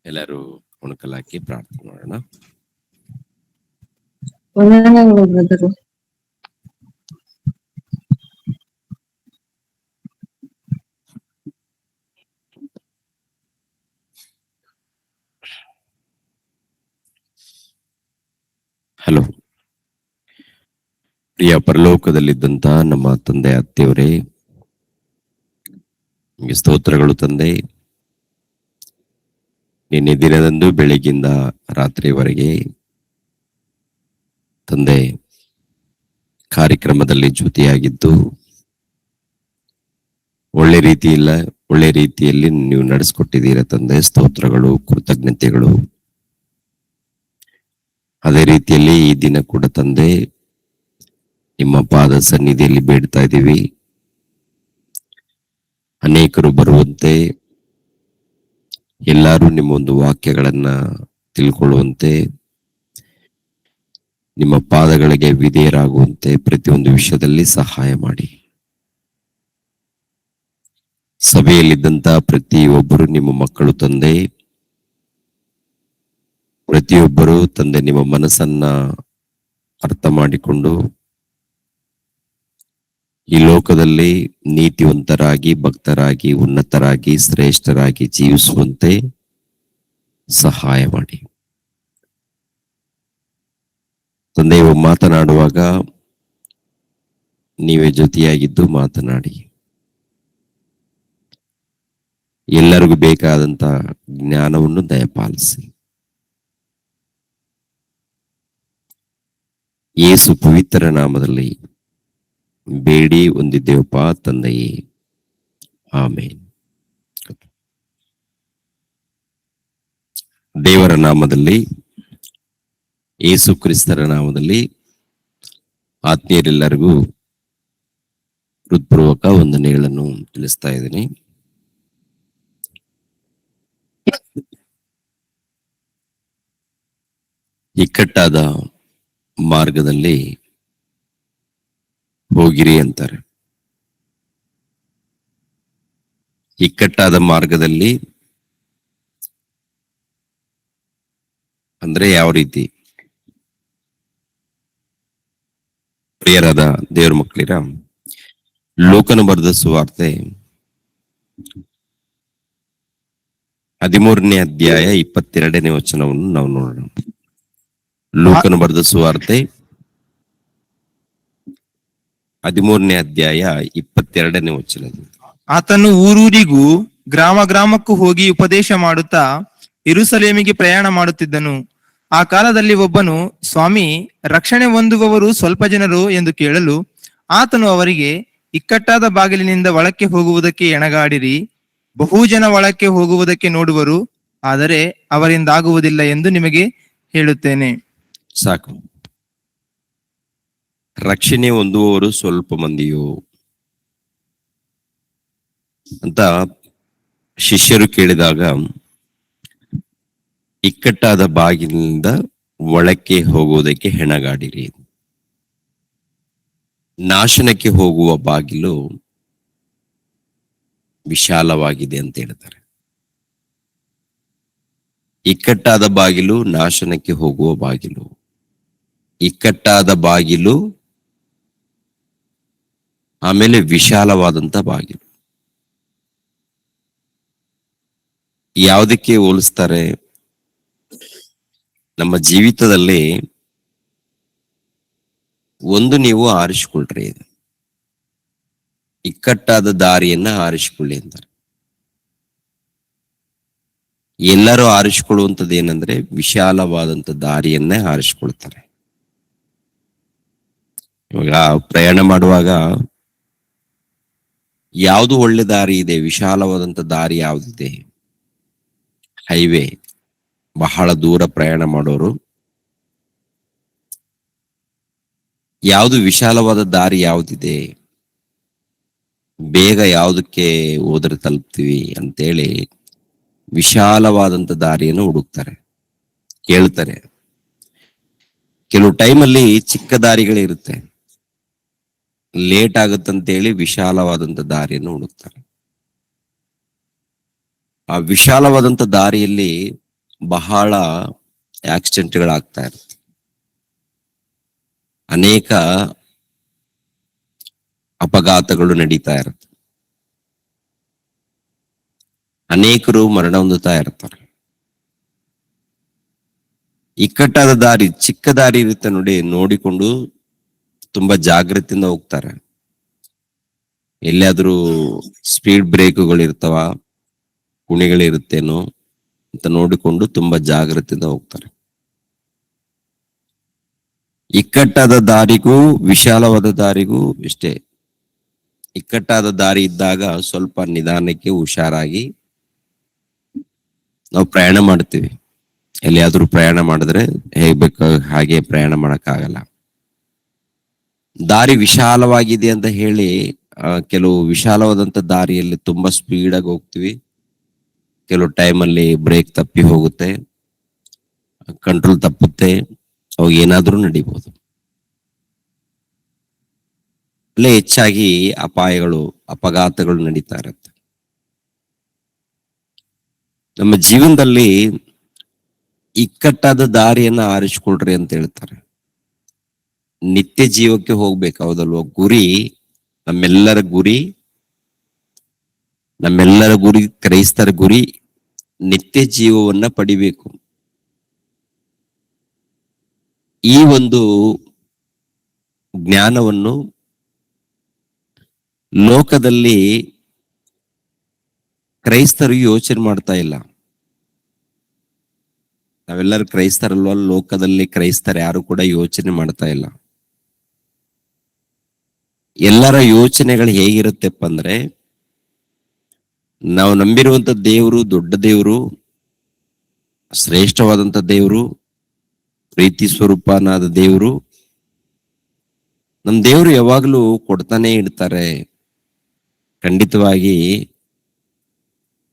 ಎಲ್ಲರೂ ಮೊಣಕಲ್ಲಾಕಿ ಪ್ರಾರ್ಥನೆ ಮಾಡೋಣ. ಬ್ರದರು. ಹಲೋ, ಪ್ರಿಯ ಪರಲೋಕದಲ್ಲಿದ್ದಂತ ನಮ್ಮ ತಂದೆ ಅತ್ತೆಯವರೇ, ನಿಮಗೆ ಸ್ತೋತ್ರಗಳು ತಂದೆ. ನಿನ್ನೆ ದಿನದಂದು ಬೆಳಗಿಂದ ರಾತ್ರಿವರೆಗೆ ತಂದೆ ಕಾರ್ಯಕ್ರಮದಲ್ಲಿ ಜೊತೆಯಾಗಿದ್ದು ಒಳ್ಳೆ ರೀತಿಯಲ್ಲಿ ನೀವು ನಡೆಸ್ಕೊಟ್ಟಿದ್ದೀರ ತಂದೆ. ಸ್ತೋತ್ರಗಳು, ಕೃತಜ್ಞತೆಗಳು. ಅದೇ ರೀತಿಯಲ್ಲಿ ಈ ದಿನ ಕೂಡ ತಂದೆ ನಿಮ್ಮ ಪಾದ ಸನ್ನಿಧಿಯಲ್ಲಿ ಬೇಡ್ತಾ ಇದ್ದೀವಿ. ಅನೇಕರು ಬರುವಂತೆ, ಎಲ್ಲರೂ ನಿಮ್ಮ ಒಂದು ವಾಕ್ಯಗಳನ್ನ ತಿಳ್ಕೊಳ್ಳುವಂತೆ, ನಿಮ್ಮ ಪಾದಗಳಿಗೆ ವಿಧೇಯರಾಗುವಂತೆ ಪ್ರತಿಯೊಂದು ವಿಷಯದಲ್ಲಿ ಸಹಾಯ ಮಾಡಿ. ಸಭೆಯಲ್ಲಿದ್ದಂತ ಪ್ರತಿಯೊಬ್ಬರು ನಿಮ್ಮ ಮಕ್ಕಳು ತಂದೆ. ಪ್ರತಿಯೊಬ್ಬರು ತಂದೆ ನಿಮ್ಮ ಮನಸ್ಸನ್ನ ಅರ್ಥ ಮಾಡಿಕೊಂಡು ಈ ಲೋಕದಲ್ಲಿ ನೀತಿವಂತರಾಗಿ, ಭಕ್ತರಾಗಿ, ಉನ್ನತರಾಗಿ, ಶ್ರೇಷ್ಠರಾಗಿ ಜೀವಿಸುವಂತೆ ಸಹಾಯ ಮಾಡಿ ತಂದೆ. ಮಾತನಾಡುವಾಗ ನೀವೇ ಜೊತೆಯಾಗಿದ್ದು ಮಾತನಾಡಿ. ಎಲ್ಲರಿಗೂ ಬೇಕಾದಂತ ಜ್ಞಾನವನ್ನು ದಯಪಾಲಿಸಿ. ಯೇಸು ಪವಿತ್ರ ನಾಮದಲ್ಲಿ ಬೇಡಿ ಹೊಂದಿದ್ದೇವಪ್ಪ ತಂದೆಯೇ, ಆಮೇನ್. ದೇವರ ನಾಮದಲ್ಲಿ, ಯೇಸು ಕ್ರಿಸ್ತರ ನಾಮದಲ್ಲಿ ಆತ್ಮೀಯರೆಲ್ಲರಿಗೂ ಹೃತ್ಪೂರ್ವಕ ವಂದನೆಗಳನ್ನು ತಿಳಿಸ್ತಾ ಇದ್ದೀನಿ. ಇಕ್ಕಟ್ಟಾದ ಮಾರ್ಗದಲ್ಲಿ ಹೋಗಿರಿ ಅಂತಾರೆ. ಇಕ್ಕಟ್ಟಾದ ಮಾರ್ಗದಲ್ಲಿ ಅಂದ್ರೆ ಯಾವ ರೀತಿ? ಪ್ರಿಯರಾದ ದೇವರ ಮಕ್ಕಳಿರ, ಲೋಕನು ಬರೆದ ಸುವಾರ್ತೆ 13ನೇ ಅಧ್ಯಾಯ 22ನೇ ವಚನವನ್ನು ನಾವು ನೋಡೋಣ. ಲೋಕನು ಬರೆದ ಸುವಾರ್ತೆ 13ನೇ ಅಧ್ಯಾಯ 22ನೇ ವಚನದಿಂದ. ಆತನು ಊರೂರಿಗೂ ಗ್ರಾಮ ಗ್ರಾಮಕ್ಕೂ ಹೋಗಿ ಉಪದೇಶ ಮಾಡುತ್ತಾ ಯೆರೂಸಲೇಮಿಗೆ ಪ್ರಯಾಣ ಮಾಡುತ್ತಿದ್ದನು. ಆ ಕಾಲದಲ್ಲಿ ಒಬ್ಬನು, ಸ್ವಾಮಿ, ರಕ್ಷಣೆ ಹೊಂದುವವರು ಸ್ವಲ್ಪ ಜನರು ಎಂದು ಕೇಳಲು, ಆತನು ಅವರಿಗೆ, ಇಕ್ಕಟ್ಟಾದ ಬಾಗಿಲಿನಿಂದ ಒಳಕ್ಕೆ ಹೋಗುವುದಕ್ಕೆ ಎಣಗಾಡಿರಿ. ಬಹು ಜನ ಒಳಕ್ಕೆ ಹೋಗುವುದಕ್ಕೆ ನೋಡುವರು, ಆದರೆ ಅವರಿಂದಾಗುವುದಿಲ್ಲ ಎಂದು ನಿಮಗೆ ಹೇಳುತ್ತೇನೆ. ಸಾಕು. ರಕ್ಷಣೆ ಹೊಂದುವವರು ಸ್ವಲ್ಪ ಮಂದಿಯೋ ಅಂತ ಶಿಷ್ಯರು ಕೇಳಿದಾಗ, ಇಕ್ಕಟ್ಟಾದ ಬಾಗಿಲಿನಿಂದ ಒಳಕ್ಕೆ ಹೋಗುವುದಕ್ಕೆ ಹೆಣಗಾಡಿರಿ. ನಾಶನಕ್ಕೆ ಹೋಗುವ ಬಾಗಿಲು ವಿಶಾಲವಾಗಿದೆ ಅಂತ ಹೇಳ್ತಾರೆ. ಇಕ್ಕಟ್ಟಾದ ಬಾಗಿಲು ನಾಶನಕ್ಕೆ ಹೋಗುವ ಬಾಗಿಲು. ಇಕ್ಕಟ್ಟಾದ ಬಾಗಿಲು, ಆಮೇಲೆ ವಿಶಾಲವಾದಂತ ಬಾಗಿಲು. ಯಾವುದಕ್ಕೆ ಹೋಲಿಸ್ತಾರೆ? ನಮ್ಮ ಜೀವಿತದಲ್ಲಿ ಒಂದು ನೀವು ಆರಿಸಿಕೊಳ್ರಿ, ಇಕ್ಕಟ್ಟಾದ ದಾರಿಯನ್ನ ಆರಿಸಿಕೊಳ್ಳಿ ಅಂತಾರೆ. ಎಲ್ಲರೂ ಆರಿಸಿಕೊಳ್ಳುವಂಥದ್ದು ಏನಂದ್ರೆ ವಿಶಾಲವಾದಂತ ದಾರಿಯನ್ನೇ ಆರಿಸಿಕೊಳ್ತಾರೆ. ಇವಾಗ ಪ್ರಯಾಣ ಮಾಡುವಾಗ ಯಾವುದು ಒಳ್ಳೆ ದಾರಿ ಇದೆ? ವಿಶಾಲವಾದಂತ ದಾರಿ ಯಾವುದಿದೆ? ಹೈವೇ. ಬಹಳ ದೂರ ಪ್ರಯಾಣ ಮಾಡೋರು ಯಾವುದು ವಿಶಾಲವಾದ ದಾರಿ ಯಾವುದಿದೆ, ಬೇಗ ಯಾವುದಕ್ಕೆ ಹೋದ್ರೆ ತಲುಪ್ತೀವಿ ಅಂತೇಳಿ ವಿಶಾಲವಾದಂತ ದಾರಿಯನ್ನು ಹುಡುಕ್ತಾರೆ, ಕೇಳ್ತಾರೆ. ಕೆಲವು ಟೈಮಲ್ಲಿ ಚಿಕ್ಕ ದಾರಿಗಳಿರುತ್ತೆ, ಲೇಟ್ ಆಗುತ್ತಂತೇಳಿ ವಿಶಾಲವಾದಂತ ದಾರಿಯನ್ನು ಹುಡುಕ್ತಾರೆ. ಆ ವಿಶಾಲವಾದಂತ ದಾರಿಯಲ್ಲಿ ಬಹಳ ಆಕ್ಸಿಡೆಂಟ್ಗಳಾಗ್ತಾ ಇರುತ್ತೆ. ಅನೇಕ ಅಪಘಾತಗಳು ನಡೀತಾ ಇರುತ್ತೆ. ಅನೇಕರು ಮರಣ ಹೊಂದುತ್ತಾ ಇರ್ತಾರೆ. ಇಕ್ಕಟ್ಟಾದ ದಾರಿ, ಚಿಕ್ಕ ದಾರಿ ಇರುತ್ತೆ ನೋಡಿ, ನೋಡಿಕೊಂಡು ತುಂಬಾ ಜಾಗೃತಿಯಿಂದ ಹೋಗ್ತಾರೆ. ಎಲ್ಲಿಯಾದ್ರೂ ಸ್ಪೀಡ್ ಬ್ರೇಕ್ಗಳು ಇರ್ತಾವ, ಕುಣಿಗಳಿರುತ್ತೇನೋ ಅಂತ ನೋಡಿಕೊಂಡು ತುಂಬಾ ಜಾಗೃತಿಯಿಂದ ಹೋಗ್ತಾರೆ. ಇಕ್ಕಟ್ಟಾದ ದಾರಿಗೂ ವಿಶಾಲವಾದ ದಾರಿಗೂ ಇಷ್ಟೇ. ಇಕ್ಕಟ್ಟಾದ ದಾರಿ ಇದ್ದಾಗ ಸ್ವಲ್ಪ ನಿಧಾನಕ್ಕೆ ಹುಷಾರಾಗಿ ನಾವು ಪ್ರಯಾಣ ಮಾಡ್ತೀವಿ. ಎಲ್ಲಿಯಾದ್ರೂ ಪ್ರಯಾಣ ಮಾಡಿದ್ರೆ ಹೇಗ್ ಬೇಕು ಹಾಗೆ ಪ್ರಯಾಣ ಮಾಡಕ್ಕಾಗಲ್ಲ. ದಾರಿ ವಿಶಾಲವಾಗಿದೆ ಅಂತ ಹೇಳಿ ಕೆಲವು ವಿಶಾಲವಾದಂತ ದಾರಿಯಲ್ಲಿ ತುಂಬಾ ಸ್ಪೀಡ್ ಆಗಿ ಹೋಗ್ತೀವಿ. ಕೆಲವು ಟೈಮಲ್ಲಿ ಬ್ರೇಕ್ ತಪ್ಪಿ ಹೋಗುತ್ತೆ, ಕಂಟ್ರೋಲ್ ತಪ್ಪುತ್ತೆ, ಅವಾಗ ಏನಾದ್ರೂ ನಡೀಬಹುದು. ಅಲ್ಲೇ ಹೆಚ್ಚಾಗಿ ಅಪಾಯಗಳು, ಅಪಘಾತಗಳು ನಡೀತಾ ಇರುತ್ತೆ. ನಮ್ಮ ಜೀವನದಲ್ಲಿ ಇಕ್ಕಟ್ಟಾದ ದಾರಿಯನ್ನ ಆರಿಸಿಕೊಳ್ರಿ ಅಂತ ಹೇಳ್ತಾರೆ. ನಿತ್ಯ ಜೀವಕ್ಕೆ ಹೋಗ್ಬೇಕು, ಹೌದಲ್ವ? ಗುರಿ, ನಮ್ಮೆಲ್ಲರ ಗುರಿ ಕ್ರೈಸ್ತರ ಗುರಿ ನಿತ್ಯ ಜೀವವನ್ನ ಪಡಿಬೇಕು. ಈ ಒಂದು ಜ್ಞಾನವನ್ನು ಲೋಕದಲ್ಲಿ ಕ್ರೈಸ್ತರು ಯೋಚನೆ ಮಾಡ್ತಾ ಇಲ್ಲ. ನಾವೆಲ್ಲರೂ ಕ್ರೈಸ್ತರಲ್ವ, ಲೋಕದಲ್ಲಿ ಕ್ರೈಸ್ತರು ಯಾರು ಕೂಡ ಯೋಚನೆ ಮಾಡ್ತಾ ಇಲ್ಲ. ಎಲ್ಲರ ಯೋಚನೆಗಳು ಹೇಗಿರುತ್ತೆಪ್ಪ ಅಂದ್ರೆ, ನಾವು ನಂಬಿರುವಂತ ದೇವರು ದೊಡ್ಡ ದೇವರು, ಶ್ರೇಷ್ಠವಾದಂತ ದೇವರು, ಪ್ರೀತಿ ಸ್ವರೂಪನಾದ ದೇವರು. ನಮ್ ದೇವರು ಯಾವಾಗ್ಲೂ ಕೊಡ್ತಾನೆ ಇಡ್ತಾರೆ. ಖಂಡಿತವಾಗಿ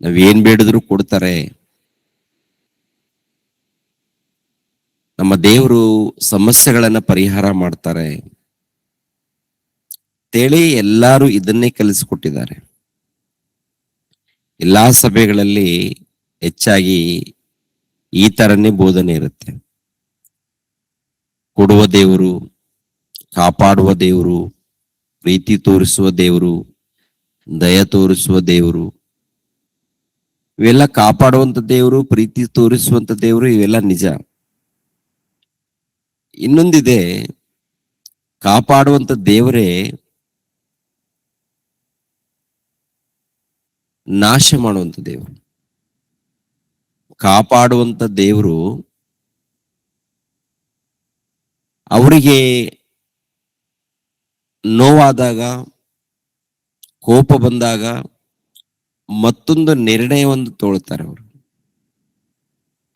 ನಾವೇನ್ ಬೇಡಿದ್ರು ಕೊಡ್ತಾರೆ. ನಮ್ಮ ದೇವರು ಸಮಸ್ಯೆಗಳನ್ನ ಪರಿಹಾರ ಮಾಡ್ತಾರೆ ಅಂತೇಳಿ ಎಲ್ಲಾರು ಇದನ್ನೇ ಕಲಿಸಿಕೊಟ್ಟಿದ್ದಾರೆ. ಎಲ್ಲಾ ಸಭೆಗಳಲ್ಲಿ ಹೆಚ್ಚಾಗಿ ಈ ತರನೇ ಬೋಧನೆ ಇರುತ್ತೆ. ಕೊಡುವ ದೇವರು, ಕಾಪಾಡುವ ದೇವರು, ಪ್ರೀತಿ ತೋರಿಸುವ ದೇವರು, ದಯ ತೋರಿಸುವ ದೇವರು. ಇವೆಲ್ಲ ಕಾಪಾಡುವಂತ ದೇವರು, ಪ್ರೀತಿ ತೋರಿಸುವಂತ ದೇವರು, ಇವೆಲ್ಲ ನಿಜ. ಇನ್ನೊಂದಿದೆ, ಕಾಪಾಡುವಂತ ದೇವರೇ ನಾಶ ಮಾಡುವಂತ ದೇವರು. ಕಾಪಾಡುವಂತ ದೇವರು ಅವರಿಗೆ ನೋವಾದಾಗ, ಕೋಪ ಬಂದಾಗ ಮತ್ತೊಂದು ನಿರ್ಣಯವನ್ನು ತಗೊಳ್ತಾರೆ ಅವರು.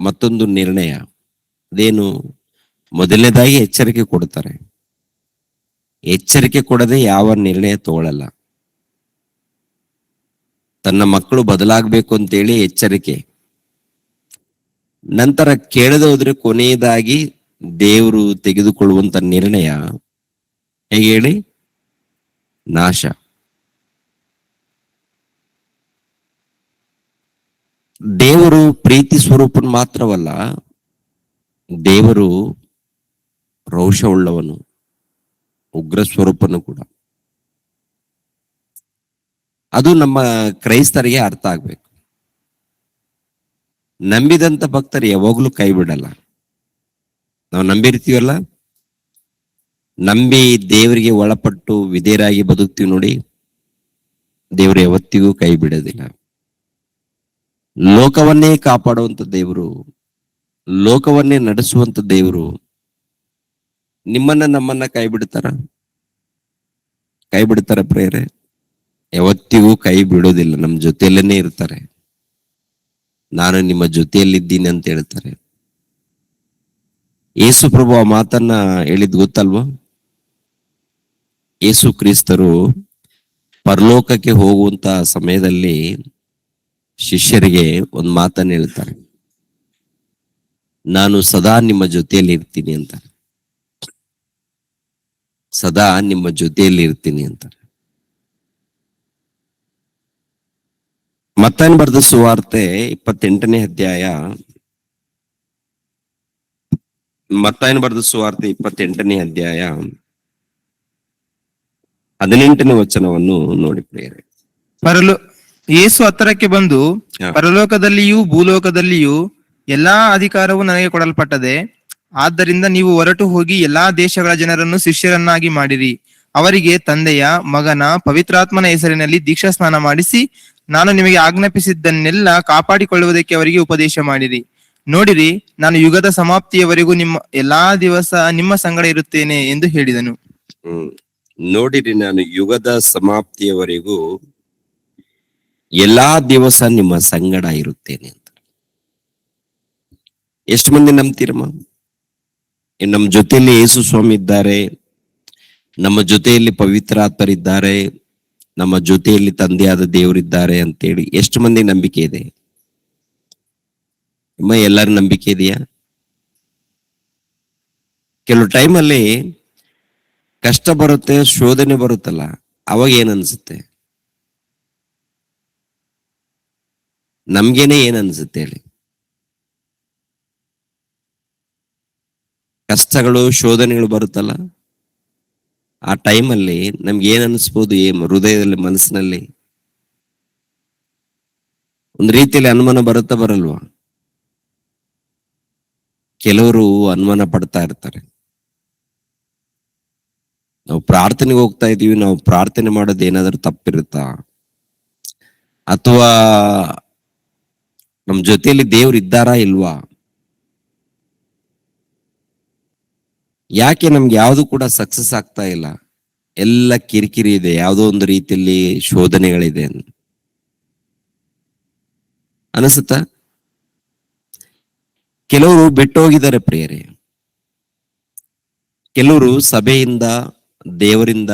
ಮತ್ತೊಂದು ನಿರ್ಣಯ ಅದೇನು? ಮೊದಲನೇದಾಗಿ ಎಚ್ಚರಿಕೆ ಕೊಡ್ತಾರೆ. ಎಚ್ಚರಿಕೆ ಕೊಡದೆ ಯಾವ ನಿರ್ಣಯ ತಗೊಳ್ಳಲ್ಲ. ತನ್ನ ಮಕ್ಕಳು ಬದಲಾಗಬೇಕು ಅಂತೇಳಿ ಎಚ್ಚರಿಕೆ, ನಂತರ ಕೇಳದೆ ಹೋದ್ರೆ ಕೊನೆಯದಾಗಿ ದೇವರು ತೆಗೆದುಕೊಳ್ಳುವಂತ ನಿರ್ಣಯ ಹೇಗೆ ಹೇಳಿ? ನಾಶ. ದೇವರು ಪ್ರೀತಿ ಸ್ವರೂಪನ್ ಮಾತ್ರವಲ್ಲ, ದೇವರು ರೋಷವುಳ್ಳವನು, ಉಗ್ರ ಸ್ವರೂಪನು ಕೂಡ. ಅದು ನಮ್ಮ ಕ್ರೈಸ್ತರಿಗೆ ಅರ್ಥ ಆಗ್ಬೇಕು. ನಂಬಿದಂತ ಭಕ್ತರು ಯಾವಾಗ್ಲೂ ಕೈ ಬಿಡಲ್ಲ. ನಾವು ನಂಬಿರ್ತೀವಲ್ಲ, ನಂಬಿ ದೇವರಿಗೆ ಒಳಪಟ್ಟು ವಿಧೇಯರಾಗಿ ಬದುಕ್ತೀವಿ ನೋಡಿ, ದೇವರು ಯಾವತ್ತಿಗೂ ಕೈ ಬಿಡೋದಿಲ್ಲ. ಲೋಕವನ್ನೇ ಕಾಪಾಡುವಂತ ದೇವರು, ಲೋಕವನ್ನೇ ನಡೆಸುವಂತ ದೇವರು ನಿಮ್ಮನ್ನ ನಮ್ಮನ್ನ ಕೈ ಬಿಡ್ತಾರ? ಕೈ ಬಿಡ್ತಾರ ಪ್ರೇರೆ? ಯಾವತ್ತಿಗೂ ಕೈ ಬಿಡೋದಿಲ್ಲ. ನಮ್ಮ ಜೊತೆಯಲ್ಲೇನೆ ಇರ್ತಾರೆ. ನಾನು ನಿಮ್ಮ ಜೊತೆಯಲ್ಲಿದ್ದೀನಿ ಅಂತ ಹೇಳ್ತಾರೆ. ಯೇಸು ಪ್ರಭು ಆ ಮಾತನ್ನ ಹೇಳಿದ್ ಗೊತ್ತಲ್ವಾ? ಯೇಸು ಕ್ರಿಸ್ತರು ಪರಲೋಕಕ್ಕೆ ಹೋಗುವಂತ ಸಮಯದಲ್ಲಿ ಶಿಷ್ಯರಿಗೆ ಒಂದು ಮಾತನ್ನ ಹೇಳ್ತಾರೆ, ನಾನು ಸದಾ ನಿಮ್ಮ ಜೊತೆಯಲ್ಲಿ ಇರ್ತೀನಿ ಅಂತ. ಸದಾ ನಿಮ್ಮ ಜೊತೆಯಲ್ಲಿ ಇರ್ತೀನಿ ಅಂತಾರೆ. ಮತ್ತಾಯನ ಬರೆದ ಸುವಾರ್ತೆ 28ನೇ ಅಧ್ಯಾಯ ಮತ್ತಾಯನ ಬರೆದ ಸುವಾರ್ತೆ 28ನೇ ಅಧ್ಯಾಯ 18ನೇ ವಚನವನ್ನು ನೋಡಿ ಪ್ರಿಯರೇ. ಪರಲೋ ಯೇಸು ಹತ್ತರಕ್ಕೆ ಬಂದು, ಹಾ. ಪರಲೋಕದಲ್ಲಿಯೂ ಭೂಲೋಕದಲ್ಲಿಯೂ ಎಲ್ಲಾ ಅಧಿಕಾರವು ನನಗೆ ಕೊಡಲ್ಪಟ್ಟದೆ. ಆದ್ದರಿಂದ ನೀವು ಹೊರಟು ಹೋಗಿ ಎಲ್ಲಾ ದೇಶಗಳ ಜನರನ್ನು ಶಿಷ್ಯರನ್ನಾಗಿ ಮಾಡಿರಿ. ಅವರಿಗೆ ತಂದೆಯ, ಮಗನ, ಪವಿತ್ರಾತ್ಮನ ಹೆಸರಿನಲ್ಲಿ ದೀಕ್ಷಾ ಸ್ನಾನ ಮಾಡಿಸಿ, ನಾನು ನಿಮಗೆ ಆಜ್ಞಾಪಿಸಿದ್ದನ್ನೆಲ್ಲ ಕಾಪಾಡಿಕೊಳ್ಳುವುದಕ್ಕೆ ಅವರಿಗೆ ಉಪದೇಶ ಮಾಡಿರಿ. ನೋಡಿರಿ, ನಾನು ಯುಗದ ಸಮಾಪ್ತಿಯವರೆಗೂ ನಿಮ್ಮ ಎಲ್ಲಾ ದಿವಸ ನಿಮ್ಮ ಸಂಗಡ ಇರುತ್ತೇನೆ ಎಂದು ಹೇಳಿದನು. ನೋಡಿರಿ, ನಾನು ಯುಗದ ಸಮಾಪ್ತಿಯವರೆಗೂ ಎಲ್ಲಾ ದಿವಸ ನಿಮ್ಮ ಸಂಗಡ ಇರುತ್ತೇನೆ ಅಂತ. ಎಷ್ಟು ಮಂದಿ ನಂಬ್ತೀರಮ್ಮ? ನಮ್ಮ ಜೊತೆಯಲ್ಲಿ ಯೇಸು ಸ್ವಾಮಿ ಇದ್ದಾರೆ, ನಮ್ಮ ಜೊತೆಯಲ್ಲಿ ಪವಿತ್ರಾತ್ಮರಿದ್ದಾರೆ, ನಮ್ಮ ಜೊತೆಯಲ್ಲಿ ತಂದೆಯಾದ ದೇವರಿದ್ದಾರೆ ಅಂತೇಳಿ ಎಷ್ಟು ಮಂದಿ ನಂಬಿಕೆ ಇದೆ? ಎಲ್ಲರ ನಂಬಿಕೆ ಇದೆಯಾ? ಕೆಲವು ಟೈಮಲ್ಲಿ ಕಷ್ಟ ಬರುತ್ತೆ, ಶೋಧನೆ ಬರುತ್ತಲ್ಲ, ಅವಾಗ ಏನ್ ಅನ್ಸುತ್ತೆ? ನಮ್ಗೇನೆ ಏನ್ ಅನ್ಸುತ್ತೆ ಹೇಳಿ? ಕಷ್ಟಗಳು, ಶೋಧನೆಗಳು ಬರುತ್ತಲ್ಲ, ಆ ಟೈಮಲ್ಲಿ ನಮ್ಗೆ ಏನ್ ಅನ್ಸ್ಬೋದು? ಹೃದಯದಲ್ಲಿ, ಮನಸ್ಸಿನಲ್ಲಿ ಒಂದು ರೀತಿಯಲ್ಲಿ ಅನುಮಾನ ಬರುತ್ತಾ ಬರಲ್ವಾ? ಕೆಲವರು ಅನುಮಾನ ಪಡ್ತಾ ಇರ್ತಾರೆ. ನಾವು ಪ್ರಾರ್ಥನೆಗೆ ಹೋಗ್ತಾ ಇದೀವಿ, ನಾವು ಪ್ರಾರ್ಥನೆ ಮಾಡೋದು ಏನಾದ್ರೂ ತಪ್ಪಿರುತ್ತಾ? ಅಥವಾ ನಮ್ ಜೊತೆಯಲ್ಲಿ ದೇವ್ರು ಇದ್ದಾರಾ ಇಲ್ವಾ? ಯಾಕೆ ನಮ್ಗೆ ಯಾವುದು ಕೂಡ ಸಕ್ಸಸ್ ಆಗ್ತಾ ಇಲ್ಲ? ಎಲ್ಲ ಕಿರಿಕಿರಿ ಇದೆ, ಯಾವುದೋ ಒಂದು ರೀತಿಯಲ್ಲಿ ಶೋಧನೆಗಳಿದೆ ಅನಿಸುತ್ತಾ? ಕೆಲವರು ಬಿಟ್ಟು ಹೋಗಿದ್ದಾರೆ ಪ್ರಿಯರೇ. ಕೆಲವರು ಸಭೆಯಿಂದ, ದೇವರಿಂದ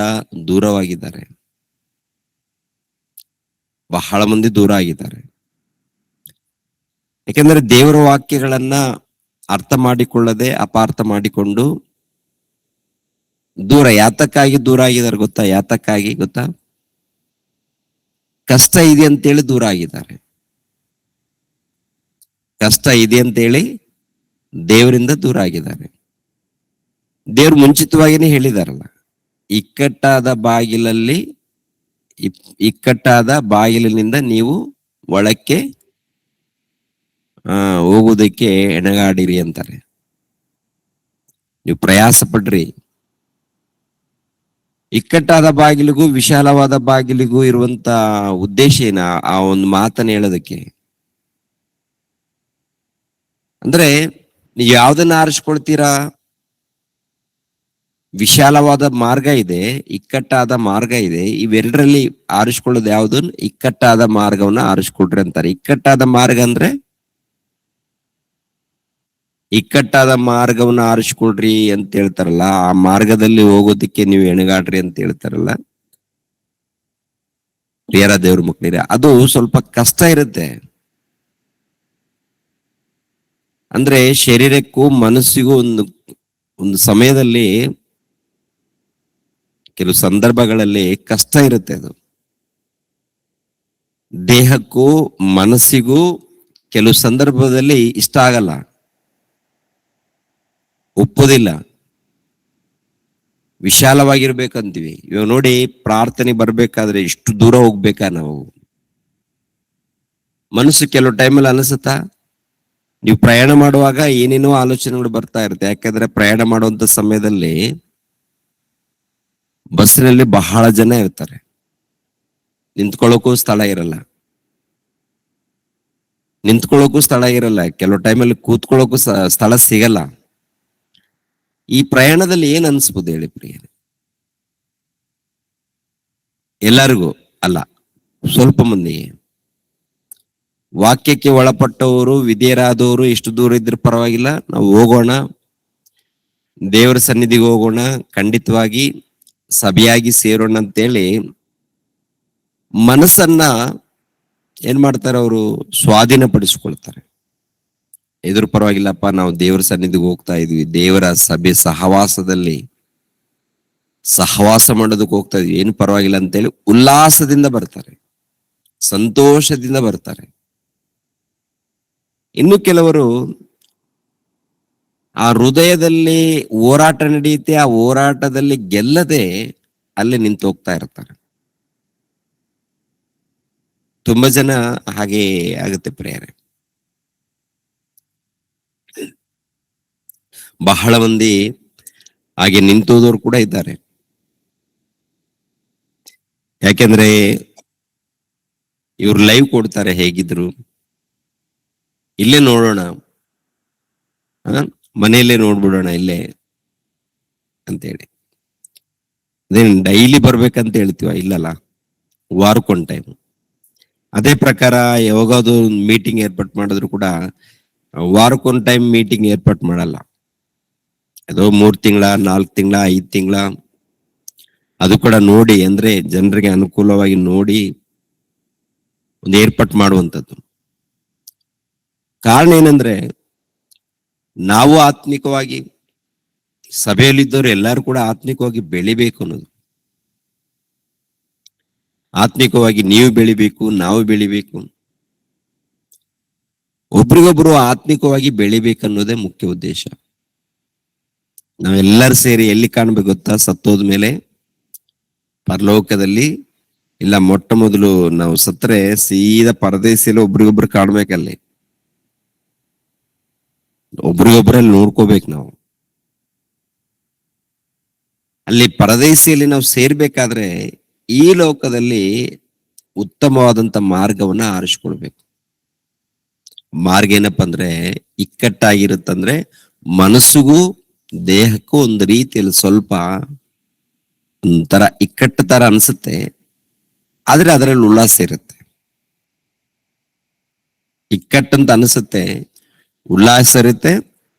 ದೂರವಾಗಿದ್ದಾರೆ. ಬಹಳ ಮಂದಿ ದೂರ ಆಗಿದ್ದಾರೆ. ಯಾಕೆಂದ್ರೆ ದೇವರ ವಾಕ್ಯಗಳನ್ನ ಅರ್ಥ ಮಾಡಿಕೊಳ್ಳದೆ ಅಪಾರ್ಥ ಮಾಡಿಕೊಂಡು ದೂರ. ಯಾತಕ್ಕಾಗಿ ದೂರ ಆಗಿದ್ದಾರೆ ಗೊತ್ತಾ? ಯಾತಕ್ಕಾಗಿ ಗೊತ್ತಾ? ಕಷ್ಟ ಇದೆ ಅಂತೇಳಿ ದೂರ ಆಗಿದ್ದಾರೆ. ಕಷ್ಟ ಇದೆ ಅಂತೇಳಿ ದೇವರಿಂದ ದೂರ ಆಗಿದ್ದಾರೆ. ದೇವ್ರು ಮುಂಚಿತವಾಗಿನೇ ಹೇಳಿದಾರಲ್ಲ, ಇಕ್ಕಟ್ಟಾದ ಬಾಗಿಲಿನಿಂದ ನೀವು ಒಳಕ್ಕೆ ಹೋಗುವುದಕ್ಕೆ ಎಣಗಾಡಿರಿ ಅಂತಾರೆ. ನೀವು ಪ್ರಯಾಸ ಪಡ್ರಿ. ಇಕ್ಕಟ್ಟಾದ ಬಾಗಿಲಿಗೂ ವಿಶಾಲವಾದ ಬಾಗಿಲಿಗೂ ಇರುವಂತ ಉದ್ದೇಶ ಏನ? ಆ ಒಂದು ಮಾತನ್ನ ಹೇಳೋದಕ್ಕೆ ಅಂದ್ರೆ, ನೀವು ಯಾವ್ದನ್ನ ಆರಿಸ್ಕೊಳ್ತೀರಾ? ವಿಶಾಲವಾದ ಮಾರ್ಗ ಇದೆ, ಇಕ್ಕಟ್ಟಾದ ಮಾರ್ಗ ಇದೆ. ಇವೆರಡರಲ್ಲಿ ಆರಿಸ್ಕೊಳ್ಳೋದು ಯಾವ್ದು? ಇಕ್ಕಟ್ಟಾದ ಮಾರ್ಗವನ್ನ ಆರಿಸ್ಕೊಡ್ರಿ ಅಂತಾರೆ. ಇಕ್ಕಟ್ಟಾದ ಮಾರ್ಗ ಅಂದ್ರೆ, ಇಕ್ಕಟ್ಟಾದ ಮಾರ್ಗವನ್ನ ಆರಿಸ್ಕೊಡ್ರಿ ಅಂತ ಹೇಳ್ತಾರಲ್ಲ, ಆ ಮಾರ್ಗದಲ್ಲಿ ಹೋಗೋದಕ್ಕೆ ನೀವು ಎಣಗಾಡ್ರಿ ಅಂತ ಹೇಳ್ತಾರಲ್ಲ ಪ್ರಿಯರ ದೇವ್ರ ಮಕ್ಕಳಿರ, ಅದು ಸ್ವಲ್ಪ ಕಷ್ಟ ಇರುತ್ತೆ. ಅಂದ್ರೆ ಶರೀರಕ್ಕೂ ಮನಸ್ಸಿಗೂ ಒಂದು ಸಮಯದಲ್ಲಿ, ಕೆಲವು ಸಂದರ್ಭಗಳಲ್ಲಿ ಕಷ್ಟ ಇರುತ್ತೆ. ಅದು ದೇಹಕ್ಕೂ ಮನಸ್ಸಿಗೂ ಕೆಲವು ಸಂದರ್ಭದಲ್ಲಿ ಇಷ್ಟ ಆಗಲ್ಲ, ಒಪ್ಪೋದಿಲ್ಲ. ವಿಶಾಲವಾಗಿರ್ಬೇಕಂತೀವಿ. ಇವಾಗ ನೋಡಿ, ಪ್ರಾರ್ಥನೆ ಬರ್ಬೇಕಾದ್ರೆ ಇಷ್ಟು ದೂರ ಹೋಗ್ಬೇಕಾ ನಾವು? ಮನಸ್ಸು ಕೆಲವು ಟೈಮಲ್ಲಿ ಅನಿಸುತ್ತಾ? ನೀವು ಪ್ರಯಾಣ ಮಾಡುವಾಗ ಏನೇನೋ ಆಲೋಚನೆಗಳು ಬರ್ತಾ ಇರುತ್ತೆ. ಯಾಕಂದ್ರೆ ಪ್ರಯಾಣ ಮಾಡುವಂತ ಸಮಯದಲ್ಲಿ ಬಸ್ಸಿನಲ್ಲಿ ಬಹಳ ಜನ ಇರ್ತಾರೆ, ನಿಂತ್ಕೊಳ್ಳೋಕ್ಕೂ ಸ್ಥಳ ಇರಲ್ಲ. ಕೆಲವು ಟೈಮಲ್ಲಿ ಕೂತ್ಕೊಳ್ಳೋಕ್ಕೂ ಸ್ಥಳ ಸಿಗಲ್ಲ. ಈ ಪ್ರಯಾಣದಲ್ಲಿ ಏನ್ ಅನ್ಸ್ಬೋದು ಹೇಳಿ ಪ್ರಿಯರೇ? ಎಲ್ಲರಿಗೂ ಅಲ್ಲ, ಸ್ವಲ್ಪ ಮಂದಿ. ವಾಕ್ಯಕ್ಕೆ ಒಳಪಟ್ಟವರು, ವಿಧೇಯರಾದವರು ಎಷ್ಟು ದೂರ ಇದ್ರೆ ಪರವಾಗಿಲ್ಲ, ನಾವು ಹೋಗೋಣ, ದೇವರ ಸನ್ನಿಧಿಗೆ ಹೋಗೋಣ, ಖಂಡಿತವಾಗಿ ಸಭೆಯಾಗಿ ಸೇರೋಣ ಅಂತೇಳಿ ಮನಸ್ಸನ್ನ ಏನ್ ಮಾಡ್ತಾರೆ? ಅವರು ಸ್ವಾಧೀನಪಡಿಸ್ಕೊಳ್ತಾರೆ. ಇದ್ರ ಪರವಾಗಿಲ್ಲಪ್ಪ, ನಾವು ದೇವರ ಸನ್ನಿಧಿಗೆ ಹೋಗ್ತಾ ಇದ್ವಿ, ದೇವರ ಸಭೆ ಸಹವಾಸದಲ್ಲಿ ಸಹವಾಸ ಮಾಡೋದಕ್ಕೆ ಹೋಗ್ತಾ ಇದ್ವಿ, ಏನು ಪರವಾಗಿಲ್ಲ ಅಂತೇಳಿ ಉಲ್ಲಾಸದಿಂದ ಬರ್ತಾರೆ, ಸಂತೋಷದಿಂದ ಬರ್ತಾರೆ. ಇನ್ನು ಕೆಲವರು ಆ ಹೃದಯದಲ್ಲಿ ಹೋರಾಟ ನಡೆಯುತ್ತೆ, ಆ ಹೋರಾಟದಲ್ಲಿ ಗೆಲ್ಲದೆ ಅಲ್ಲಿ ನಿಂತು ಹೋಗ್ತಾ ಇರ್ತಾರೆ. ತುಂಬಾ ಜನ ಹಾಗೆ ಆಗುತ್ತೆ ಪ್ರೇಯರೆ. ಬಹಳ ಮಂದಿ ಹಾಗೆ ನಿಂತೋದವ್ರು ಕೂಡ ಇದ್ದಾರೆ. ಯಾಕೆಂದ್ರೆ ಇವ್ರು ಲೈವ್ ಕೊಡ್ತಾರೆ, ಹೇಗಿದ್ರು ಇಲ್ಲೇ ನೋಡೋಣ, ಮನೆಯಲ್ಲೇ ನೋಡ್ಬಿಡೋಣ ಇಲ್ಲೇ ಅಂತೇಳಿ. ಅದೇನ್ ಡೈಲಿ ಬರ್ಬೇಕಂತ ಹೇಳ್ತೀವ? ಇಲ್ಲಲ್ಲ, ವಾರಕ್ಕೊಂದ್ ಟೈಮ್. ಅದೇ ಪ್ರಕಾರ ಯಾವಾಗಾದ್ರು ಮೀಟಿಂಗ್ ಏರ್ಪಾಟ್ ಮಾಡಿದ್ರು ಕೂಡ ವಾರಕ್ಕೊಂದ್ ಟೈಮ್ ಮೀಟಿಂಗ್ ಏರ್ಪಾಟ್ ಮಾಡಲ್ಲ. ಅದು 3 ತಿಂಗಳ, 4 ತಿಂಗಳ, 5 ತಿಂಗಳ, ಅದು ಕೂಡ ನೋಡಿ, ಅಂದ್ರೆ ಜನರಿಗೆ ಅನುಕೂಲವಾಗಿ ನೋಡಿ ಒಂದು ಏರ್ಪಾಟ್ ಮಾಡುವಂಥದ್ದು. ಕಾರಣ ಏನಂದ್ರೆ, ನಾವು ಆತ್ಮಿಕವಾಗಿ, ಸಭೆಯಲ್ಲಿದ್ದವರು ಎಲ್ಲರೂ ಕೂಡ ಆತ್ಮಿಕವಾಗಿ ಬೆಳಿಬೇಕು ಅನ್ನೋದು. ಆತ್ಮಿಕವಾಗಿ ನೀವು ಬೆಳಿಬೇಕು, ನಾವು ಬೆಳಿಬೇಕು, ಒಬ್ರಿಗೊಬ್ರು ಆತ್ಮಿಕವಾಗಿ ಬೆಳಿಬೇಕನ್ನೋದೇ ಮುಖ್ಯ ಉದ್ದೇಶ. ನಾವೆಲ್ಲರೂ ಸೇರಿ ಎಲ್ಲಿ ಕಾಣ್ಬೇಕು ಗೊತ್ತಾ? ಸತ್ತೋದ್ಮೇಲೆ ಪರಲೋಕದಲ್ಲಿ. ಇಲ್ಲ, ಮೊಟ್ಟ ಮೊದಲು ನಾವು ಸತ್ರೆ ಸೀದಾ ಪರದೇಶಿಯಲ್ಲಿ ಒಬ್ರಿಗೊಬ್ರು ಕಾಣ್ಬೇಕಲ್ಲಿ, ಒಬ್ರಿಗೊಬ್ರಲ್ಲಿ ನೋಡ್ಕೋಬೇಕು ನಾವು. ಅಲ್ಲಿ ಪರದೇಶಿಯಲ್ಲಿ ನಾವು ಸೇರ್ಬೇಕಾದ್ರೆ ಈ ಲೋಕದಲ್ಲಿ ಉತ್ತಮವಾದಂತ ಮಾರ್ಗವನ್ನ ಆರಿಸ್ಕೊಳ್ಬೇಕು. ಮಾರ್ಗ ಏನಪ್ಪ ಅಂದ್ರೆ ಇಕ್ಕಟ್ಟಾಗಿರುತ್ತಂದ್ರೆ ಮನಸ್ಸಿಗೂ ದೇಹಕ್ಕೂ ಒಂದು ರೀತಿಯಲ್ಲಿ ಸ್ವಲ್ಪ ಒಂಥರ ಇಕ್ಕಟ್ಟು ತರ ಅನ್ಸುತ್ತೆ, ಆದ್ರೆ ಅದರಲ್ಲಿ ಉಲ್ಲಾಸ ಇರುತ್ತೆ. ಇಕ್ಕಟ್ಟಂತ ಅನಿಸುತ್ತೆ, ಉಲ್ಲಾಸ ಇರುತ್ತೆ,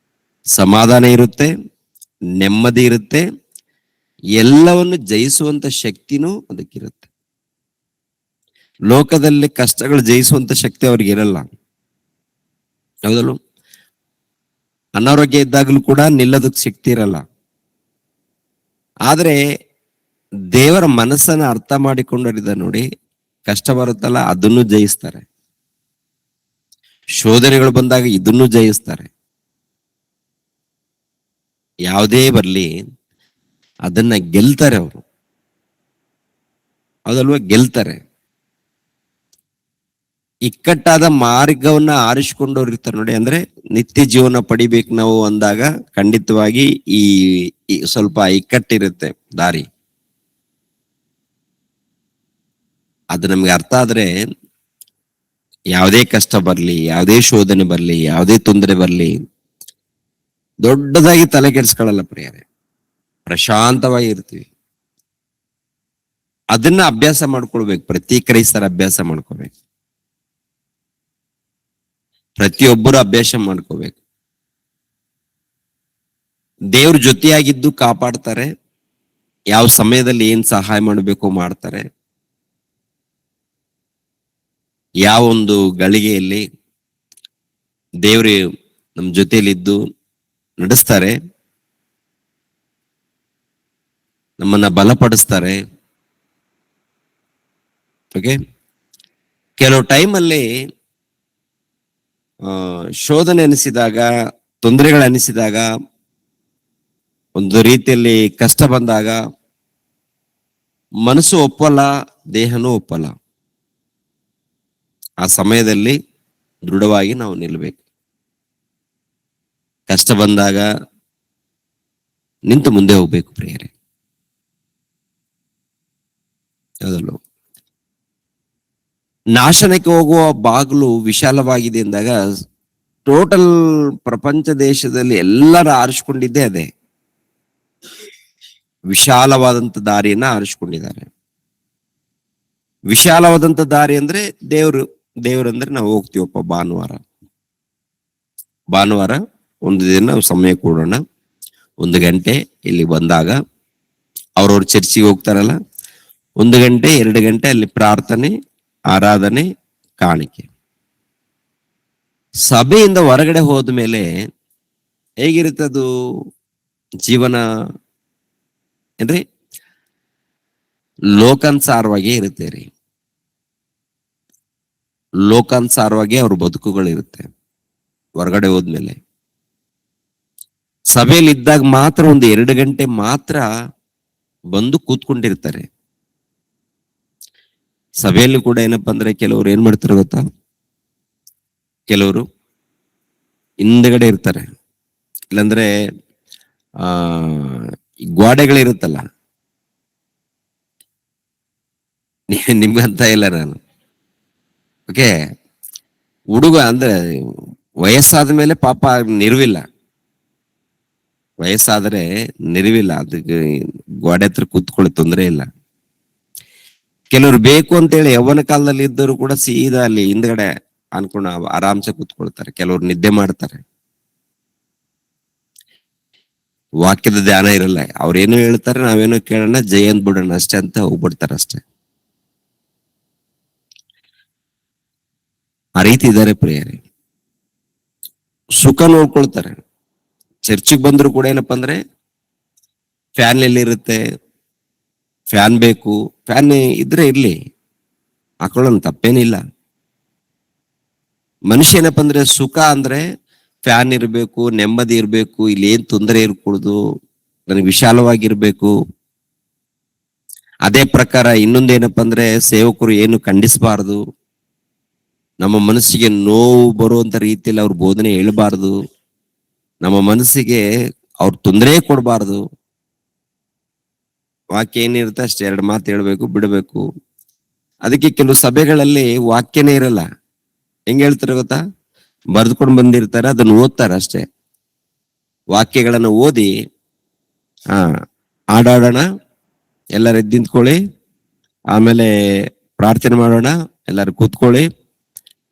ಸಮಾಧಾನ ಇರುತ್ತೆ, ನೆಮ್ಮದಿ ಇರುತ್ತೆ, ಎಲ್ಲವನ್ನು ಜಯಿಸುವಂತ ಶಕ್ತಿನೂ ಅದಕ್ಕಿರುತ್ತೆ. ಲೋಕದಲ್ಲಿ ಕಷ್ಟಗಳು ಜಯಿಸುವಂತ ಶಕ್ತಿ ಅವ್ರಿಗೆ ಇರಲ್ಲ, ಹೌದಲ್ಲ? ಅನಾರೋಗ್ಯ ಇದ್ದಾಗಲೂ ಕೂಡ ನಿಲ್ಲೋದಕ್ಕೆ ಶಕ್ತಿ ಇರಲ್ಲ. ಆದ್ರೆ ದೇವರ ಮನಸ್ಸನ್ನ ಅರ್ಥ ಮಾಡಿಕೊಂಡವರಿದ್ದ ನೋಡಿ, ಕಷ್ಟ ಬರುತ್ತಲ್ಲ ಅದನ್ನು ಜಯಿಸ್ತಾರೆ, ಶೋಧನೆಗಳು ಬಂದಾಗ ಇದನ್ನು ಜಯಿಸ್ತಾರೆ. ಯಾವುದೇ ಬರ್ಲಿ ಅದನ್ನ ಗೆಲ್ತಾರೆ ಅವರು, ಹೌದಲ್ವಾ? ಗೆಲ್ತಾರೆ. ಇಕ್ಕಟ್ಟಾದ ಮಾರ್ಗವನ್ನ ಆರಿಸಿಕೊಂಡವ್ರು ಇರ್ತಾರೆ ನೋಡಿ, ಅಂದ್ರೆ ನಿತ್ಯ ಜೀವನ ಪಡಿಬೇಕು ನಾವು ಅಂದಾಗ ಖಂಡಿತವಾಗಿ ಈ ಸ್ವಲ್ಪ ಇಕ್ಕಟ್ಟಿರುತ್ತೆ ದಾರಿ. ಅದು ನಮ್ಗೆ ಅರ್ಥ ಆದ್ರೆ ಯಾವುದೇ ಕಷ್ಟ ಬರ್ಲಿ, ಯಾವುದೇ ಶೋಧನೆ ಬರ್ಲಿ, ಯಾವುದೇ ತೊಂದರೆ ಬರ್ಲಿ, ದೊಡ್ಡದಾಗಿ ತಲೆ ಕೆಡಿಸ್ಕೊಳ್ಳಲ್ಲ ಪ್ರಿಯರೇ, ಪ್ರಶಾಂತವಾಗಿ ಇರ್ತೀವಿ. ಅದನ್ನ ಅಭ್ಯಾಸ ಮಾಡ್ಕೊಳ್ಬೇಕು, ಪ್ರತಿ ಕ್ರೈಸ್ತರ ಅಭ್ಯಾಸ ಮಾಡ್ಕೋಬೇಕು, ಪ್ರತಿಯೊಬ್ಬರು ಅಭ್ಯಾಸ ಮಾಡ್ಕೋಬೇಕು. ದೇವ್ರ ಜೊತೆಯಾಗಿದ್ದು ಕಾಪಾಡ್ತಾರೆ, ಯಾವ ಸಮಯದಲ್ಲಿ ಏನ್ ಸಹಾಯ ಮಾಡಬೇಕು ಮಾಡ್ತಾರೆ, ಯಾವ ಒಂದು ಗಳಿಗೆಯಲ್ಲಿ ದೇವ್ರು ನಮ್ ಜೊತೆಯಲ್ಲಿದ್ದು ನಡೆಸ್ತಾರೆ, ನಮ್ಮನ್ನ ಬಲಪಡಿಸ್ತಾರೆ. ಓಕೆ, ಕೆಲವು ಟೈಮಲ್ಲಿ ಶೋಧನೆ ಅನಿಸಿದಾಗ, ತೊಂದರೆಗಳು ಅನಿಸಿದಾಗ, ಒಂದು ರೀತಿಯಲ್ಲಿ ಕಷ್ಟ ಬಂದಾಗ ಮನಸ್ಸು ಒಪ್ಪಲ್ಲ, ದೇಹನೂ ಒಪ್ಪಲ್ಲ. ಆ ಸಮಯದಲ್ಲಿ ದೃಢವಾಗಿ ನಾವು ನಿಲ್ಲಬೇಕು. ಕಷ್ಟ ಬಂದಾಗ ನಿಂತು ಮುಂದೆ ಹೋಗ್ಬೇಕು ಪ್ರಿಯರೇ, ಹೌದಲ್ವ? ನಾಶನಕ್ಕೆ ಹೋಗುವ ಬಾಗಿಲು ವಿಶಾಲವಾಗಿದೆ ಎಂದಾಗ ಟೋಟಲ್ ಪ್ರಪಂಚ ದೇಶದಲ್ಲಿ ಎಲ್ಲರೂ ಆರಿಸ್ಕೊಂಡಿದ್ದೇ ಅದೇ, ವಿಶಾಲವಾದಂತ ದಾರಿಯನ್ನ ಆರಿಸ್ಕೊಂಡಿದ್ದಾರೆ. ವಿಶಾಲವಾದಂತ ದಾರಿ ಅಂದ್ರೆ ದೇವ್ರಂದ್ರೆ ನಾವು ಹೋಗ್ತೀವಪ್ಪ ಭಾನುವಾರ ಒಂದು ದಿನ ನಾವು ಸಮಯ ಕೊಡೋಣ, 1 ಗಂಟೆ ಇಲ್ಲಿ ಬಂದಾಗ ಅವ್ರವ್ರ ಚರ್ಚಿಗೆ ಹೋಗ್ತಾರಲ್ಲ, 1 ಗಂಟೆ 2 ಗಂಟೆ ಅಲ್ಲಿ ಪ್ರಾರ್ಥನೆ, ಆರಾಧನೆ, ಕಾಣಿಕೆ. ಸಭೆಯಿಂದ ಹೊರಗಡೆ ಹೋದ್ಮೇಲೆ ಹೇಗಿರುತ್ತದು ಜೀವನ ಏನ್ರಿ? ಲೋಕಾನುಸಾರವಾಗಿ ಇರುತ್ತೆ ರೀ, ಲೋಕಾನುಸಾರವಾಗಿ ಅವ್ರ ಬದುಕುಗಳಿರುತ್ತೆ ಹೊರಗಡೆ ಹೋದ್ಮೇಲೆ. ಸಭೆಯಲ್ಲಿ ಇದ್ದಾಗ ಮಾತ್ರ ಒಂದು 2 ಗಂಟೆ ಮಾತ್ರ ಬಂದು ಕೂತ್ಕೊಂಡಿರ್ತಾರೆ. ಸಭೆಯಲ್ಲಿ ಕೂಡ ಏನಪ್ಪಾ ಅಂದ್ರೆ ಕೆಲವರು ಏನ್ ಮಾಡ್ತಾರೆ ಗೊತ್ತಾ, ಕೆಲವರು ಹಿಂದ್ಗಡೆ ಇರ್ತಾರೆ, ಇಲ್ಲಾಂದ್ರೆ ಆ ಗೋಡೆಗಳಿರುತ್ತಲ್ಲ, ನಿಮ್ಗಂತ ಇಲ್ಲ ನಾನು. ಓಕೆ, ಹುಡುಗ ಅಂದ್ರೆ ವಯಸ್ಸಾದ ಮೇಲೆ ಪಾಪ ನಿರುವಿಲ್ಲ, ವಯಸ್ಸಾದ್ರೆ ನಿರುವಿಲ್ಲ, ಅದಕ್ಕೆ ಗೋಡೆ ಹತ್ರ ಕೂತ್ಕೊಳ್ಳಿ ತೊಂದರೆ ಇಲ್ಲ. ಕೆಲವರು ಬೇಕು ಅಂತೇಳಿ ಯೌವನ ಕಾಲದಲ್ಲಿ ಇದ್ದರು ಕೂಡ ಸೀದಾ ಅಲ್ಲಿ ಹಿಂದ್ಗಡೆ ಅನ್ಕೊಂಡು ಆರಾಮ್ಸೆ ಕೂತ್ಕೊಳ್ತಾರೆ. ಕೆಲವರು ನಿದ್ದೆ ಮಾಡ್ತಾರೆ, ವಾಕ್ಯದ ಧ್ಯಾನ ಇರಲ್ಲ, ಅವ್ರೇನು ಹೇಳ್ತಾರೆ ನಾವೇನೋ ಕೇಳೋಣ, ಜೈ ಅಂದ್ ಬಿಡೋಣ ಅಷ್ಟೇ ಅಂತ ಹೋಗ್ಬಿಡ್ತಾರೆ ಅಷ್ಟೇ. ಆ ರೀತಿ ಇದ್ದಾರೆ ಪ್ರಿಯರೇ. ಸುಖ ನೋಡ್ಕೊಳ್ತಾರೆ. ಚರ್ಚಿಗೆ ಬಂದ್ರು ಕೂಡ ಏನಪ್ಪಾ ಅಂದ್ರೆ ಫ್ಯಾನ್ ಎಲ್ಲಿರುತ್ತೆ, ಫ್ಯಾನ್ ಬೇಕು, ಫ್ಯಾನ್ ಇದ್ರೆ ಇರ್ಲಿ, ಹಾಕೊಳ್ಳೋಣ, ತಪ್ಪೇನಿಲ್ಲ. ಮನುಷ್ಯ ಏನಪ್ಪಾ ಅಂದ್ರೆ ಸುಖ ಅಂದ್ರೆ ಫ್ಯಾನ್ ಇರ್ಬೇಕು, ನೆಮ್ಮದಿ ಇರ್ಬೇಕು, ಇಲ್ಲಿ ಏನ್ ತೊಂದರೆ ಇರ್ಕೂಡ್ದು, ನನಗೆ ವಿಶಾಲವಾಗಿರ್ಬೇಕು. ಅದೇ ಪ್ರಕಾರ ಇನ್ನೊಂದೇನಪ್ಪ ಅಂದ್ರೆ ಸೇವಕರು ಏನು ಖಂಡಿಸಬಾರದು, ನಮ್ಮ ಮನಸ್ಸಿಗೆ ನೋವು ಬರುವಂತ ರೀತಿಯಲ್ಲಿ ಅವ್ರ ಬೋಧನೆ ಹೇಳಬಾರದು, ನಮ್ಮ ಮನಸ್ಸಿಗೆ ಅವ್ರ ತೊಂದರೆ ಕೊಡಬಾರದು. ವಾಕ್ಯ ಏನಿರುತ್ತೆ ಅಷ್ಟೇ 2 ಮಾತು ಹೇಳ್ಬೇಕು, ಬಿಡಬೇಕು. ಅದಕ್ಕೆ ಕೆಲವು ಸಭೆಗಳಲ್ಲಿ ವಾಕ್ಯನೇ ಇರಲ್ಲ. ಹೆಂಗ್ ಹೇಳ್ತಾರೆ ಗೊತ್ತಾ, ಬರೆದುಕೊಂಡು ಬಂದಿರ್ತಾರೆ, ಅದನ್ನು ಓದ್ತಾರೆ ಅಷ್ಟೇ. ವಾಕ್ಯಗಳನ್ನು ಓದಿ ಆಡಾಡೋಣ, ಎಲ್ಲರೂ ಎದ್ದು ನಿಂತ್ಕೊಳ್ಳಿ, ಆಮೇಲೆ ಪ್ರಾರ್ಥನೆ ಮಾಡೋಣ, ಎಲ್ಲರೂ ಕೂತ್ಕೊಳ್ಳಿ,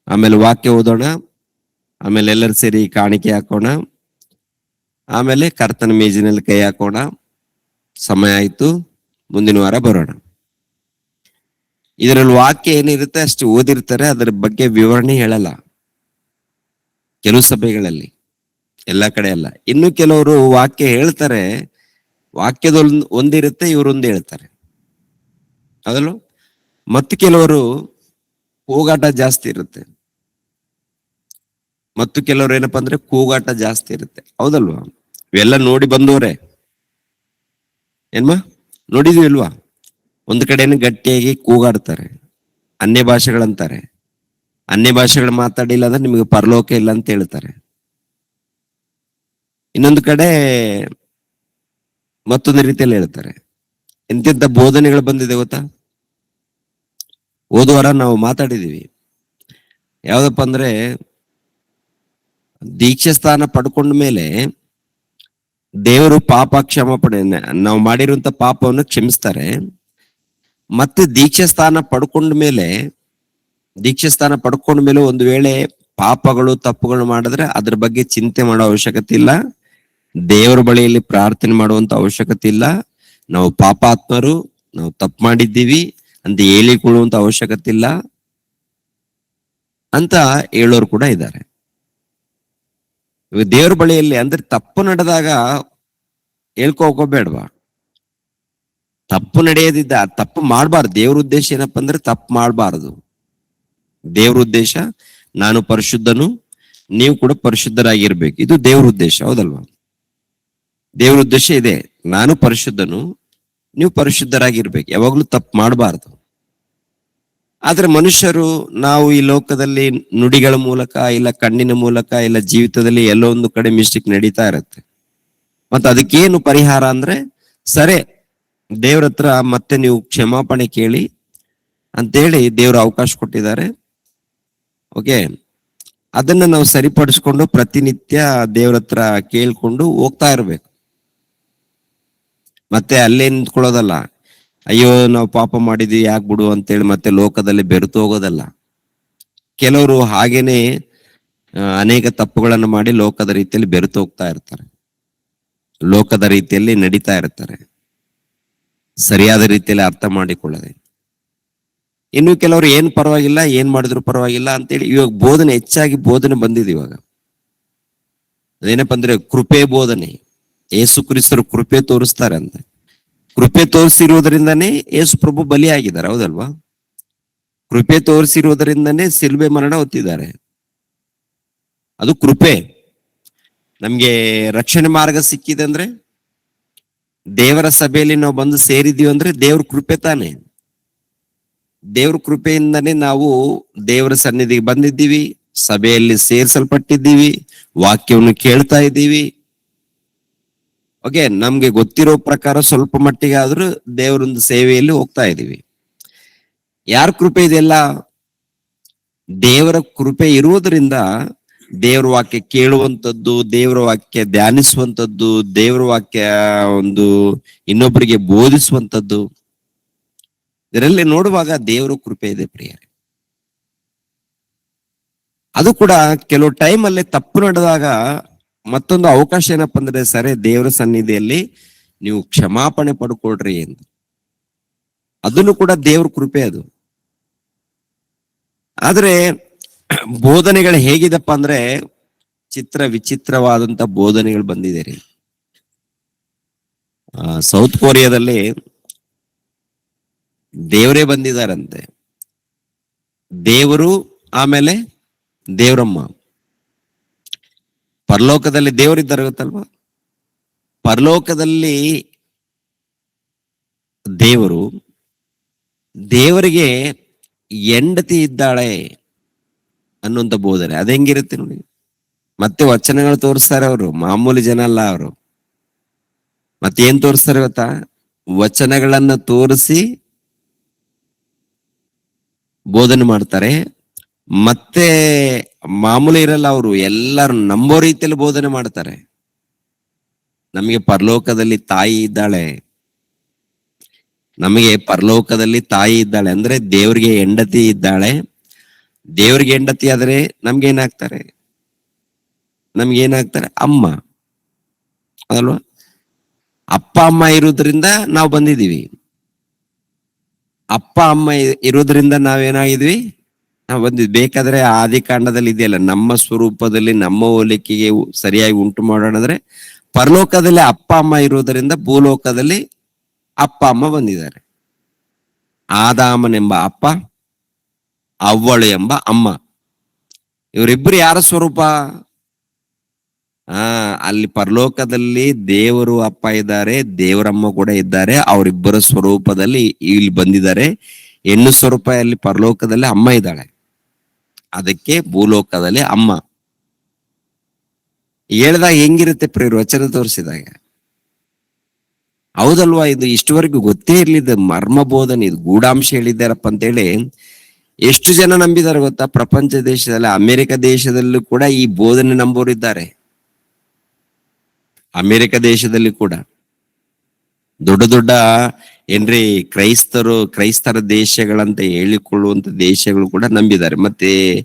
ಆಮೇಲೆ ವಾಕ್ಯ ಓದೋಣ, ಆಮೇಲೆ ಎಲ್ಲರೂ ಸೇರಿ ಕಾಣಿಕೆ ಹಾಕೋಣ, ಆಮೇಲೆ ಕರ್ತನ ಮೇಜಿನಲ್ಲಿ ಕೈ ಹಾಕೋಣ, ಸಮಯ ಆಯ್ತು, ಮುಂದಿನ ವಾರ ಬರೋಣ. ಇದರಲ್ಲಿ ವಾಕ್ಯ ಏನಿರುತ್ತೆ ಅಷ್ಟು ಓದಿರ್ತಾರೆ, ಅದರ ಬಗ್ಗೆ ವಿವರಣೆ ಹೇಳಲ್ಲ ಕೆಲವು ಸಭೆಗಳಲ್ಲಿ, ಎಲ್ಲಾ ಕಡೆ ಅಲ್ಲ. ಇನ್ನು ಕೆಲವರು ವಾಕ್ಯ ಹೇಳ್ತಾರೆ, ವಾಕ್ಯದ ಒಂದಿರುತ್ತೆ, ಇವರೊಂದು ಹೇಳ್ತಾರೆ, ಅದಲ್ಲ. ಮತ್ತು ಕೆಲವರು ಕೂಗಾಟ ಜಾಸ್ತಿ ಇರುತ್ತೆ, ಮತ್ತು ಕೆಲವರು ಏನಪ್ಪಾ ಅಂದ್ರೆ ಕೂಗಾಟ ಜಾಸ್ತಿ ಇರುತ್ತೆ, ಹೌದಲ್ವಾ? ಇವೆಲ್ಲ ನೋಡಿ ಬಂದವರೇ ಏನ್ಮಾ, ನೋಡಿದ್ವಿ ಇಲ್ವಾ? ಒಂದು ಕಡೆನು ಗಟ್ಟಿಯಾಗಿ ಕೂಗಾಡ್ತಾರೆ, ಅನ್ಯ ಭಾಷೆಗಳಂತಾರೆ, ಅನ್ಯ ಭಾಷೆಗಳು ಮಾತಾಡಿಲ್ಲ ಅಂದ್ರೆ ನಿಮಗೆ ಪರಲೋಕ ಇಲ್ಲ ಅಂತ ಹೇಳ್ತಾರೆ. ಇನ್ನೊಂದು ಕಡೆ ಮತ್ತೊಂದು ರೀತಿಯಲ್ಲಿ ಹೇಳ್ತಾರೆ. ಎಂತೆಂತ ಬೋಧನೆಗಳು ಬಂದಿದೆ ಗೊತ್ತಾ? ಹೋದವಾರ ನಾವು ಮಾತಾಡಿದೀವಿ, ಯಾವ್ದಪ್ಪ ಅಂದ್ರೆ ದೀಕ್ಷಾ ಸ್ಥಾನ ಪಡ್ಕೊಂಡ ಮೇಲೆ ದೇವರು ಪಾಪ ಕ್ಷಮಾಪಣೆ, ನಾವು ಮಾಡಿರುವಂತ ಪಾಪವನ್ನು ಕ್ಷಮಿಸ್ತಾರೆ. ಮತ್ತೆ ದೀಕ್ಷಾ ಸ್ಥಾನ ಪಡ್ಕೊಂಡ ಮೇಲೆ ಒಂದು ವೇಳೆ ಪಾಪಗಳು ತಪ್ಪುಗಳು ಮಾಡಿದ್ರೆ ಅದ್ರ ಬಗ್ಗೆ ಚಿಂತೆ ಮಾಡೋ ಅವಶ್ಯಕತೆ ಇಲ್ಲ, ದೇವರ ಬಳಿಯಲ್ಲಿ ಪ್ರಾರ್ಥನೆ ಮಾಡುವಂತ ಅವಶ್ಯಕತೆ ಇಲ್ಲ, ನಾವು ಪಾಪಾತ್ಮರು, ನಾವು ತಪ್ಪು ಮಾಡಿದ್ದೀವಿ ಅಂತ ಹೇಳಿಕೊಳ್ಳುವಂತ ಅವಶ್ಯಕತೆ ಇಲ್ಲ ಅಂತ ಹೇಳೋರು ಕೂಡ ಇದ್ದಾರೆ. ದೇವರ ಬಳಿಯಲ್ಲಿ ಅಂದ್ರೆ ತಪ್ಪು ನಡೆದಾಗ ಹೇಳ್ಕೋಬೇಡ್ವಾ, ತಪ್ಪು ನಡೆಯದಿದ್ದ, ತಪ್ಪು ಮಾಡಬಾರ್ದು. ದೇವ್ರ ಉದ್ದೇಶ ಏನಪ್ಪಾ ಅಂದ್ರೆ ತಪ್ಪು ಮಾಡಬಾರದು. ದೇವ್ರ ಉದ್ದೇಶ ನಾನು ಪರಿಶುದ್ಧನು, ನೀವು ಕೂಡ ಪರಿಶುದ್ಧರಾಗಿರ್ಬೇಕು, ಇದು ದೇವ್ರ ಉದ್ದೇಶ, ಹೌದಲ್ವಾ? ದೇವ್ರ ಉದ್ದೇಶ ಇದೆ, ನಾನು ಪರಿಶುದ್ಧನು, ನೀವು ಪರಿಶುದ್ಧರಾಗಿರ್ಬೇಕು, ಯಾವಾಗ್ಲೂ ತಪ್ಪು ಮಾಡಬಾರ್ದು. ಆದ್ರೆ ಮನುಷ್ಯರು ನಾವು ಈ ಲೋಕದಲ್ಲಿ ನುಡಿಗಳ ಮೂಲಕ, ಇಲ್ಲ ಕಣ್ಣಿನ ಮೂಲಕ, ಇಲ್ಲ ಜೀವಿತದಲ್ಲಿ ಎಲ್ಲೋ ಒಂದು ಕಡೆ ಮಿಸ್ಟೇಕ್ ನಡೀತಾ ಇರುತ್ತೆ. ಮತ್ತೆ ಅದಕ್ಕೇನು ಪರಿಹಾರ ಅಂದ್ರೆ, ಸರಿ ದೇವ್ರ ಹತ್ರ ಮತ್ತೆ ನೀವು ಕ್ಷಮಾಪಣೆ ಕೇಳಿ ಅಂತೇಳಿ ದೇವ್ರ ಅವಕಾಶ ಕೊಟ್ಟಿದ್ದಾರೆ. ಓಕೆ, ಅದನ್ನ ನಾವು ಸರಿಪಡಿಸ್ಕೊಂಡು ಪ್ರತಿನಿತ್ಯ ದೇವ್ರ ಹತ್ರ ಕೇಳ್ಕೊಂಡು ಹೋಗ್ತಾ ಇರ್ಬೇಕು. ಮತ್ತೆ ಅಲ್ಲೇ ನಿಂತ್ಕೊಳ್ಳೋದಲ್ಲ, ಅಯ್ಯೋ ನಾವು ಪಾಪ ಮಾಡಿದ್ವಿ ಯಾಕೆ ಬಿಡು ಅಂತೇಳಿ ಮತ್ತೆ ಲೋಕದಲ್ಲಿ ಬೆರೆತು ಹೋಗೋದಲ್ಲ. ಕೆಲವರು ಹಾಗೇನೆ ಅನೇಕ ತಪ್ಪುಗಳನ್ನು ಮಾಡಿ ಲೋಕದ ರೀತಿಯಲ್ಲಿ ಬೆರೆತು ಹೋಗ್ತಾ ಇರ್ತಾರೆ, ಲೋಕದ ರೀತಿಯಲ್ಲಿ ನಡೀತಾ ಇರ್ತಾರೆ, ಸರಿಯಾದ ರೀತಿಯಲ್ಲಿ ಅರ್ಥ ಮಾಡಿಕೊಳ್ಳದೆ. ಇನ್ನು ಕೆಲವರು ಏನ್ ಪರವಾಗಿಲ್ಲ, ಏನ್ ಮಾಡಿದ್ರು ಪರವಾಗಿಲ್ಲ ಅಂತೇಳಿ ಇವಾಗ ಬೋಧನೆ, ಹೆಚ್ಚಾಗಿ ಬೋಧನೆ ಬಂದಿದೆ ಇವಾಗ. ಅದೇನಪ್ಪ ಅಂದ್ರೆ ಕೃಪೆ ಬೋಧನೆ, ಯೇಸು ಕ್ರಿಸ್ತರು ಕೃಪೆ ತೋರಿಸ್ತಾರೆ ಅಂತ. ಕೃಪೆ ತೋರಿಸಿರುವುದರಿಂದನೇ ಯೇಸು ಪ್ರಭು ಬಲಿಯಾಗಿದ್ದಾರೆ, ಹೌದಲ್ವಾ? ಕೃಪೆ ತೋರಿಸಿರುವುದರಿಂದನೇ ಸಿಲುಬೆ ಮರಣ ಹೊತ್ತಿದ್ದಾರೆ, ಅದು ಕೃಪೆ. ನಮ್ಗೆ ರಕ್ಷಣೆ ಮಾರ್ಗ ಸಿಕ್ಕಿದೆ ಅಂದ್ರೆ, ದೇವರ ಸಭೆಯಲ್ಲಿ ನಾವು ಬಂದು ಸೇರಿದೀವಿ ಅಂದ್ರೆ ದೇವ್ರ ಕೃಪೆ ತಾನೆ. ದೇವ್ರ ಕೃಪೆಯಿಂದನೇ ನಾವು ದೇವರ ಸನ್ನಿಧಿಗೆ ಬಂದಿದ್ದೀವಿ, ಸಭೆಯಲ್ಲಿ ಸೇರ್ಸಲ್ಪಟ್ಟಿದ್ದೀವಿ, ವಾಕ್ಯವನ್ನು ಕೇಳ್ತಾ ಇದ್ದೀವಿ. ಓಕೆ, ನಮ್ಗೆ ಗೊತ್ತಿರೋ ಪ್ರಕಾರ ಸ್ವಲ್ಪ ಮಟ್ಟಿಗೆ ಆದ್ರೂ ದೇವರೊಂದು ಸೇವೆಯಲ್ಲಿ ಹೋಗ್ತಾ ಇದ್ದೀವಿ. ಯಾರ ಕೃಪೆ ಇದೆಲ್ಲ? ದೇವರ ಕೃಪೆ ಇರುವುದರಿಂದ ದೇವರ ವಾಕ್ಯ ಕೇಳುವಂಥದ್ದು, ದೇವರ ವಾಕ್ಯ ಧ್ಯಾನಿಸುವಂಥದ್ದು, ದೇವರ ವಾಕ್ಯ ಒಂದು ಇನ್ನೊಬ್ಬರಿಗೆ ಬೋಧಿಸುವಂಥದ್ದು, ಇದರಲ್ಲಿ ನೋಡುವಾಗ ದೇವರ ಕೃಪೆ ಇದೆ ಪ್ರಿಯರೇ. ಅದು ಕೂಡ ಕೆಲವು ಟೈಮ್ ಅಲ್ಲಿ ತಪ್ಪು ನಡೆದಾಗ ಮತ್ತೊಂದು ಅವಕಾಶ ಏನಪ್ಪ ಅಂದ್ರೆ, ಸರಿ ದೇವರ ಸನ್ನಿಧಿಯಲ್ಲಿ ನೀವು ಕ್ಷಮಾಪಣೆ ಪಡ್ಕೊಳ್ರಿ ಎಂದು. ಅದನ್ನು ಕೂಡ ದೇವ್ರ ಕೃಪೆ ಅದು. ಆದ್ರೆ ಬೋಧನೆಗಳು ಹೇಗಿದಪ್ಪ ಅಂದ್ರೆ, ವಿಚಿತ್ರವಾದಂತ ಬೋಧನೆಗಳು ಬಂದಿದೆ ರೀ. ಸೌತ್ ಕೊರಿಯಾದಲ್ಲಿ ದೇವರೇ ಬಂದಿದಾರಂತೆ. ದೇವರು, ಆಮೇಲೆ ದೇವರಮ್ಮ. ಪರಲೋಕದಲ್ಲಿ ದೇವರಿದ್ದಾರೆ ಗೊತ್ತಲ್ವಾ? ಪರಲೋಕದಲ್ಲಿ ದೇವರಿಗೆ ಹೆಂಡತಿ ಇದ್ದಾಳೆ ಅನ್ನುವಂತ ಬೋಧನೆ. ಅದ ಹೆಂಗಿರುತ್ತೆ ನೋಡಿ. ಮತ್ತೆ ವಚನಗಳು ತೋರಿಸ್ತಾರೆ ಅವರು, ಮಾಮೂಲಿ ಜನ ಅಲ್ಲ ಅವರು. ಮತ್ತೆ ಏನ್ ತೋರಿಸ್ತಾರೆ ಗೊತ್ತಾ? ವಚನಗಳನ್ನ ತೋರಿಸಿ ಬೋಧನೆ ಮಾಡ್ತಾರೆ. ಮತ್ತೆ ಮಾಮೂಲಿ ಇರಲ್ಲ, ಅವರು ಎಲ್ಲರೂ ನಂಬೋ ರೀತಿಯಲ್ಲಿ ಬೋಧನೆ ಮಾಡ್ತಾರೆ. ನಮಗೆ ಪರಲೋಕದಲ್ಲಿ ತಾಯಿ ಇದ್ದಾಳೆ, ಅಂದ್ರೆ ದೇವ್ರಿಗೆ ಹೆಂಡತಿ ಇದ್ದಾಳೆ. ದೇವ್ರಿಗೆ ಹೆಂಡತಿ ಆದ್ರೆ ನಮ್ಗೇನಾಗ್ತಾರೆ ಅಮ್ಮ ಅಲ್ವಾ? ಅಪ್ಪ ಅಮ್ಮ ಇರೋದ್ರಿಂದ ನಾವು ಬಂದಿದೀವಿ. ಅಪ್ಪ ಅಮ್ಮ ಇರೋದ್ರಿಂದ ನಾವೇನಾಗಿದ್ವಿ, ನಾವು ಬಂದಿದ್ವಿ. ಬೇಕಾದ್ರೆ ಆದಿಕಾಂಡದಲ್ಲಿ ಇದೆಯಲ್ಲ, ನಮ್ಮ ಸ್ವರೂಪದಲ್ಲಿ ನಮ್ಮ ಹೋಲಿಕೆಗೆ ಸರಿಯಾಗಿ ಉಂಟು ಮಾಡೋಣ ಅಂದ್ರೆ, ಪರಲೋಕದಲ್ಲಿ ಅಪ್ಪ ಅಮ್ಮ ಇರೋದರಿಂದ ಭೂಲೋಕದಲ್ಲಿ ಅಪ್ಪ ಅಮ್ಮ ಬಂದಿದ್ದಾರೆ. ಆದಾಮನೆಂಬ ಅಪ್ಪ, ಅವ್ವಳು ಎಂಬ ಅಮ್ಮ. ಇವರಿಬ್ಬರು ಯಾರ ಸ್ವರೂಪ? ಅಲ್ಲಿ ಪರಲೋಕದಲ್ಲಿ ದೇವರು ಅಪ್ಪ ಇದ್ದಾರೆ, ದೇವರಮ್ಮ ಕೂಡ ಇದ್ದಾರೆ. ಅವರಿಬ್ಬರ ಸ್ವರೂಪದಲ್ಲಿ ಇಲ್ಲಿ ಬಂದಿದ್ದಾರೆ. ಹೆಣ್ಣು ಸ್ವರೂಪ ಅಲ್ಲಿ ಪರಲೋಕದಲ್ಲಿ ಅಮ್ಮ ಇದ್ದಾಳೆ, ಅದಕ್ಕೆ ಭೂಲೋಕದಲ್ಲಿ ಅಮ್ಮ. ಹೇಳ್ದಾಗ ಹೆಂಗಿರುತ್ತೆ ಪ್ರಿಯರು ವಚನ ತೋರಿಸಿದಾಗ? ಹೌದಲ್ವಾ? ಇದು ಇಷ್ಟವರೆಗೂ ಗೊತ್ತೇ ಇರ್ಲಿದ್ದ ಮರ್ಮ ಬೋಧನೆ, ಇದು ಗೂಢಾಂಶ ಹೇಳಿದ್ದಾರಪ್ಪ ಅಂತೇಳಿ ಎಷ್ಟು ಜನ ನಂಬಿದಾರೆ ಗೊತ್ತಾ? ಪ್ರಪಂಚ ದೇಶದಲ್ಲಿ, ಅಮೆರಿಕ ದೇಶದಲ್ಲೂ ಕೂಡ ಈ ಬೋಧನೆ ನಂಬೋರಿದ್ದಾರೆ. ಅಮೆರಿಕ ದೇಶದಲ್ಲಿ ಕೂಡ ದೊಡ್ಡ ದೊಡ್ಡ ಏನ್ರಿ ಕ್ರೈಸ್ತರ ದೇಶಗಳಂತ ಹೇಳಿಕೊಳ್ಳುವಂತ ದೇಶಗಳು ಕೂಡ ನಂಬಿದ್ದಾರೆ. ಮತ್ತೆ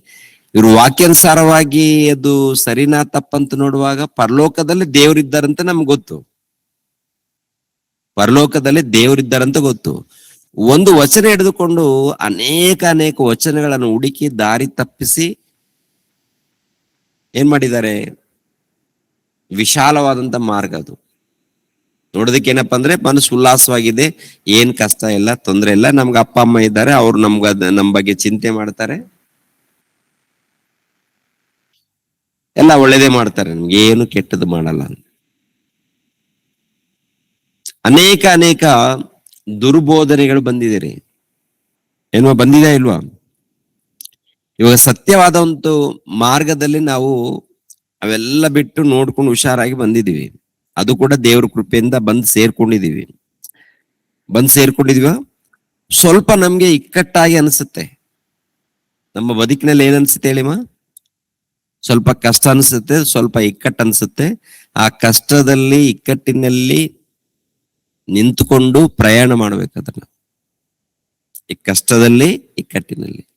ಇವರು ವಾಕ್ಯಾನುಸಾರವಾಗಿ ಅದು ಸರಿನಾ ತಪ್ಪಂತ ನೋಡುವಾಗ ಪರಲೋಕದಲ್ಲಿ ದೇವರಿದ್ದಾರಂತ ನಮ್ಗೆ ಗೊತ್ತು. ಒಂದು ವಚನ ಹಿಡಿದುಕೊಂಡು ಅನೇಕ ವಚನಗಳನ್ನು ಹುಡುಕಿ ದಾರಿ ತಪ್ಪಿಸಿ ಏನ್ ಮಾಡಿದ್ದಾರೆ? ವಿಶಾಲವಾದಂತ ಮಾರ್ಗ ಅದು. ನೋಡೋದಕ್ಕೆ ಏನಪ್ಪಾ ಅಂದ್ರೆ ಮನಸ್ಸು ಉಲ್ಲಾಸವಾಗಿದೆ, ಏನ್ ಕಷ್ಟ ಇಲ್ಲ, ತೊಂದರೆ ಇಲ್ಲ, ನಮ್ಗೆ ಅಪ್ಪ ಅಮ್ಮ ಇದ್ದಾರೆ, ಅವ್ರು ನಮ್ ಬಗ್ಗೆ ಚಿಂತೆ ಮಾಡ್ತಾರೆ, ಎಲ್ಲ ಒಳ್ಳೇದೇ ಮಾಡ್ತಾರೆ, ನಮ್ಗೆ ಏನು ಕೆಟ್ಟದ್ದು ಮಾಡಲ್ಲ. ಅನೇಕ ದುರ್ಬೋಧನೆಗಳು ಬಂದಿದೆ. ಬಂದಿದೆ ಇಲ್ವಾ? ಇವಾಗ ಸತ್ಯವಾದ ಒಂದು ಮಾರ್ಗದಲ್ಲಿ ನಾವು ಅವೆಲ್ಲ ಬಿಟ್ಟು ನೋಡ್ಕೊಂಡು ಹುಷಾರಾಗಿ ಬಂದಿದೀವಿ. ಅದು ಕೂಡ ದೇವ್ರ ಕೃಪೆಯಿಂದ ಬಂದು ಸೇರ್ಕೊಂಡಿದೀವ. ಸ್ವಲ್ಪ ನಮ್ಗೆ ಇಕ್ಕಟ್ಟಾಗಿ ಅನ್ಸುತ್ತೆ. ನಮ್ಮ ಬದುಕಿನಲ್ಲಿ ಏನ್ ಅನ್ಸುತ್ತೆ ಹೇಳಿಮ್ಮ? ಸ್ವಲ್ಪ ಕಷ್ಟ ಅನ್ಸುತ್ತೆ, ಸ್ವಲ್ಪ ಇಕ್ಕಟ್ಟು ಅನ್ಸುತ್ತೆ. ಆ ಕಷ್ಟದಲ್ಲಿ, ಇಕ್ಕಟ್ಟಿನಲ್ಲಿ ನಿಂತುಕೊಂಡು ಪ್ರಯಾಣ ಮಾಡ್ಬೇಕದನ್ನ. ಈ ಕಷ್ಟದಲ್ಲಿ, ಇಕ್ಕಟ್ಟಿನಲ್ಲಿ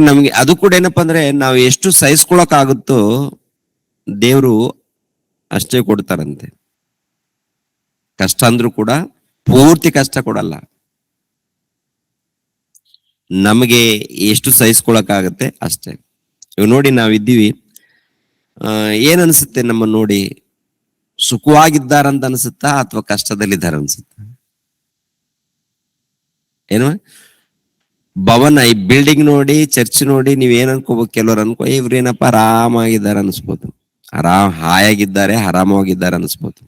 ನಮ್ಗೆ ಅದು ಕೂಡ ಏನಪ್ಪಾ ಅಂದ್ರೆ, ನಾವು ಎಷ್ಟು ಸಹಿಸ್ಕೊಳಕ್ ಆಗುತ್ತೋ ದೇವ್ರು ಅಷ್ಟೇ ಕೊಡ್ತಾರಂತೆ. ಕಷ್ಟ ಅಂದ್ರೂ ಕೂಡ ಪೂರ್ತಿ ಕಷ್ಟ ಕೊಡಲ್ಲ. ನಮಗೆ ಎಷ್ಟು ಸಹಿಸ್ಕೊಳಕ್ ಆಗತ್ತೆ ಅಷ್ಟೇ. ಇವ್ ನೋಡಿ, ನಾವಿದ್ದೀವಿ, ಏನ್ ಅನ್ಸುತ್ತೆ ನಮ್ಮ ನೋಡಿ? ಸುಖವಾಗಿದ್ದಾರಂತ ಅನ್ಸುತ್ತಾ ಅಥವಾ ಕಷ್ಟದಲ್ಲಿದ್ದಾರೆ ಅನ್ಸುತ್ತಾ? ಏನು? ಭವನ, ಈ ಬಿಲ್ಡಿಂಗ್ ನೋಡಿ, ಚರ್ಚ್ ನೋಡಿ ನೀವ್ ಏನ್ ಅನ್ಕೋಬೇಕು, ಕೆಲವ್ರು ಇವ್ರೇನಪ್ಪ ಆರಾಮಾಗಿದ್ದಾರೆ ಅನ್ಸ್ಬೋದು, ಹಾಯಾಗಿದ್ದಾರೆ, ಆರಾಮವಾಗಿದ್ದಾರೆ ಅನ್ಸ್ಬೋದು.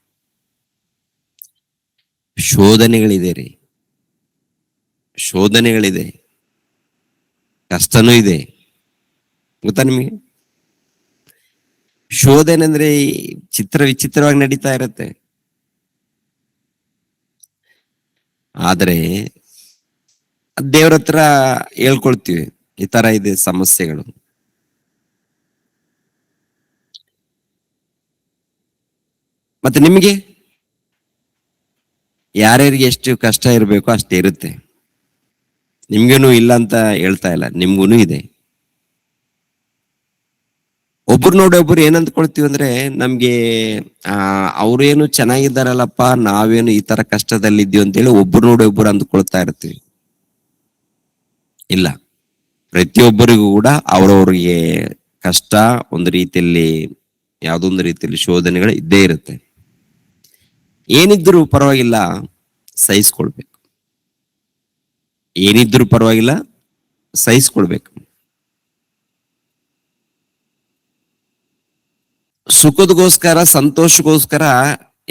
ಶೋಧನೆಗಳಿದೆ ರೀ, ಶೋಧನೆಗಳಿದೆ, ಕಷ್ಟನೂ ಇದೆ. ಗೊತ್ತಾ ನಿಮಗೆ? ಶೋಧನೆ ಅಂದ್ರೆ ವಿಚಿತ್ರವಾಗಿ ನಡೀತಾ ಇರುತ್ತೆ. ಆದ್ರೆ ದೇವ್ರ ಹತ್ರ ಹೇಳ್ಕೊಳ್ತೀವಿ, ಈ ತರ ಇದೆ ಸಮಸ್ಯೆಗಳು. ಮತ್ತೆ ನಿಮಗೆ ಯಾರ್ಯಾರಿಗೆ ಎಷ್ಟು ಕಷ್ಟ ಇರಬೇಕು ಅಷ್ಟೇ ಇರುತ್ತೆ. ನಿಮ್ಗೇನು ಇಲ್ಲ ಅಂತ ಹೇಳ್ತಾ ಇಲ್ಲ, ನಿಮ್ಗೂನು ಇದೆ. ಒಬ್ರು ನೋಡಿ ಒಬ್ರು ಏನ್ ಅಂದ್ಕೊಳ್ತೀವಿ ಅಂದ್ರೆ, ನಮ್ಗೆ ಅವ್ರೇನು ಚೆನ್ನಾಗಿದ್ದಾರಲ್ಲಪ್ಪ, ನಾವೇನು ಈ ತರ ಕಷ್ಟದಲ್ಲಿದ್ದೀವಿ ಅಂತೇಳಿ ಒಬ್ರು ನೋಡಿ ಒಬ್ರು ಅಂದ್ಕೊಳ್ತಾ ಇರ್ತೀವಿ. ಇಲ್ಲ, ಪ್ರತಿಯೊಬ್ಬರಿಗೂ ಕೂಡ ಅವ್ರವ್ರಿಗೆ ಕಷ್ಟ ಒಂದು ರೀತಿಯಲ್ಲಿ, ಯಾವುದೊಂದು ರೀತಿಯಲ್ಲಿ ಶೋಧನೆಗಳು ಇದ್ದೇ ಇರುತ್ತೆ. ಏನಿದ್ರು ಪರವಾಗಿಲ್ಲ, ಸಹಿಸ್ಕೊಳ್ಬೇಕು. ಏನಿದ್ರು ಪರವಾಗಿಲ್ಲ, ಸಹಿಸ್ಕೊಳ್ಬೇಕು. ಸುಖದಗೋಸ್ಕರ, ಸಂತೋಷಗೋಸ್ಕರ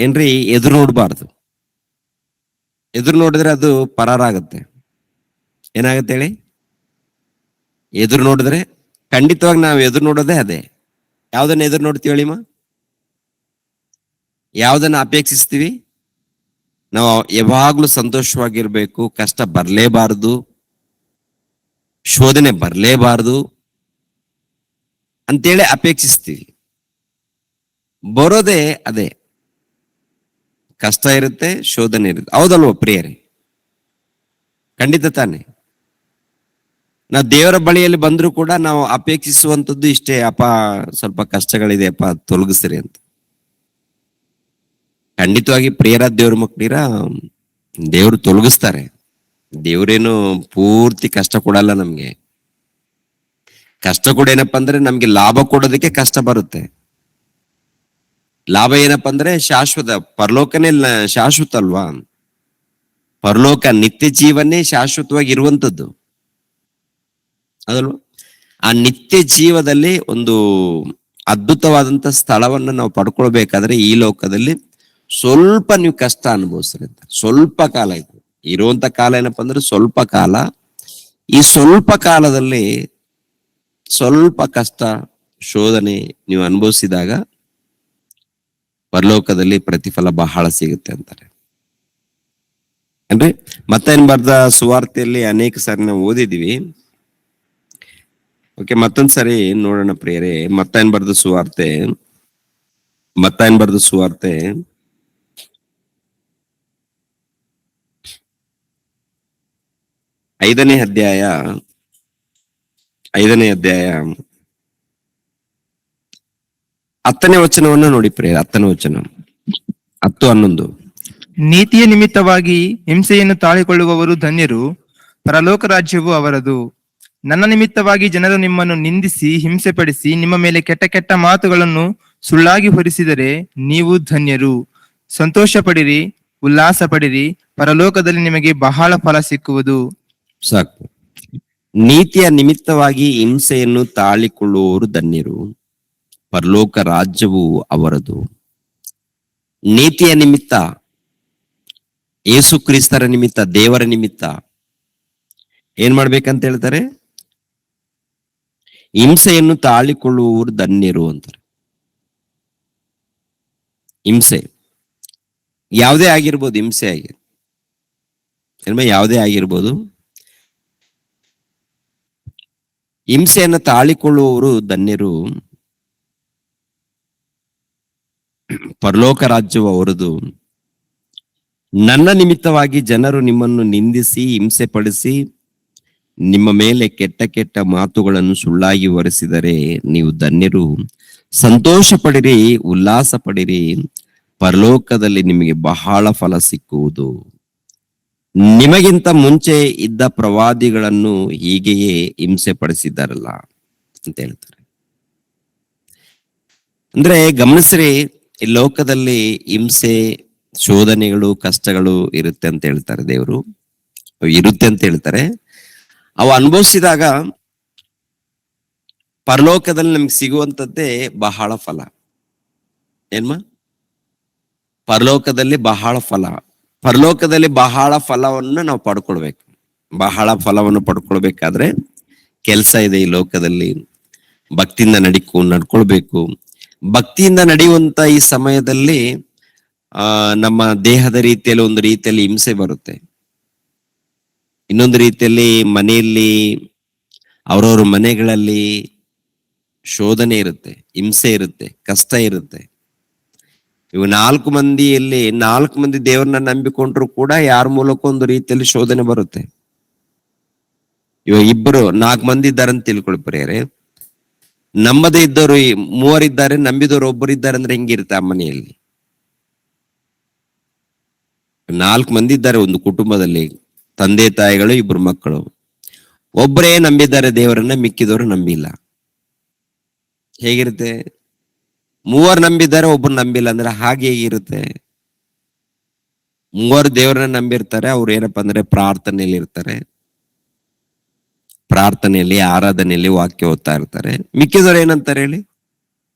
ಏನ್ರಿ ಎದುರು ನೋಡ್ಬಾರ್ದು. ಎದುರು ನೋಡಿದ್ರೆ ಅದು ಪರಾರಾಗತ್ತೆ. ಏನಾಗತ್ತೆ ಹೇಳಿ? ಎದುರು ನೋಡಿದ್ರೆ ಖಂಡಿತವಾಗಿ ನಾವು ಎದುರು ನೋಡೋದೇ ಅದೇ. ಯಾವ್ದನ್ನ ಎದುರು ನೋಡ್ತೀವಿ ಹೇಳಿಮ್ಮ? ಯಾವ್ದನ್ನ ಅಪೇಕ್ಷಿಸ್ತೀವಿ? ನಾವು ಯಾವಾಗ್ಲೂ ಸಂತೋಷವಾಗಿರ್ಬೇಕು, ಕಷ್ಟ ಬರ್ಲೇಬಾರದು, ಶೋಧನೆ ಬರ್ಲೇಬಾರದು ಅಂತೇಳಿ ಅಪೇಕ್ಷಿಸ್ತೀವಿ. ಬರೋದೇ ಅದೇ, ಕಷ್ಟ ಇರುತ್ತೆ, ಶೋಧನೆ ಇರುತ್ತೆ. ಹೌದಲ್ವ ಪ್ರಿಯರೇ? ಖಂಡಿತ ತಾನೆ. ನಾವು ದೇವರ ಬಳಿಯಲ್ಲಿ ಬಂದ್ರು ಕೂಡ ನಾವು ಅಪೇಕ್ಷಿಸುವಂಥದ್ದು ಇಷ್ಟೇ, ಅಪ್ಪ ಸ್ವಲ್ಪ ಕಷ್ಟಗಳಿದೆ ಅಪ್ಪ ತೊಲಗಿಸ್ರಿ ಅಂತ. ಖಂಡಿತವಾಗಿ ಪ್ರಿಯರ ದೇವ್ರ ಮಕ್ಕಳಿರ ದೇವ್ರು ತೊಲಗಿಸ್ತಾರೆ. ದೇವ್ರೇನು ಪೂರ್ತಿ ಕಷ್ಟ ಕೊಡಲ್ಲ ನಮ್ಗೆ. ಕಷ್ಟ ಕೂಡ ಏನಪ್ಪಾ ಅಂದ್ರೆ ನಮ್ಗೆ ಲಾಭ ಕೊಡೋದಕ್ಕೆ ಕಷ್ಟ ಬರುತ್ತೆ. ಲಾಭ ಏನಪ್ಪಾ ಅಂದ್ರೆ ಶಾಶ್ವತ, ಪರಲೋಕನೇ ಶಾಶ್ವತ ಅಲ್ವಾ? ಪರಲೋಕ ನಿತ್ಯ ಜೀವನೇ ಶಾಶ್ವತವಾಗಿ ಇರುವಂತದ್ದು ಅದಲ್ವಾ? ಆ ನಿತ್ಯ ಜೀವದಲ್ಲಿ ಒಂದು ಅದ್ಭುತವಾದಂತ ಸ್ಥಳವನ್ನು ನಾವು ಪಡ್ಕೊಳ್ಬೇಕಾದ್ರೆ ಈ ಲೋಕದಲ್ಲಿ ಸ್ವಲ್ಪ ನೀವು ಕಷ್ಟ ಅನುಭವಿಸ್ರಿ ಅಂತ. ಸ್ವಲ್ಪ ಕಾಲ ಇದು ಇರುವಂತ ಕಾಲ ಏನಪ್ಪಾ ಅಂದ್ರೆ ಸ್ವಲ್ಪ ಕಾಲ. ಈ ಸ್ವಲ್ಪ ಕಾಲದಲ್ಲಿ ಸ್ವಲ್ಪ ಕಷ್ಟ, ಶೋಧನೆ ನೀವು ಅನುಭವಿಸಿದಾಗ ಪರಲೋಕದಲ್ಲಿ ಪ್ರತಿಫಲ ಬಹಳ ಸಿಗುತ್ತೆ ಅಂತಾರೆ. ಅಂದ್ರೆ ಮತ್ತೇನ್ ಬರ್ದ ಸುವಾರ್ತೆಯಲ್ಲಿ ಅನೇಕ ಸಾರಿ ನಾವು ಓದಿದೀವಿ. ಓಕೆ, ಮತ್ತೊಂದ್ಸರಿ ನೋಡೋಣ ಪ್ರಿಯರೇ. ಮತ್ತೇನ್ ಬರ್ದ ಸುವಾರ್ತೆ 5ನೇ ಅಧ್ಯಾಯ 10ನೇ ವಚನವನ್ನು ನೋಡಿ ಪ್ರಿಯರೇ. 10ನೇ ವಚನ, 10-11. ನೀತಿಯ ನಿಮಿತ್ತವಾಗಿ ಹಿಂಸೆಯನ್ನು ತಾಳಿಕೊಳ್ಳುವವರು ಧನ್ಯರು, ಪರಲೋಕ ರಾಜ್ಯವು ಅವರದು. ನನ್ನ ನಿಮಿತ್ತವಾಗಿ ಜನರು ನಿಮ್ಮನ್ನು ನಿಂದಿಸಿ, ಹಿಂಸೆಪಡಿಸಿ, ನಿಮ್ಮ ಮೇಲೆ ಕೆಟ್ಟ ಕೆಟ್ಟ ಮಾತುಗಳನ್ನು ಸುಳ್ಳಾಗಿ ಹೊರಿಸಿದರೆ ನೀವು ಧನ್ಯರು. ಸಂತೋಷ ಪಡಿರಿ, ಉಲ್ಲಾಸ ಪಡಿರಿ, ಪರಲೋಕದಲ್ಲಿ ನಿಮಗೆ ಬಹಳ ಫಲ ಸಿಕ್ಕುವುದು. ಸಾಕು. ನೀತಿಯ ನಿಮಿತ್ತವಾಗಿ ಹಿಂಸೆಯನ್ನು ತಾಳಿಕೊಳ್ಳುವವರು ಧನ್ಯರು, ಪರಲೋಕ ರಾಜ್ಯವು ಅವರದು. ನೀತಿಯ ನಿಮಿತ್ತ, ಯೇಸು ಕ್ರಿಸ್ತರ ನಿಮಿತ್ತ, ದೇವರ ನಿಮಿತ್ತ ಏನ್ ಮಾಡ್ಬೇಕಂತ ಹೇಳ್ತಾರೆ? ಹಿಂಸೆಯನ್ನು ತಾಳಿಕೊಳ್ಳುವವರು ಧನ್ಯರು ಅಂತಾರೆ. ಹಿಂಸೆ ಯಾವುದೇ ಆಗಿರ್ಬೋದು, ಹಿಂಸೆ ಯಾವುದೇ ಆಗಿರ್ಬೋದು, ಹಿಂಸೆಯನ್ನು ತಾಳಿಕೊಳ್ಳುವವರು ಧನ್ಯರು, ಪರಲೋಕ ರಾಜ್ಯವು ಅವರದು. ನನ್ನ ನಿಮಿತ್ತವಾಗಿ ಜನರು ನಿಮ್ಮನ್ನು ನಿಂದಿಸಿ, ಹಿಂಸೆ ಪಡಿಸಿ, ನಿಮ್ಮ ಮೇಲೆ ಕೆಟ್ಟ ಕೆಟ್ಟ ಮಾತುಗಳನ್ನು ಸುಳ್ಳಾಗಿ ಹೊರಿಸಿದರೆ ನೀವು ಧನ್ಯರು. ಸಂತೋಷ ಪಡಿರಿ, ಉಲ್ಲಾಸ ಪಡಿರಿ, ಪರಲೋಕದಲ್ಲಿ ನಿಮಗೆ ಬಹಳ ಫಲ ಸಿಕ್ಕುವುದು. ನಿಮಗಿಂತ ಮುಂಚೆ ಇದ್ದ ಪ್ರವಾದಿಗಳನ್ನು ಹೀಗೆಯೇ ಹಿಂಸೆ ಪಡಿಸಿದ್ದಾರಲ್ಲ ಅಂತ ಹೇಳ್ತಾರೆ. ಅಂದ್ರೆ ಗಮನಿಸ್ರಿ, ಈ ಲೋಕದಲ್ಲಿ ಹಿಂಸೆ, ಶೋಧನೆಗಳು, ಕಷ್ಟಗಳು ಇರುತ್ತೆ ಅಂತ ಹೇಳ್ತಾರೆ ದೇವರು, ಇರುತ್ತೆ ಅಂತ ಹೇಳ್ತಾರೆ. ಅವು ಅನುಭವಿಸಿದಾಗ ಪರಲೋಕದಲ್ಲಿ ನಮ್ಗೆ ಸಿಗುವಂತದ್ದೇ ಬಹಳ ಫಲ. ಏನ್ಮ? ಪರಲೋಕದಲ್ಲಿ ಬಹಳ ಫಲ. ಪರಲೋಕದಲ್ಲಿ ಬಹಳ ಫಲವನ್ನು ನಾವು ಪಡ್ಕೊಳ್ಬೇಕು. ಬಹಳ ಫಲವನ್ನು ಪಡ್ಕೊಳ್ಬೇಕಾದ್ರೆ ಕೆಲಸ ಇದೆ ಈ ಲೋಕದಲ್ಲಿ. ಭಕ್ತಿಯಿಂದ ನಡ್ಕೊಳ್ಬೇಕು. ಭಕ್ತಿಯಿಂದ ನಡೆಯುವಂತ ಈ ಸಮಯದಲ್ಲಿ ನಮ್ಮ ದೇಹದ ರೀತಿಯಲ್ಲಿ ಒಂದು ರೀತಿಯಲ್ಲಿ ಹಿಂಸೆ ಬರುತ್ತೆ. ಇನ್ನೊಂದು ರೀತಿಯಲ್ಲಿ ಮನೆಯಲ್ಲಿ ಅವರವ್ರ ಮನೆಗಳಲ್ಲಿ ಶೋಧನೆ ಇರುತ್ತೆ, ಹಿಂಸೆ ಇರುತ್ತೆ, ಕಷ್ಟ ಇರುತ್ತೆ. ಇವು 4 ಮಂದಿಯಲ್ಲಿ 4 ಮಂದಿ ದೇವರನ್ನ ನಂಬಿಕೊಂಡ್ರು ಕೂಡ ಯಾರ ಮೂಲಕ ಒಂದು ರೀತಿಯಲ್ಲಿ ಶೋಧನೆ ಬರುತ್ತೆ. ಇವಾಗ 4 ಮಂದಿ ಇದ್ದಾರೆ ಅಂತ ತಿಳ್ಕೊಳ್ಳಿ ಪ್ರಿಯರೇ. ನಂಬದೇ ಇದ್ದವರು 3 ಇದ್ದಾರೆ, ನಂಬಿದವರು 1 ಇದ್ದಾರೆ ಅಂದ್ರೆ ಹೆಂಗಿರುತ್ತೆ ಆ ಮನೆಯಲ್ಲಿ? 4 ಮಂದಿ ಇದ್ದಾರೆ ಒಂದು ಕುಟುಂಬದಲ್ಲಿ, ತಂದೆ ತಾಯಿಗಳು 2 ಮಕ್ಕಳು. ಒಬ್ಬರೇ ನಂಬಿದ್ದಾರೆ ದೇವರನ್ನ, ಮಿಕ್ಕಿದವರು ನಂಬಿಲ್ಲ. ಹೇಗಿರುತ್ತೆ? 3 ನಂಬಿದ್ದಾರೆ, ಒಬ್ಬರು ನಂಬಿಲ್ಲ ಅಂದ್ರೆ ಹಾಗೆ ಹೇಗಿರುತ್ತೆ? 3 ದೇವರನ್ನ ನಂಬಿರ್ತಾರೆ, ಅವ್ರು ಏನಪ್ಪಾ ಅಂದ್ರೆ ಪ್ರಾರ್ಥನೆಯಲ್ಲಿ ಇರ್ತಾರೆ, ಪ್ರಾರ್ಥನೆಯಲ್ಲಿ ಆರಾಧನೆಯಲ್ಲಿ ವಾಕ್ಯ ಓದ್ತಾ ಇರ್ತಾರೆ. ಮಿಕ್ಕಿದವ್ರು ಏನಂತಾರೆ ಹೇಳಿ?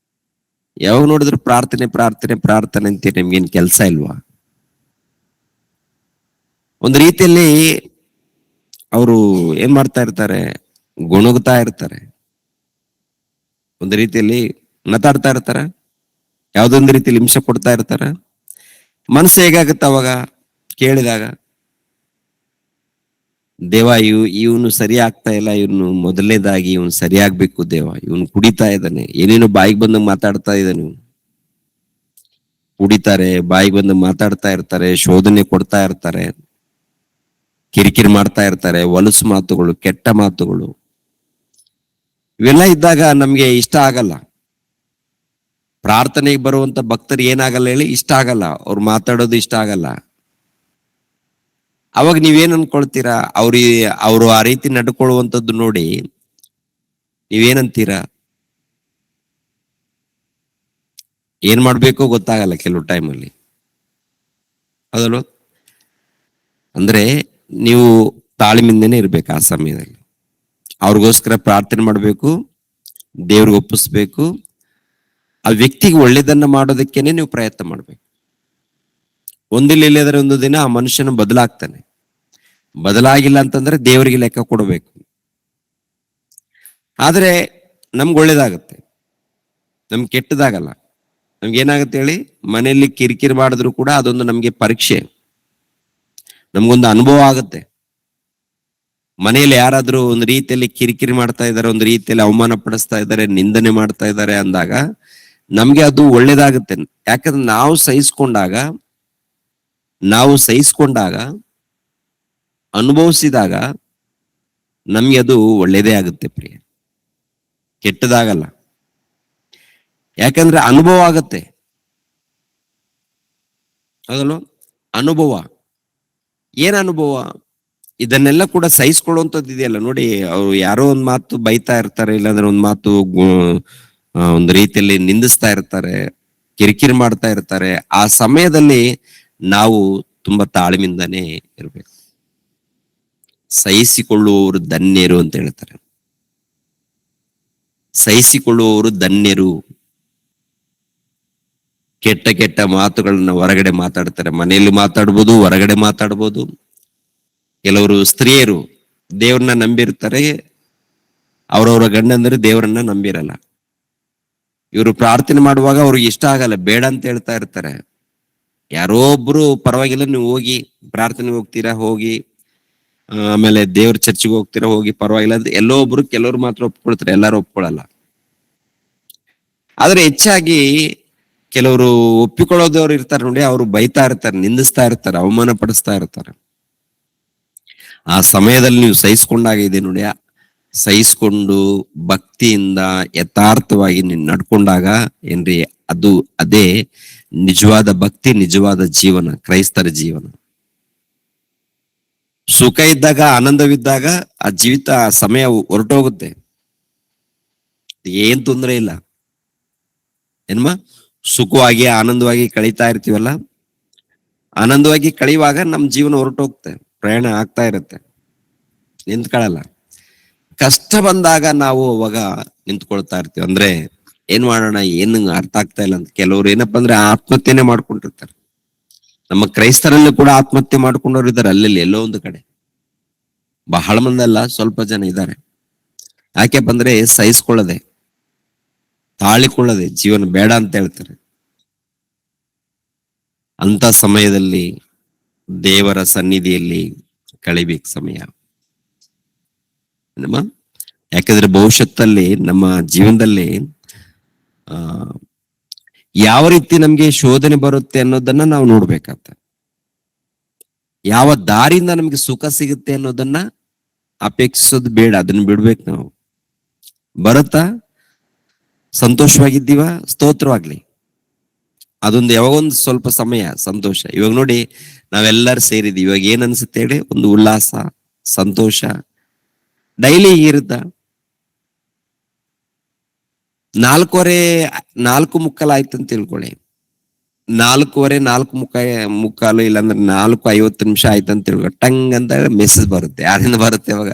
ಯಾವಾಗ ನೋಡಿದ್ರು ಪ್ರಾರ್ಥನೆ ಪ್ರಾರ್ಥನೆ ಪ್ರಾರ್ಥನೆ ಅಂತೀರಿ, ನಿಮ್ಗೇನ್ ಕೆಲ್ಸ ಇಲ್ವಾ? ಒಂದು ರೀತಿಯಲ್ಲಿ ಅವರು ಏನ್ ಮಾಡ್ತಾ ಇರ್ತಾರೆ? ಗುಣಗುತ್ತಾ ಇರ್ತಾರೆ. ಒಂದು ರೀತಿಯಲ್ಲಿ ನತಾಡ್ತಾ ಇರ್ತಾರ, ಯಾವ್ದೊಂದು ರೀತಿಯಲ್ಲಿ ಹಿಂಸೆ ಕೊಡ್ತಾ ಇರ್ತಾರ. ಮನಸ್ಸು ಹೇಗಾಗತ್ತ ಅವಾಗ ಕೇಳಿದಾಗ? ದೇವ ಇವನು ಸರಿ ಆಗ್ತಾ ಇಲ್ಲ, ಇವನು ಮೊದಲನೇದಾಗಿ ಇವನು ಸರಿಯಾಗ್ಬೇಕು ದೇವ, ಇವನು ಕುಡಿತಾ ಇದ್ದಾನೆ, ಏನೇನು ಬಾಯಿಗೆ ಬಂದು ಮಾತಾಡ್ತಾ ಇದ್ದಾನೆ. ಕುಡಿತಾರೆ, ಬಾಯಿಗೆ ಬಂದು ಮಾತಾಡ್ತಾ ಇರ್ತಾರೆ, ಶೋಧನೆ ಕೊಡ್ತಾ ಇರ್ತಾರೆ, ಕಿರಿಕಿರಿ ಮಾಡ್ತಾ ಇರ್ತಾರೆ, ಹೊಲಸು ಮಾತುಗಳು, ಕೆಟ್ಟ ಮಾತುಗಳು. ಇವೆಲ್ಲ ಇದ್ದಾಗ ನಮ್ಗೆ ಇಷ್ಟ ಆಗಲ್ಲ. ಪ್ರಾರ್ಥನೆಗೆ ಬರುವಂತ ಭಕ್ತರು ಏನಾಗಲ್ಲ ಹೇಳಿ? ಇಷ್ಟ ಆಗಲ್ಲ. ಅವ್ರು ಮಾತಾಡೋದು ಇಷ್ಟ ಆಗಲ್ಲ. ಅವಾಗ ನೀವೇನ್ ಅನ್ಕೊಳ್ತೀರಾ? ಅವರು ಆ ರೀತಿ ನಡ್ಕೊಳ್ಳುವಂಥದ್ದು ನೋಡಿ ನೀವೇನಂತೀರಾ? ಏನ್ ಮಾಡ್ಬೇಕೋ ಗೊತ್ತಾಗಲ್ಲ ಕೆಲವು ಟೈಮಲ್ಲಿ, ಹೌದಲ್ವ? ಅಂದ್ರೆ ನೀವು ತಾಳ್ಮೆಯಿಂದನೇ ಇರ್ಬೇಕು ಆ ಸಮಯದಲ್ಲಿ. ಅವ್ರಿಗೋಸ್ಕರ ಪ್ರಾರ್ಥನೆ ಮಾಡ್ಬೇಕು, ದೇವ್ರಿಗೆ ಒಪ್ಪಿಸ್ಬೇಕು. ಆ ವ್ಯಕ್ತಿಗೆ ಒಳ್ಳೇದನ್ನ ಮಾಡೋದಕ್ಕೇನೆ ನೀವು ಪ್ರಯತ್ನ ಮಾಡ್ಬೇಕು. ಒಂದಿಲ್ಲದ್ರೆ ಒಂದು ದಿನ ಆ ಮನುಷ್ಯನ ಬದಲಾಗ್ತಾನೆ. ಬದಲಾಗಿಲ್ಲ ಅಂತಂದ್ರೆ ದೇವರಿಗೆ ಲೆಕ್ಕ ಕೊಡಬೇಕು. ಆದ್ರೆ ನಮ್ಗೆ ಒಳ್ಳೇದಾಗತ್ತೆ, ನಮ್ಗೆ ಕೆಟ್ಟದಾಗಲ್ಲ. ನಮ್ಗೆ ಏನಾಗುತ್ತೆ ಹೇಳಿ? ಮನೆಯಲ್ಲಿ ಕಿರಿಕಿರಿ ಮಾಡಿದ್ರು ಕೂಡ ಅದೊಂದು ನಮ್ಗೆ ಪರೀಕ್ಷೆ, ನಮ್ಗೊಂದು ಅನುಭವ ಆಗುತ್ತೆ. ಮನೆಯಲ್ಲಿ ಯಾರಾದ್ರೂ ಒಂದು ರೀತಿಯಲ್ಲಿ ಕಿರಿಕಿರಿ ಮಾಡ್ತಾ ಇದ್ದಾರೆ, ಒಂದು ರೀತಿಯಲ್ಲಿ ಅವಮಾನ ಪಡಿಸ್ತಾ ಇದ್ದಾರೆ, ನಿಂದನೆ ಮಾಡ್ತಾ ಇದ್ದಾರೆ ಅಂದಾಗ ನಮ್ಗೆ ಅದು ಒಳ್ಳೇದಾಗುತ್ತೆ. ಯಾಕಂದ್ರೆ ನಾವು ಸಹಿಸ್ಕೊಂಡಾಗ ಅನುಭವಿಸಿದಾಗ ನಮ್ಗೆ ಅದು ಒಳ್ಳೇದೇ ಆಗುತ್ತೆ ಪ್ರಿಯ, ಕೆಟ್ಟದಾಗಲ್ಲ. ಯಾಕಂದ್ರೆ ಅನುಭವ ಆಗತ್ತೆ, ಹೌದಲ್ವ? ಅನುಭವ. ಏನ್ ಅನುಭವ? ಇದನ್ನೆಲ್ಲ ಕೂಡ ಸಹಿಸ್ಕೊಳ್ಳುವಂಥದ್ದು ಇದೆಯಲ್ಲ ನೋಡಿ. ಅವ್ರು ಯಾರೋ ಒಂದ್ ಮಾತು ಬೈತಾ ಇರ್ತಾರೆ, ಇಲ್ಲಾಂದ್ರೆ ಒಂದ್ ಮಾತು ಒಂದು ರೀತಿಯಲ್ಲಿ ನಿಂದಿಸ್ತಾ ಇರ್ತಾರೆ, ಕಿರಿಕಿರಿ ಮಾಡ್ತಾ ಇರ್ತಾರೆ. ಆ ಸಮಯದಲ್ಲಿ ನಾವು ತುಂಬಾ ತಾಳ್ಮೆಯಿಂದಾನೇ ಇರ್ಬೇಕು. ಸಹಿಸಿಕೊಳ್ಳುವವರು ಧನ್ಯರು ಅಂತ ಹೇಳ್ತಾರೆ. ಸಹಿಸಿಕೊಳ್ಳುವವರು ಧನ್ಯರು. ಕೆಟ್ಟ ಕೆಟ್ಟ ಮಾತುಗಳನ್ನ ಹೊರಗಡೆ ಮಾತಾಡ್ತಾರೆ, ಮನೆಯಲ್ಲಿ ಮಾತಾಡ್ಬೋದು, ಹೊರಗಡೆ ಮಾತಾಡ್ಬೋದು. ಕೆಲವರು ಸ್ತ್ರೀಯರು ದೇವ್ರನ್ನ ನಂಬಿರ್ತಾರೆ, ಅವ್ರವ್ರ ಗಂಡಂದ್ರೆ ದೇವರನ್ನ ನಂಬಿರಲ್ಲ. ಇವರು ಪ್ರಾರ್ಥನೆ ಮಾಡುವಾಗ ಅವ್ರಿಗೆ ಇಷ್ಟ ಆಗಲ್ಲ, ಬೇಡ ಅಂತ ಹೇಳ್ತಾ ಇರ್ತಾರೆ. ಯಾರೋ ಒಬ್ರು ಪರವಾಗಿಲ್ಲ, ನೀವು ಹೋಗಿ ಪ್ರಾರ್ಥನೆಗೆ ಹೋಗ್ತೀರಾ ಹೋಗಿ, ಆಮೇಲೆ ದೇವ್ರ ಚರ್ಚಿಗೆ ಹೋಗ್ತೀರಾ ಹೋಗಿ, ಪರವಾಗಿಲ್ಲ ಅಂತ ಎಲ್ಲೋ ಒಬ್ರು, ಕೆಲವ್ರು ಮಾತ್ರ ಒಪ್ಕೊಳ್ತಾರೆ, ಎಲ್ಲಾರು ಒಪ್ಕೊಳ್ಳಲ್ಲ. ಆದ್ರೆ ಹೆಚ್ಚಾಗಿ ಕೆಲವರು ಒಪ್ಪಿಕೊಳ್ಳೋದವ್ರು ಇರ್ತಾರೆ ನೋಡಿ, ಅವರು ಬೈತಾ ಇರ್ತಾರೆ, ನಿಂದಿಸ್ತಾ ಇರ್ತಾರೆ, ಅವಮಾನ ಪಡಿಸ್ತಾ ಇರ್ತಾರೆ. ಆ ಸಮಯದಲ್ಲಿ ನೀವು ಸಹಿಸ್ಕೊಂಡಾಗ ಇದೆ ನೋಡಿ, ಸಹಿಸ್ಕೊಂಡು ಭಕ್ತಿಯಿಂದ ಯಥಾರ್ಥವಾಗಿ ನೀವು ನಡ್ಕೊಂಡಾಗ ಏನ್ರಿ, ಅದೇ ನಿಜವಾದ ಭಕ್ತಿ, ನಿಜವಾದ ಜೀವನ, ಕ್ರೈಸ್ತರ ಜೀವನ. ಸುಖ ಇದ್ದಾಗ, ಆನಂದವಿದ್ದಾಗ ಆ ಜೀವಿತ, ಆ ಸಮಯ ಹೊರಟೋಗುತ್ತೆ, ಏನ್ ತೊಂದರೆ ಇಲ್ಲ. ಏನ್ಮ? ಸುಖವಾಗಿ ಆನಂದವಾಗಿ ಕಳೀತಾ ಇರ್ತೀವಲ್ಲ, ಆನಂದವಾಗಿ ಕಳೆಯುವಾಗ ನಮ್ ಜೀವನ ಹೊರಟೋಗುತ್ತೆ, ಪ್ರಯಾಣ ಆಗ್ತಾ ಇರುತ್ತೆ, ನಿಂತ್ಕೊಳ್ಳಲ್ಲ. ಕಷ್ಟ ಬಂದಾಗ ನಾವು ಅವಾಗ ನಿಂತ್ಕೊಳ್ತಾ ಇರ್ತೀವಿ. ಅಂದ್ರೆ ಏನ್ ಮಾಡೋಣ, ಏನು ಅರ್ಥ ಆಗ್ತಾ ಇಲ್ಲ ಅಂತ. ಕೆಲವ್ರು ಏನಪ್ಪಾ ಅಂದ್ರೆ ಆತ್ಮಹತ್ಯೆನೆ ಮಾಡ್ಕೊಂಡಿರ್ತಾರೆ. ನಮ್ಮ ಕ್ರೈಸ್ತರಲ್ಲಿ ಕೂಡ ಆತ್ಮಹತ್ಯೆ ಮಾಡ್ಕೊಂಡವ್ರು ಇದ್ದಾರೆ, ಅಲ್ಲಲ್ಲಿ ಎಲ್ಲೋ ಒಂದು ಕಡೆ. ಬಹಳ ಮಂದಿ ಅಲ್ಲ, ಸ್ವಲ್ಪ ಜನ ಇದ್ದಾರೆ. ಯಾಕೆ ಬಂದ್ರೆ ಸಹಿಸ್ಕೊಳ್ಳದೆ, ತಾಳಿಕೊಳ್ಳದೆ ಜೀವನ ಬೇಡ ಅಂತ ಹೇಳ್ತಾರೆ. ಅಂತ ಸಮಯದಲ್ಲಿ ದೇವರ ಸನ್ನಿಧಿಯಲ್ಲಿ ಕಳಿಬೇಕು ಸಮಯ. ಯಾಕಂದ್ರೆ ಭವಿಷ್ಯತ್ತಲ್ಲಿ ನಮ್ಮ ಜೀವನದಲ್ಲಿ ಯಾವ ರೀತಿ ನಮ್ಗೆ ಶೋಧನೆ ಬರುತ್ತೆ ಅನ್ನೋದನ್ನ ನಾವು ನೋಡ್ಬೇಕಾಗ್ತದೆ. ಯಾವ ದಾರಿಯಿಂದ ನಮ್ಗೆ ಸುಖ ಸಿಗುತ್ತೆ ಅನ್ನೋದನ್ನ ಅಪೇಕ್ಷಿಸೋದು ಬೇಡ, ಅದನ್ನ ಬಿಡ್ಬೇಕು ನಾವು. ಬರುತ್ತಾ, ಸಂತೋಷವಾಗಿದ್ದೀವ, ಸ್ತೋತ್ರವಾಗ್ಲಿ. ಅದೊಂದು ಯಾವಾಗೊಂದು ಸ್ವಲ್ಪ ಸಮಯ ಸಂತೋಷ. ಇವಾಗ ನೋಡಿ, ನಾವೆಲ್ಲರೂ ಸೇರಿದ್ವಿ, ಇವಾಗ ಏನ್ ಅನ್ಸುತ್ತೆ ಹೇಳಿ? ಒಂದು ಉಲ್ಲಾಸ, ಸಂತೋಷ ಡೈಲಿ ಇರುತ್ತ. 4:15 ಆಯ್ತು ಅಂತ ತಿಳ್ಕೊಳ್ಳಿ. 4:15, 4:45 ಇಲ್ಲಾಂದ್ರೆ 4:50 ಆಯ್ತು ಅಂತ ತಿಳ್ಕೊಳ್ಳಿ. ಟಂಗ್ ಅಂತ ಮೆಸೇಜ್ ಬರುತ್ತೆ. ಯಾರಿಂದ ಬರುತ್ತೆ? ಅವಾಗ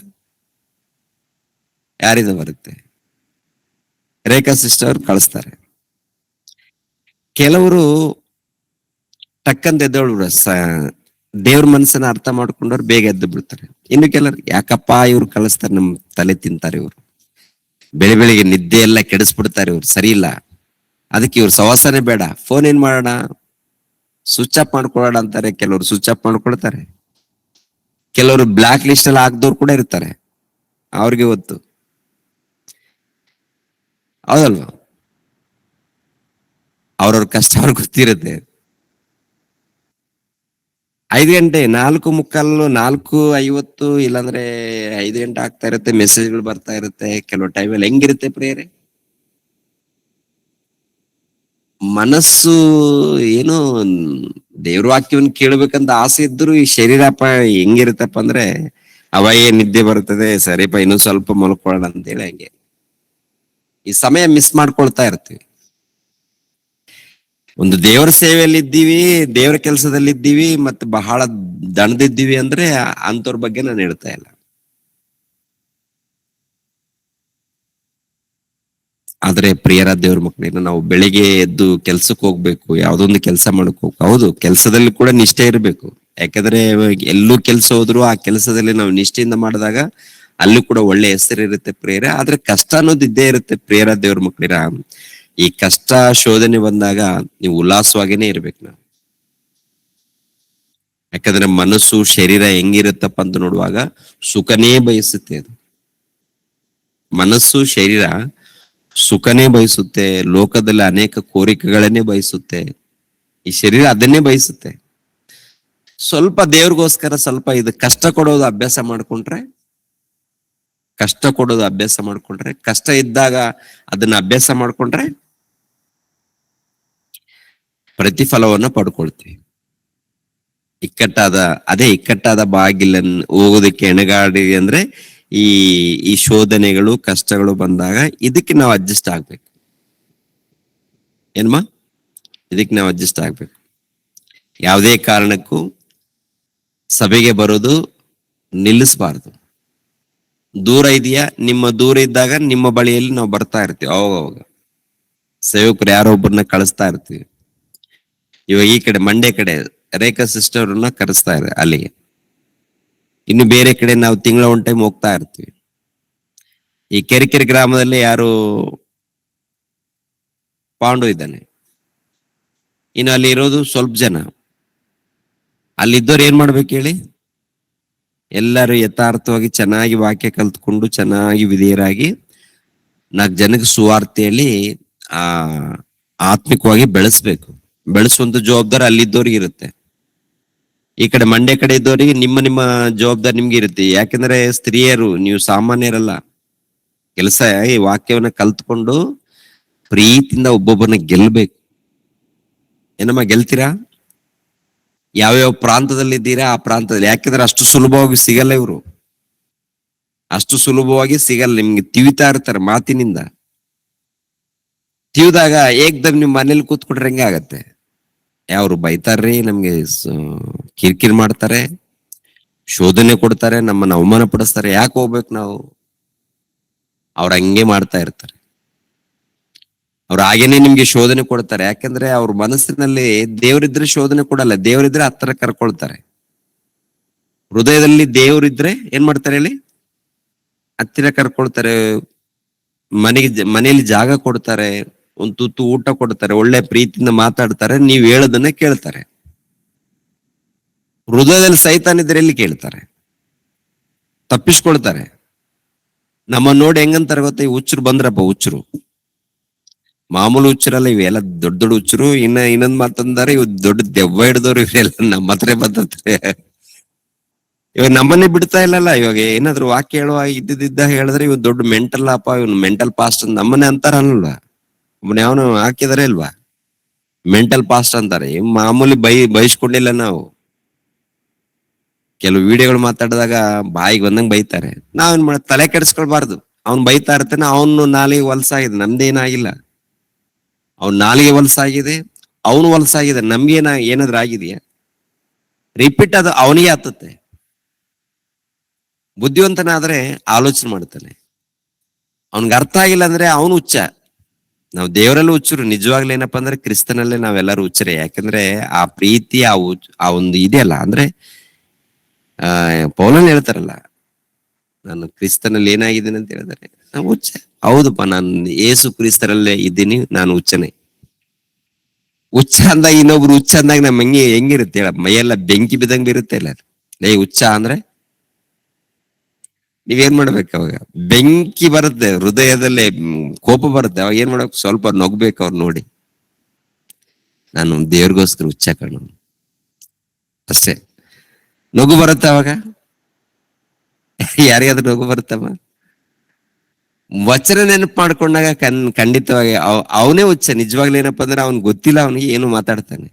ಯಾರಿಂದ ಬರುತ್ತೆ? ರೇಖಾ ಸಿಸ್ಟರ್ ಕಳಿಸ್ತಾರೆ. ಕೆಲವರು ಟಕ್ಕಂತ ಎದ್ದೋಳ್ಬಿಡ, ದೇವ್ರ ಮನಸ್ಸನ್ನ ಅರ್ಥ ಮಾಡ್ಕೊಂಡವ್ರು ಬೇಗ ಎದ್ದು ಬಿಡ್ತಾರೆ. ಇನ್ನು ಕೆಲವರು ಯಾಕಪ್ಪ ಇವ್ರು ಕಳಿಸ್ತಾರೆ, ನಮ್ ತಲೆ ತಿಂತಾರೆ ಇವ್ರು, ಬೆಳಿಗ್ಗೆ ನಿದ್ದೆ ಎಲ್ಲ ಕೆಡಿಸ್ಬಿಡ್ತಾರೆ ಇವ್ರು, ಸರಿ ಇಲ್ಲ, ಅದಕ್ಕೆ ಇವ್ರು ಸವಾಸನೆ ಬೇಡ, ಫೋನ್ ಏನ್ ಮಾಡೋಣ, ಸ್ವಿಚ್ ಆಫ್ ಮಾಡ್ಕೊಳ್ಳೋಣ ಅಂತಾರೆ. ಕೆಲವರು ಸ್ವಿಚ್ ಆಫ್ ಮಾಡ್ಕೊಳ್ತಾರೆ. ಕೆಲವರು ಬ್ಲಾಕ್ ಲಿಸ್ಟ್ ಎಲ್ಲ ಹಾಕ್ದವ್ರು ಕೂಡ ಇರ್ತಾರೆ, ಅವ್ರಿಗೆ ಗೊತ್ತು. ಹೌದಲ್ವಾ? ಅವ್ರವ್ರ ಕಷ್ಟ ಅವ್ರಿಗೆ ಗೊತ್ತಿರುತ್ತೆ. 5 ಗಂಟೆ, 4:45, 4:50 ಇಲ್ಲಾಂದ್ರೆ 5 ಗಂಟೆ ಆಗ್ತಾ ಇರುತ್ತೆ, ಮೆಸೇಜ್ಗಳು ಬರ್ತಾ ಇರುತ್ತೆ. ಕೆಲವು ಟೈಮಲ್ಲಿ ಹೆಂಗಿರುತ್ತೆ ಪ್ರೇಯರೆ? ಮನಸ್ಸು ಏನು ದೇವ್ರ ವಾಕ್ಯವನ್ನ ಕೇಳ್ಬೇಕಂತ ಆಸೆ ಇದ್ರು ಈ ಶರೀರಪ್ಪ ಹೆಂಗಿರುತ್ತಪ್ಪ ಅಂದ್ರೆ ಅವಯೇ ನಿದ್ದೆ ಬರ್ತದೆ, ಸರಿಪ ಇನ್ನೂ ಸ್ವಲ್ಪ ಮಲ್ಕೊಳ್ಳೋಣ ಅಂತೇಳಿ ಹಂಗೆ ಈ ಸಮಯ ಮಿಸ್ ಮಾಡ್ಕೊಳ್ತಾ ಇರ್ತೀವಿ. ಒಂದು ದೇವರ ಸೇವೆಯಲ್ಲಿ ಇದ್ದೀವಿ, ದೇವರ ಕೆಲಸದಲ್ಲಿ ಇದ್ದೀವಿ, ಮತ್ತೆ ಬಹಳ ದಣದಿದ್ದೀವಿ ಅಂದ್ರೆ ಅಂತವ್ರ ಬಗ್ಗೆ ನಾನು ಹೇಳ್ತಾ ಇಲ್ಲ. ಆದ್ರೆ ಪ್ರಿಯರ ದೇವ್ರ ಮಕ್ಕಳೇನ, ನಾವು ಬೆಳಿಗ್ಗೆ ಎದ್ದು ಕೆಲ್ಸಕ್ಕೆ ಹೋಗ್ಬೇಕು, ಯಾವ್ದೊಂದು ಕೆಲಸ ಮಾಡಕ್ ಹೋಗ್ಬೇಕು. ಹೌದು, ಕೆಲಸದಲ್ಲಿ ಕೂಡ ನಿಷ್ಠೆ ಇರಬೇಕು. ಯಾಕಂದ್ರೆ ಎಲ್ಲೂ ಕೆಲಸ ಹೋದ್ರು ಆ ಕೆಲಸದಲ್ಲಿ ನಾವು ನಿಷ್ಠೆಯಿಂದ ಮಾಡಿದಾಗ ಅಲ್ಲೂ ಕೂಡ ಒಳ್ಳೆ ಹೆಸರಿರುತ್ತೆ ಪ್ರಿಯರ. ಆದ್ರೆ ಕಷ್ಟ ಅನ್ನೋದು ಇದ್ದೇ ಇರುತ್ತೆ ಪ್ರಿಯರ ದೇವ್ರ ಮಕ್ಕಳಿರ. ಈ ಕಷ್ಟ ಶೋಧನೆ ಬಂದಾಗ ನೀವು ಉಲ್ಲಾಸವಾಗಿನೇ ಇರ್ಬೇಕು ನಾವು. ಯಾಕಂದ್ರೆ ಮನಸ್ಸು ಶರೀರ ಹೆಂಗಿರುತ್ತಪ್ಪ ಅಂತ ನೋಡುವಾಗ ಸುಖನೇ ಬಯಸುತ್ತೆ. ಅದು ಮನಸ್ಸು ಶರೀರ ಸುಖನೇ ಬಯಸುತ್ತೆ, ಲೋಕದಲ್ಲಿ ಅನೇಕ ಕೋರಿಕೆಗಳನ್ನೇ ಬಯಸುತ್ತೆ. ಈ ಶರೀರ ಅದನ್ನೇ ಬಯಸುತ್ತೆ. ಸ್ವಲ್ಪ ದೇವ್ರಿಗೋಸ್ಕರ ಸ್ವಲ್ಪ ಇದು ಕಷ್ಟ ಕೊಡೋದು ಅಭ್ಯಾಸ ಮಾಡ್ಕೊಂಡ್ರೆ, ಕಷ್ಟ ಇದ್ದಾಗ ಅದನ್ನ ಅಭ್ಯಾಸ ಮಾಡ್ಕೊಂಡ್ರೆ ಪ್ರತಿಫಲವನ್ನ ಪಡ್ಕೊಳ್ತೀವಿ. ಇಕ್ಕಟ್ಟಾದ ಬಾಗಿಲನ್ನು ಹೋಗೋದಕ್ಕೆ ಎಣಗಾಡಿ ಅಂದ್ರೆ ಈ ಶೋಧನೆಗಳು, ಕಷ್ಟಗಳು ಬಂದಾಗ ಇದಕ್ಕೆ ನಾವು ಅಡ್ಜಸ್ಟ್ ಆಗ್ಬೇಕು. ಏನ್ಮಾ? ಇದಕ್ಕೆ ನಾವು ಅಡ್ಜಸ್ಟ್ ಆಗ್ಬೇಕು. ಯಾವುದೇ ಕಾರಣಕ್ಕೂ ಸಭೆಗೆ ಬರೋದು ನಿಲ್ಲಿಸಬಾರ್ದು. ದೂರ ಇದೆಯಾ, ನಿಮ್ಮ ದೂರ ಇದ್ದಾಗ ನಿಮ್ಮ ಬಳಿಯಲ್ಲಿ ನಾವು ಬರ್ತಾ ಇರ್ತೀವಿ. ಅವಾಗ ಸೇವಕರು ಯಾರೋ ಒಬ್ಬರನ್ನ ಕಳಿಸ್ತಾ ಇರ್ತೀವಿ. ಇವಾಗ ಈ ಕಡೆ ಮಂಡ್ಯ ಕಡೆ ರೇಖಾ ಸಿಸ್ಟರ್ನ ಕರೆಸ್ತಾ ಇದ್ದಾರೆ ಅಲ್ಲಿಗೆ. ಇನ್ನು ಬೇರೆ ಕಡೆ ನಾವು ತಿಂಗಳ 1 ಟೈಮ್ ಹೋಗ್ತಾ ಇರ್ತೀವಿ. ಈ ಕೆರೆಕೆರೆ ಗ್ರಾಮದಲ್ಲಿ ಯಾರು ಪಾಂಡು ಇದ್ದಾನೆ, ಇನ್ನು ಅಲ್ಲಿ ಇರೋದು ಸ್ವಲ್ಪ ಜನ. ಅಲ್ಲಿದ್ದವ್ರು ಏನ್ ಮಾಡ್ಬೇಕು ಹೇಳಿ? ಎಲ್ಲರೂ ಯಥಾರ್ಥವಾಗಿ ಚೆನ್ನಾಗಿ ವಾಕ್ಯ ಕಲ್ತ್ಕೊಂಡು ಚೆನ್ನಾಗಿ ವಿಧೇಯರಾಗಿ 4 ಜನಕ್ಕೆ ಸುವಾರ್ತೆಯಲ್ಲಿ ಆತ್ಮಿಕವಾಗಿ ಬೆಳೆಸುವಂತ ಜವಾಬ್ದಾರಿ ಅಲ್ಲಿದ್ದವ್ರಿಗೆ ಇರುತ್ತೆ. ಈ ಕಡೆ ಮಂಡ್ಯ ಕಡೆ ಇದ್ದವರಿಗೆ ನಿಮ್ಮ ಜವಾಬ್ದಾರಿ ನಿಮ್ಗೆ ಇರುತ್ತೆ. ಯಾಕೆಂದ್ರೆ ಸ್ತ್ರೀಯರು ನೀವು ಸಾಮಾನ್ಯರಲ್ಲ. ಕೆಲಸ ಈ ವಾಕ್ಯವನ್ನ ಕಲ್ತ್ಕೊಂಡು ಪ್ರೀತಿಯಿಂದ ಒಬ್ಬೊಬ್ಬರನ್ನ ಗೆಲ್ಬೇಕು. ಏನಮ್ಮ, ಗೆಲ್ತೀರಾ? ಯಾವ್ಯಾವ ಪ್ರಾಂತದಲ್ಲಿ ಇದ್ದೀರಾ ಆ ಪ್ರಾಂತದಲ್ಲಿ. ಯಾಕೆಂದ್ರೆ ಅಷ್ಟು ಸುಲಭವಾಗಿ ಸಿಗಲ್ಲ ಇವರು, ಅಷ್ಟು ಸುಲಭವಾಗಿ ಸಿಗಲ್ಲ. ನಿಮ್ಗೆ ತಿವಿತಾ ಇರ್ತಾರೆ ಮಾತಿನಿಂದ. ತಿವಿದಾಗ ಏಕ್ದಮ್ ನಿಮ್ ಮನೇಲಿ ಕೂತ್ಕೊಂಡ್ರೆ ಹೆಂಗೆ ಆಗತ್ತೆ? ಯಾವ್ರು ಬೈತಾರ್ರಿ, ನಮ್ಗೆ ಕಿರಿಕಿರಿ ಮಾಡ್ತಾರೆ, ಶೋಧನೆ ಕೊಡ್ತಾರೆ, ನಮ್ಮನ್ನ ಅವಮಾನ ಪಡಿಸ್ತಾರೆ. ಯಾಕೆ ಹೋಗ್ಬೇಕು ನಾವು? ಅವ್ರು ಹಂಗೆ ಮಾಡ್ತಾ ಇರ್ತಾರೆ. ಅವ್ರು ಹಾಗೇನೆ ನಿಮ್ಗೆ ಶೋಧನೆ ಕೊಡ್ತಾರೆ. ಯಾಕಂದ್ರೆ ಅವ್ರ ಮನಸ್ಸಿನಲ್ಲಿ ದೇವರಿದ್ರೆ ಶೋಧನೆ ಕೊಡಲ್ಲ, ದೇವರಿದ್ರೆ ಹತ್ರ ಕರ್ಕೊಳ್ತಾರೆ. ಹೃದಯದಲ್ಲಿ ದೇವರಿದ್ರೆ ಏನ್ ಮಾಡ್ತಾರೆ ಹೇಳಿ, ಹತ್ತಿರ ಕರ್ಕೊಳ್ತಾರೆ. ಮನೆಯಲ್ಲಿ ಜಾಗ ಕೊಡ್ತಾರೆ, ಒಂದ್ ತುತ್ತು ಊಟ ಕೊಡ್ತಾರೆ, ಒಳ್ಳೆ ಪ್ರೀತಿಯಿಂದ ಮಾತಾಡ್ತಾರೆ, ನೀವ್ ಹೇಳೋದನ್ನ ಕೇಳ್ತಾರೆ. ಹೃದಯದಲ್ಲಿ ಸೈತಾನ್ ಇದ್ರೆ ಎಲ್ಲಿ ಕೇಳ್ತಾರೆ, ತಪ್ಪಿಸ್ಕೊಳ್ತಾರೆ. ನಮ್ಮ ನೋಡಿ ಹೆಂಗಂತಾರೆ ಗೊತ್ತಾ, ಈ ಹುಚ್ಚರು ಬಂದ್ರಪ್ಪ, ಹುಚ್ಚರು ಮಾಮೂಲು ಹುಚ್ಚರಲ್ಲ, ಇವೆಲ್ಲ ದೊಡ್ಡ ದೊಡ್ಡ ಹುಚ್ಚರು. ಇನ್ನೊಂದ್ ಮಾತಂದಾರೆ, ಇವ್ ದೊಡ್ಡ ದೆವ್ವ ಹಿಡಿದವ್ರು, ಇವೆಲ್ಲ ನಮ್ಮ ಹತ್ರ ಬಂದಿರ್ತಾರೆ. ಇವಾಗ ನಮ್ಮನ್ನೇ ಬಿಡ್ತಾ ಇಲ್ಲಲ್ಲ. ಇವಾಗ ಏನಾದ್ರು ವಾಕ್ಯ ಹೇಳುವ ಇದ್ದಿದ್ದ ಹೇಳಿದ್ರೆ ಇವ್ ದೊಡ್ಡ ಮೆಂಟಲ್ ಅಪ್ಪ, ಇವ್ನು ಮೆಂಟಲ್ ಪಾಸ್ಟ್ ನಮ್ಮನ್ನೇ ಅಂತಾರಲ್ಲ. ಒಬ್ಬನ ಯಾವನು ಹಾಕಿದಾರೆ ಇಲ್ವಾ, ಮೆಂಟಲ್ ಪಾಸ್ಟ್ ಅಂತಾರೆ. ಮಾಮೂಲಿ ಬಯಸ್ಕೊಂಡಿಲ್ಲ ನಾವು. ಕೆಲವು ವಿಡಿಯೋಗಳು ಮಾತಾಡಿದಾಗ ಬಾಯಿಗೆ ಬಂದಂಗ್ ಬೈತಾರೆ. ನಾವೇನ್ ಮಾಡ, ತಲೆ ಕೆಡಿಸ್ಕೊಳ್ಬಾರ್ದು. ಅವ್ನ್ ಬೈತಾ ಇರ್ತಾನೆ, ಅವನು ನಾಲಿಗೆ ಹೊಲ್ಸಾಗಿದೆ, ನಮ್ದೇನಾಗಿಲ್ಲ. ಅವ್ನ್ ನಾಲಿಗೆ ಹೊಲ್ಸಾಗಿದೆ, ಅವನು ಹೊಲ್ಸಾಗಿದೆ, ನಮ್ಗೇನ ಏನಾದ್ರು ಆಗಿದೆಯಾ? ರಿಪೀಟ್ ಅದು ಅವನಿಗೆ ಹತ್ತುತ್ತೆ. ಬುದ್ಧಿವಂತನಾದ್ರೆ ಆಲೋಚನೆ ಮಾಡ್ತಾನೆ. ಅವನ್ಗೆ ಅರ್ಥ ಆಗಿಲ್ಲ ಅಂದ್ರೆ ಅವನು ಹುಚ್ಚ. ನಾವು ದೇವರಲ್ಲೂ ಹುಚ್ಚರು, ನಿಜವಾಗ್ಲೂ ಏನಪ್ಪಾ ಅಂದ್ರೆ ಕ್ರಿಸ್ತನಲ್ಲೇ ನಾವೆಲ್ಲರೂ ಹುಚ್ಚರೆ. ಯಾಕಂದ್ರೆ ಆ ಪ್ರೀತಿ, ಆ ಒಂದು ಇದೆಯಲ್ಲ, ಅಂದ್ರೆ ಪೌಲನ್ ಹೇಳ್ತಾರಲ್ಲ, ನಾನು ಕ್ರಿಸ್ತನಲ್ಲಿ ಏನಾಗಿದ್ದೀನಿ ಅಂತ ಹೇಳಿದ್ರೆ ನಾವು ಹುಚ್ಚ. ಹೌದಪ್ಪ, ನಾನು ಏಸು ಕ್ರಿಸ್ತರಲ್ಲೇ ಇದ್ದೀನಿ, ನಾನು ಹುಚ್ಚನೆ. ಹುಚ್ಚ ಅಂದಾಗ ಇನ್ನೊಬ್ರು ಹುಚ್ಚ ಅಂದಾಗ ನಮ್ ಹೆಂಗಿರುತ್ತೆ ಹೇಳ, ಮೈಯೆಲ್ಲ ಬೆಂಕಿ ಬಿದ್ದಂಗ್ ಇರುತ್ತೆ ಇಲ್ಲ. ಹುಚ್ಚ ಅಂದ್ರೆ ನೀವೇನ್ ಮಾಡ್ಬೇಕು, ಅವಾಗ ಬೆಂಕಿ ಬರುತ್ತೆ, ಹೃದಯದಲ್ಲೇ ಕೋಪ ಬರುತ್ತೆ. ಅವಾಗ ಏನ್ ಮಾಡ್ಬೇಕು, ಸ್ವಲ್ಪ ನಗ್ಬೇಕು ಅವ್ರು ನೋಡಿ. ನಾನು ದೇವ್ರಿಗೋಸ್ಕರ ಹುಚ್ಚ ಕಣ್ಣು, ಅಷ್ಟೇ. ನಗು ಬರುತ್ತೆ ಅವಾಗ. ಯಾರಿಗಾದ್ರೂ ನಗು ಬರುತ್ತಮ್ಮ? ವಚನ ನೆನಪು ಮಾಡ್ಕೊಂಡಾಗ ಖಂಡಿತವಾಗಿ ಅವನೇ ಹುಚ್ಚ. ನಿಜವಾಗ್ಲೂ ಏನಪ್ಪಾ ಅಂದ್ರೆ ಅವ್ನ್ ಗೊತ್ತಿಲ್ಲ, ಅವನಿಗೆ ಏನು ಮಾತಾಡ್ತಾನೆ.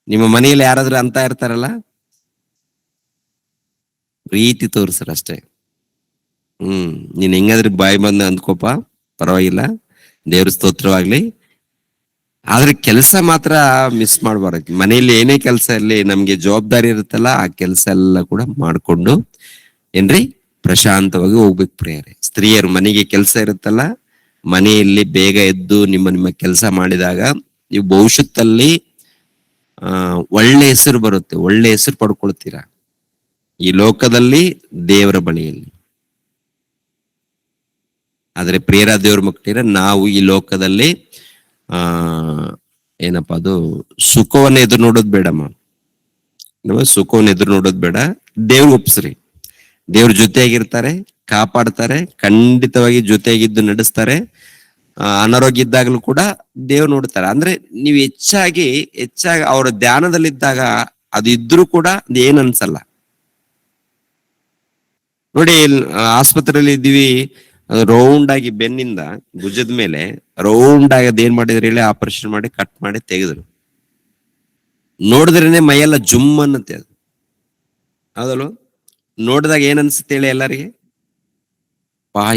ನಿಮ್ಮ ಮನೆಯಲ್ಲಿ ಯಾರಾದ್ರೂ ಅಂತ ಇರ್ತಾರಲ್ಲ, ಪ್ರೀತಿ ತೋರಿಸ್ರ ಅಷ್ಟೇ. ನೀನ್ ಹೆಂಗಾದ್ರೂ ಬಾಯಿ ಬಂದ ಅಂದ್ಕೋಪ, ಪರವಾಗಿಲ್ಲ, ದೇವ್ರ ಸ್ತೋತ್ರವಾಗ್ಲಿ. ಆದ್ರೆ ಕೆಲಸ ಮಾತ್ರ ಮಿಸ್ ಮಾಡ್ಬಾರ್ದು. ಮನೆಯಲ್ಲಿ ಏನೇ ಕೆಲಸ ಇರ್ಲಿ, ನಮ್ಗೆ ಜವಾಬ್ದಾರಿ ಇರುತ್ತಲ್ಲ, ಆ ಕೆಲಸ ಎಲ್ಲ ಕೂಡ ಮಾಡ್ಕೊಂಡು ಏನ್ರಿ ಪ್ರಶಾಂತವಾಗಿ ಹೋಗ್ಬೇಕು ಪ್ರಿಯರೇ. ಸ್ತ್ರೀಯರು ಮನೆಗೆ ಕೆಲಸ ಇರುತ್ತಲ್ಲ, ಮನೆಯಲ್ಲಿ ಬೇಗ ಎದ್ದು ನಿಮ್ಮ ಕೆಲಸ ಮಾಡಿದಾಗ ನೀವು ಭವಿಷ್ಯತ್ತಲ್ಲಿ ಒಳ್ಳೆ ಹೆಸರು ಬರುತ್ತೆ, ಒಳ್ಳೆ ಹೆಸರು ಪಡ್ಕೊಳ್ತೀರಾ ಈ ಲೋಕದಲ್ಲಿ, ದೇವರ ಬಳಿಯಲ್ಲಿ. ಆದ್ರೆ ಪ್ರಿಯರ ದೇವ್ರ ಮಕ್ಕಳಿರ, ನಾವು ಈ ಲೋಕದಲ್ಲಿ ಏನಪ್ಪಾ ಅದು ಸುಖವನ್ನ ಎದುರು ನೋಡೋದ್ ಬೇಡಮ್ಮ. ಸುಖವನ್ನ ಎದುರು ನೋಡೋದ್ ಬೇಡ. ದೇವ್ರ ಒಪ್ಸ್ರಿ, ದೇವ್ರ ಜೊತೆಯಾಗಿರ್ತಾರೆ, ಕಾಪಾಡ್ತಾರೆ, ಖಂಡಿತವಾಗಿ ಜೊತೆಯಾಗಿದ್ದು ನಡೆಸ್ತಾರೆ. ಅನಾರೋಗ್ಯ ಇದ್ದಾಗಲೂ ಕೂಡ ದೇವ್ರು ನೋಡ್ತಾರೆ. ಅಂದ್ರೆ ನೀವು ಹೆಚ್ಚಾಗಿ ಅವರ ಧ್ಯಾನದಲ್ಲಿದ್ದಾಗ ಅದು ಇದ್ರೂ ಕೂಡ ಏನ್ ಅನ್ಸಲ್ಲ ನೋಡಿ. ಆಸ್ಪತ್ರೆಯಲ್ಲಿ ಇದ್ದೀವಿ, ರೌಂಡ್ ಆಗಿ ಬೆನ್ನಿಂದ ಭುಜದ ಮೇಲೆ ರೌಂಡ್ ಆಗಿ ಅದೇನ್ ಮಾಡಿದ್ರು ಹೇಳಿ, ಆಪರೇಷನ್ ಮಾಡಿ ಕಟ್ ಮಾಡಿ ತೆಗೆದ್ರು. ನೋಡಿದ್ರೇನೆ ಮೈಯೆಲ್ಲ ಜುಮ್ ಅನ್ನತ್ತೆ ಅದು, ಹೌದಲ್ವ? ನೋಡಿದಾಗ ಏನ್ ಅನ್ಸುತ್ತೆ ಹೇಳಿ ಎಲ್ಲರಿಗೆ,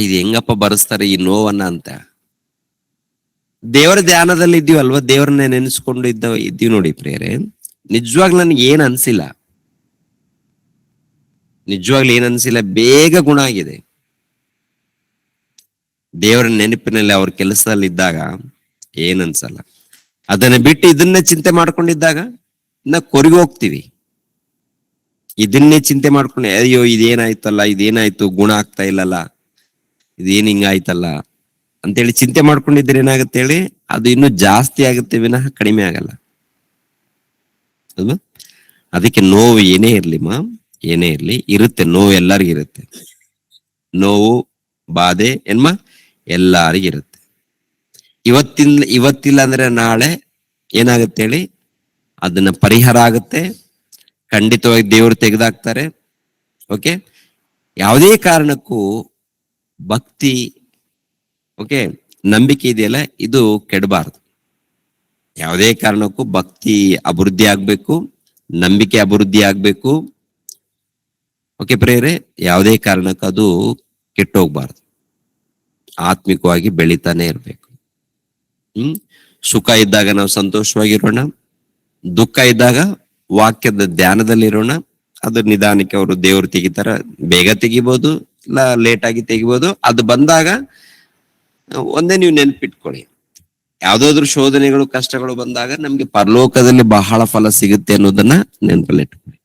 ಇದು ಹೆಂಗಪ್ಪ ಬರೆಸ್ತಾರೆ ಈ ನೋವನ್ನ ಅಂತ. ದೇವರ ಧ್ಯಾನದಲ್ಲಿ ಇದ್ದೀವಲ್ವ, ದೇವರನ್ನೇ ನೆನೆಸ್ಕೊಂಡು ಇದ್ದೀವಿ ನೋಡಿ ಪ್ರಿಯರೇ, ನಿಜವಾಗ್ಲೂ ನನ್ಗೆ ಏನ್ ಅನ್ಸಿಲ್ಲ, ನಿಜವಾಗ್ಲೂ ಏನ್ ಅನ್ಸಿಲ್ಲ, ಬೇಗ ಗುಣ ಆಗಿದೆ. ದೇವರ ನೆನಪಿನಲ್ಲಿ ಅವ್ರ ಕೆಲಸದಲ್ಲಿ ಇದ್ದಾಗ ಏನ್ ಅನ್ಸಲ್ಲ. ಅದನ್ನ ಬಿಟ್ಟು ಇದನ್ನೇ ಚಿಂತೆ ಮಾಡ್ಕೊಂಡಿದ್ದಾಗ ಕೊರಗಿ ಹೋಗ್ತೀವಿ. ಇದನ್ನೇ ಚಿಂತೆ ಮಾಡ್ಕೊಂಡು, ಅಯ್ಯೋ ಇದೇನಾಯ್ತಲ್ಲ, ಇದೇನಾಯ್ತು, ಗುಣ ಆಗ್ತಾ ಇಲ್ಲಲ್ಲ, ಇದೇನ್ ಹಿಂಗಾಯ್ತಲ್ಲ ಅಂತೇಳಿ ಚಿಂತೆ ಮಾಡ್ಕೊಂಡಿದ್ರೆ ಏನಾಗುತ್ತೆ ಹೇಳಿ, ಅದು ಇನ್ನೂ ಜಾಸ್ತಿ ಆಗುತ್ತೆ ವಿನಃ ಕಡಿಮೆ ಆಗಲ್ಲ. ಅಲ್ವಾ? ಅದಕ್ಕೆ ನೋವು ಏನೇ ಏನೇ ಇರ್ಲಿ ಇರುತ್ತೆ, ನೋವು ಎಲ್ಲರಿಗಿರುತ್ತೆ. ನೋವು ಬಾಧೆ ಎಲ್ಲರಿಗಿರುತ್ತೆ. ಇವತ್ತಿಲ್ಲ ಅಂದ್ರೆ ನಾಳೆ ಏನಾಗುತ್ತೆ ಹೇಳಿ, ಅದನ್ನ ಪರಿಹಾರ ಆಗುತ್ತೆ. ಖಂಡಿತವಾಗಿ ದೇವರು ತೆಗೆದಾಕ್ತಾರೆ. ಓಕೆ, ಯಾವುದೇ ಕಾರಣಕ್ಕೂ ಭಕ್ತಿ, ಓಕೆ, ನಂಬಿಕೆ ಇದೆಯಲ್ಲ, ಇದು ಕೆಡಬಾರದು. ಯಾವುದೇ ಕಾರಣಕ್ಕೂ ಭಕ್ತಿ ಅಭಿವೃದ್ಧಿ ಆಗ್ಬೇಕು, ನಂಬಿಕೆ ಅಭಿವೃದ್ಧಿ ಆಗ್ಬೇಕು. ಓಕೆ ಪ್ರೇರೆ, ಯಾವುದೇ ಕಾರಣಕ್ಕೂ ಅದು ಕೆಟ್ಟೋಗ್ಬಾರ್ದು, ಆತ್ಮಿಕವಾಗಿ ಬೆಳಿತಾನೆ ಇರ್ಬೇಕು. ಸುಖ ಇದ್ದಾಗ ನಾವು ಸಂತೋಷವಾಗಿರೋಣ, ದುಃಖ ಇದ್ದಾಗ ವಾಕ್ಯದ ಧ್ಯಾನದಲ್ಲಿ ಇರೋಣ. ಅದು ನಿಧಾನಕ್ಕೆ ಅವರು ದೇವರು ತೆಗಿತಾರ, ಬೇಗ ತೆಗಿಬಹುದು, ಇಲ್ಲ ಲೇಟ್ ಆಗಿ ತೆಗಿಬೋದು. ಅದು ಬಂದಾಗ ಒಂದೇ ನೀವು ನೆನ್ಪಿಟ್ಕೊಳ್ಳಿ, ಯಾವ್ದಾದ್ರು ಶೋಧನೆಗಳು ಕಷ್ಟಗಳು ಬಂದಾಗ ನಮ್ಗೆ ಪರಲೋಕದಲ್ಲಿ ಬಹಳ ಫಲ ಸಿಗುತ್ತೆ ಅನ್ನೋದನ್ನ ನೆನಪಲ್ಲಿಟ್ಕೊಳ್ಳಿ.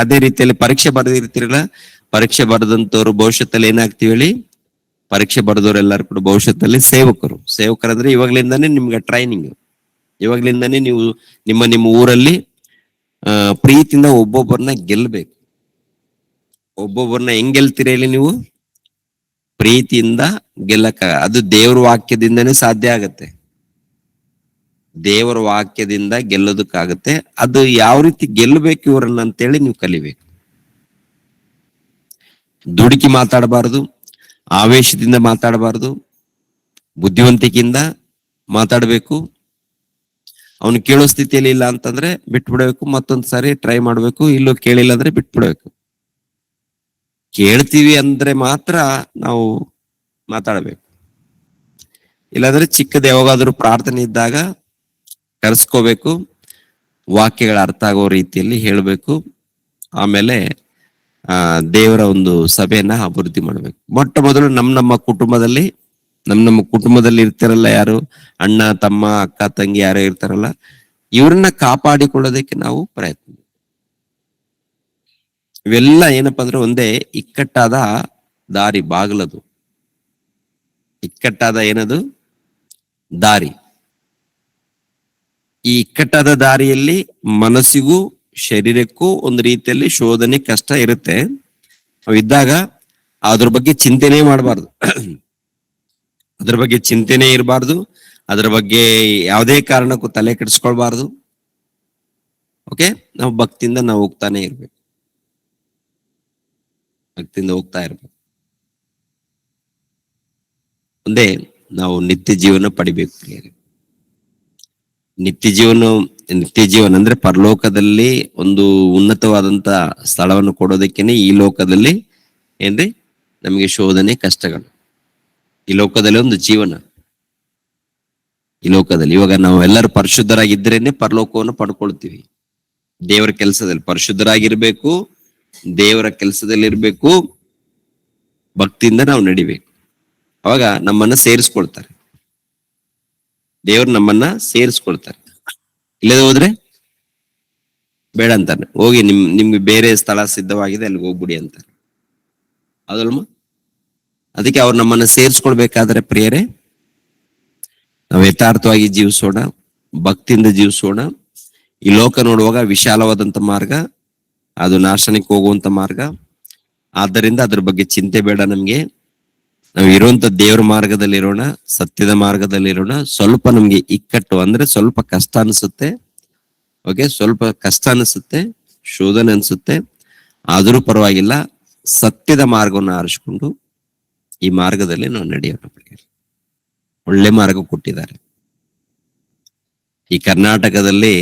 ಅದೇ ರೀತಿಯಲ್ಲಿ ಪರೀಕ್ಷೆ ಬರೆದಿರ್ತೀರಲ್ಲ, ಪರೀಕ್ಷೆ ಬರೆದಂತವ್ರು ಭವಿಷ್ಯದಲ್ಲಿ ಏನಾಗ್ತೀವಿ ಹೇಳಿ? ಪರೀಕ್ಷೆ ಬರೆದವರೆಲ್ಲರೂ ಕೂಡ ಭವಿಷ್ಯದಲ್ಲಿ ಸೇವಕರಂದ್ರೆ ಇವಾಗ್ಲಿಂದಾನೇ ನಿಮ್ಗೆ ಟ್ರೈನಿಂಗ್, ಇವಾಗ್ಲಿಂದಾನೇ ನೀವು ನಿಮ್ಮ ಊರಲ್ಲಿ ಪ್ರೀತಿಯಿಂದ ಒಬ್ಬೊಬ್ಬರನ್ನ ಗೆಲ್ಬೇಕು. ಒಬ್ಬೊಬ್ಬರನ್ನ ಹೆಂಗ್ ಗೆಲ್ತೀರ ಹೇಳಿ ನೀವು? ಪ್ರೀತಿಯಿಂದ ಗೆಲ್ಲಕ್ಕ. ಅದು ದೇವ್ರ ವಾಕ್ಯದಿಂದನೇ ಸಾಧ್ಯ ಆಗತ್ತೆ. ದೇವರ ವಾಕ್ಯದಿಂದ ಗೆಲ್ಲೋದಕ್ಕಾಗತ್ತೆ. ಅದು ಯಾವ ರೀತಿ ಗೆಲ್ಲಬೇಕು ಇವ್ರನ್ನ ಅಂತೇಳಿ ನೀವು ಕಲಿಬೇಕು. ದುಡುಕಿ ಮಾತಾಡಬಾರದು, ಆವೇಶದಿಂದ ಮಾತಾಡಬಾರದು, ಬುದ್ಧಿವಂತಿಕೆಯಿಂದ ಮಾತಾಡಬೇಕು. ಅವನು ಕೇಳೋ ಸ್ಥಿತಿಯಲ್ಲಿ ಇಲ್ಲ ಅಂತಂದ್ರೆ ಬಿಟ್ಬಿಡ್ಬೇಕು, ಮತ್ತೊಂದ್ ಸಾರಿ ಟ್ರೈ ಮಾಡ್ಬೇಕು. ಇಲ್ಲೂ ಕೇಳಿಲ್ಲ ಅಂದ್ರೆ ಬಿಟ್ಬಿಡ್ಬೇಕು. ಕೇಳ್ತೀವಿ ಅಂದ್ರೆ ಮಾತ್ರ ನಾವು ಮಾತಾಡಬೇಕು. ಇಲ್ಲಾಂದ್ರೆ ಚಿಕ್ಕದ ಯಾವಾಗಾದ್ರೂ ಪ್ರಾರ್ಥನೆ ಇದ್ದಾಗ ಕರೆಸ್ಕೋಬೇಕು, ವಾಕ್ಯಗಳ ಅರ್ಥ ಆಗೋ ರೀತಿಯಲ್ಲಿ ಹೇಳಬೇಕು. ಆಮೇಲೆ ದೇವರ ಒಂದು ಸಭೆಯನ್ನ ಅಭಿವೃದ್ಧಿ ಮಾಡ್ಬೇಕು. ಮೊಟ್ಟ ಮೊದಲು ನಮ್ಮ ಕುಟುಂಬದಲ್ಲಿ ಇರ್ತಾರಲ್ಲ, ಯಾರು ಅಣ್ಣ ತಮ್ಮ ಅಕ್ಕ ತಂಗಿ ಯಾರೋ ಇರ್ತಾರಲ್ಲ, ಇವ್ರನ್ನ ಕಾಪಾಡಿಕೊಳ್ಳೋದಕ್ಕೆ ನಾವು ಪ್ರಯತ್ನ. ಇವೆಲ್ಲ ಏನಪ್ಪಾ ಅಂದ್ರೆ ಒಂದೇ ಇಕ್ಕಟ್ಟಾದ ದಾರಿ, ಬಾಗಲದು ಇಕ್ಕಟ್ಟಾದ ಏನದು ದಾರಿ. ಈ ಇಕ್ಕಟ್ಟಾದ ದಾರಿಯಲ್ಲಿ ಮನಸ್ಸಿಗೂ ಶರೀರಕ್ಕೂ ಒಂದು ರೀತಿಯಲ್ಲಿ ಶೋಧನೆ ಕಷ್ಟ ಇರುತ್ತೆ. ಅವಿದ್ದಾಗ ಅದ್ರ ಬಗ್ಗೆ ಚಿಂತೆನೇ ಮಾಡಬಾರ್ದು, ಅದ್ರ ಬಗ್ಗೆ ಚಿಂತೆನೇ ಇರಬಾರ್ದು, ಅದ್ರ ಬಗ್ಗೆ ಯಾವುದೇ ಕಾರಣಕ್ಕೂ ತಲೆ ಕೆಡಿಸ್ಕೊಳ್ಬಾರ್ದು. ಓಕೆ, ನಾವು ಭಕ್ತಿಯಿಂದ ನಾವು ಹೋಗ್ತಾನೆ ಇರ್ಬೇಕು, ಭಕ್ತಿಯಿಂದ ಹೋಗ್ತಾ ಇರ್ಬೇಕು. ಒಂದೇ ನಾವು ನಿತ್ಯ ಜೀವನ ಪಡಿಬೇಕು. ನಿತ್ಯ ಜೀವನ ಅಂದ್ರೆ ಪರಲೋಕದಲ್ಲಿ ಒಂದು ಉನ್ನತವಾದಂತ ಸ್ಥಳವನ್ನು ಕೊಡೋದಕ್ಕೇನೆ ಈ ಲೋಕದಲ್ಲಿ ಏನ್ರಿ ನಮಗೆ ಶೋಧನೆ ಕಷ್ಟಗಳು. ಈ ಲೋಕದಲ್ಲಿ ಒಂದು ಜೀವನ, ಈ ಲೋಕದಲ್ಲಿ ಇವಾಗ ನಾವು ಎಲ್ಲರೂ ಪರಿಶುದ್ಧರಾಗಿದ್ರೇನೆ ಪರಲೋಕವನ್ನು ಪಡ್ಕೊಳ್ತೀವಿ. ದೇವರ ಕೆಲಸದಲ್ಲಿ ಪರಿಶುದ್ಧರಾಗಿರ್ಬೇಕು, ದೇವರ ಕೆಲಸದಲ್ಲಿ ಇರ್ಬೇಕು, ಭಕ್ತಿಯಿಂದ ನಾವು ನಡಿಬೇಕು. ಅವಾಗ ನಮ್ಮನ್ನ ಸೇರಿಸ್ಕೊಳ್ತಾರೆ, ದೇವ್ರು ನಮ್ಮನ್ನ ಸೇರಿಸ್ಕೊಳ್ತಾರೆ. ಇಲ್ಲದೆ ಹೋದ್ರೆ ಬೇಡ ಅಂತಾನೆ, ಹೋಗಿ ನಿಮ್ಗೆ ಬೇರೆ ಸ್ಥಳ ಸಿದ್ಧವಾಗಿದೆ ಅಲ್ಲಿಗೆ ಹೋಗ್ಬಿಡಿ ಅಂತಾರೆ. ಅದಲ್ಮ ಅದಕ್ಕೆ ಅವ್ರು ನಮ್ಮನ್ನ ಸೇರಿಸ್ಕೊಳ್ಬೇಕಾದ್ರೆ ಪ್ರಿಯರೇ, ನಾವು ಯಥಾರ್ಥವಾಗಿ ಜೀವಿಸೋಣ, ಭಕ್ತಿಯಿಂದ ಜೀವಿಸೋಣ. ಈ ಲೋಕ ನೋಡುವಾಗ ವಿಶಾಲವಾದಂತ ಮಾರ್ಗ, ಅದು ನಾಶನಕ್ಕೆ ಹೋಗುವಂತ ಮಾರ್ಗ. ಆದ್ದರಿಂದ ಅದ್ರ ಬಗ್ಗೆ ಚಿಂತೆ ಬೇಡ ನಮ್ಗೆ. ನಾವು ಇರುವಂತ ದೇವರ ಮಾರ್ಗದಲ್ಲಿರೋಣ, ಸತ್ಯದ ಮಾರ್ಗದಲ್ಲಿರೋಣ. ಸ್ವಲ್ಪ ನಮ್ಗೆ ಇಕ್ಕಟ್ಟು ಅಂದ್ರೆ ಸ್ವಲ್ಪ ಕಷ್ಟ ಅನ್ಸುತ್ತೆ, ಓಕೆ, ಸ್ವಲ್ಪ ಕಷ್ಟ ಅನಿಸುತ್ತೆ, ಶೋಧನೆ ಅನ್ಸುತ್ತೆ, ಆದರೂ ಪರವಾಗಿಲ್ಲ. ಸತ್ಯದ ಮಾರ್ಗವನ್ನು ಆರಿಸ್ಕೊಂಡು ಈ ಮಾರ್ಗದಲ್ಲಿ ನಾವು ನಡೆಯೋಣ. ಒಳ್ಳೆ ಮಾರ್ಗ ಕೊಟ್ಟಿದ್ದಾರೆ. ಈ ಕರ್ನಾಟಕದಲ್ಲಿ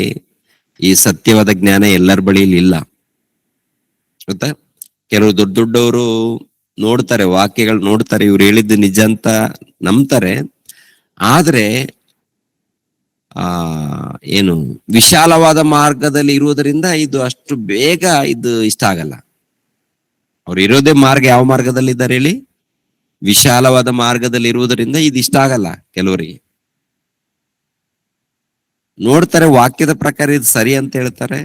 ಈ ಸತ್ಯವಾದ ಜ್ಞಾನ ಎಲ್ಲರ ಬಳಿಯಲ್ಲಿ ಇಲ್ಲ, ಗೊತ್ತಾ? ಕೆಲವು ದೊಡ್ಡವರು ನೋಡ್ತಾರೆ, ವಾಕ್ಯಗಳು ನೋಡ್ತಾರೆ, ಇವ್ರು ಹೇಳಿದ್ದು ನಿಜ ಅಂತ ನಂಬ್ತಾರೆ. ಆದ್ರೆ ಏನು ವಿಶಾಲವಾದ ಮಾರ್ಗದಲ್ಲಿ ಇರುವುದರಿಂದ ಇದು ಅಷ್ಟು ಬೇಗ ಇದು ಇಷ್ಟ ಆಗಲ್ಲ. ಅವ್ರು ಇರೋದೇ ಮಾರ್ಗ, ಯಾವ ಮಾರ್ಗದಲ್ಲಿ ಇದ್ದಾರೆ ಹೇಳಿ? ವಿಶಾಲವಾದ ಮಾರ್ಗದಲ್ಲಿ ಇರುವುದರಿಂದ ಇದು ಇಷ್ಟ ಆಗಲ್ಲ ಕೆಲವರಿಗೆ. ನೋಡ್ತಾರೆ, ವಾಕ್ಯದ ಪ್ರಕಾರ ಇದು ಸರಿ ಅಂತ ಹೇಳ್ತಾರೆ.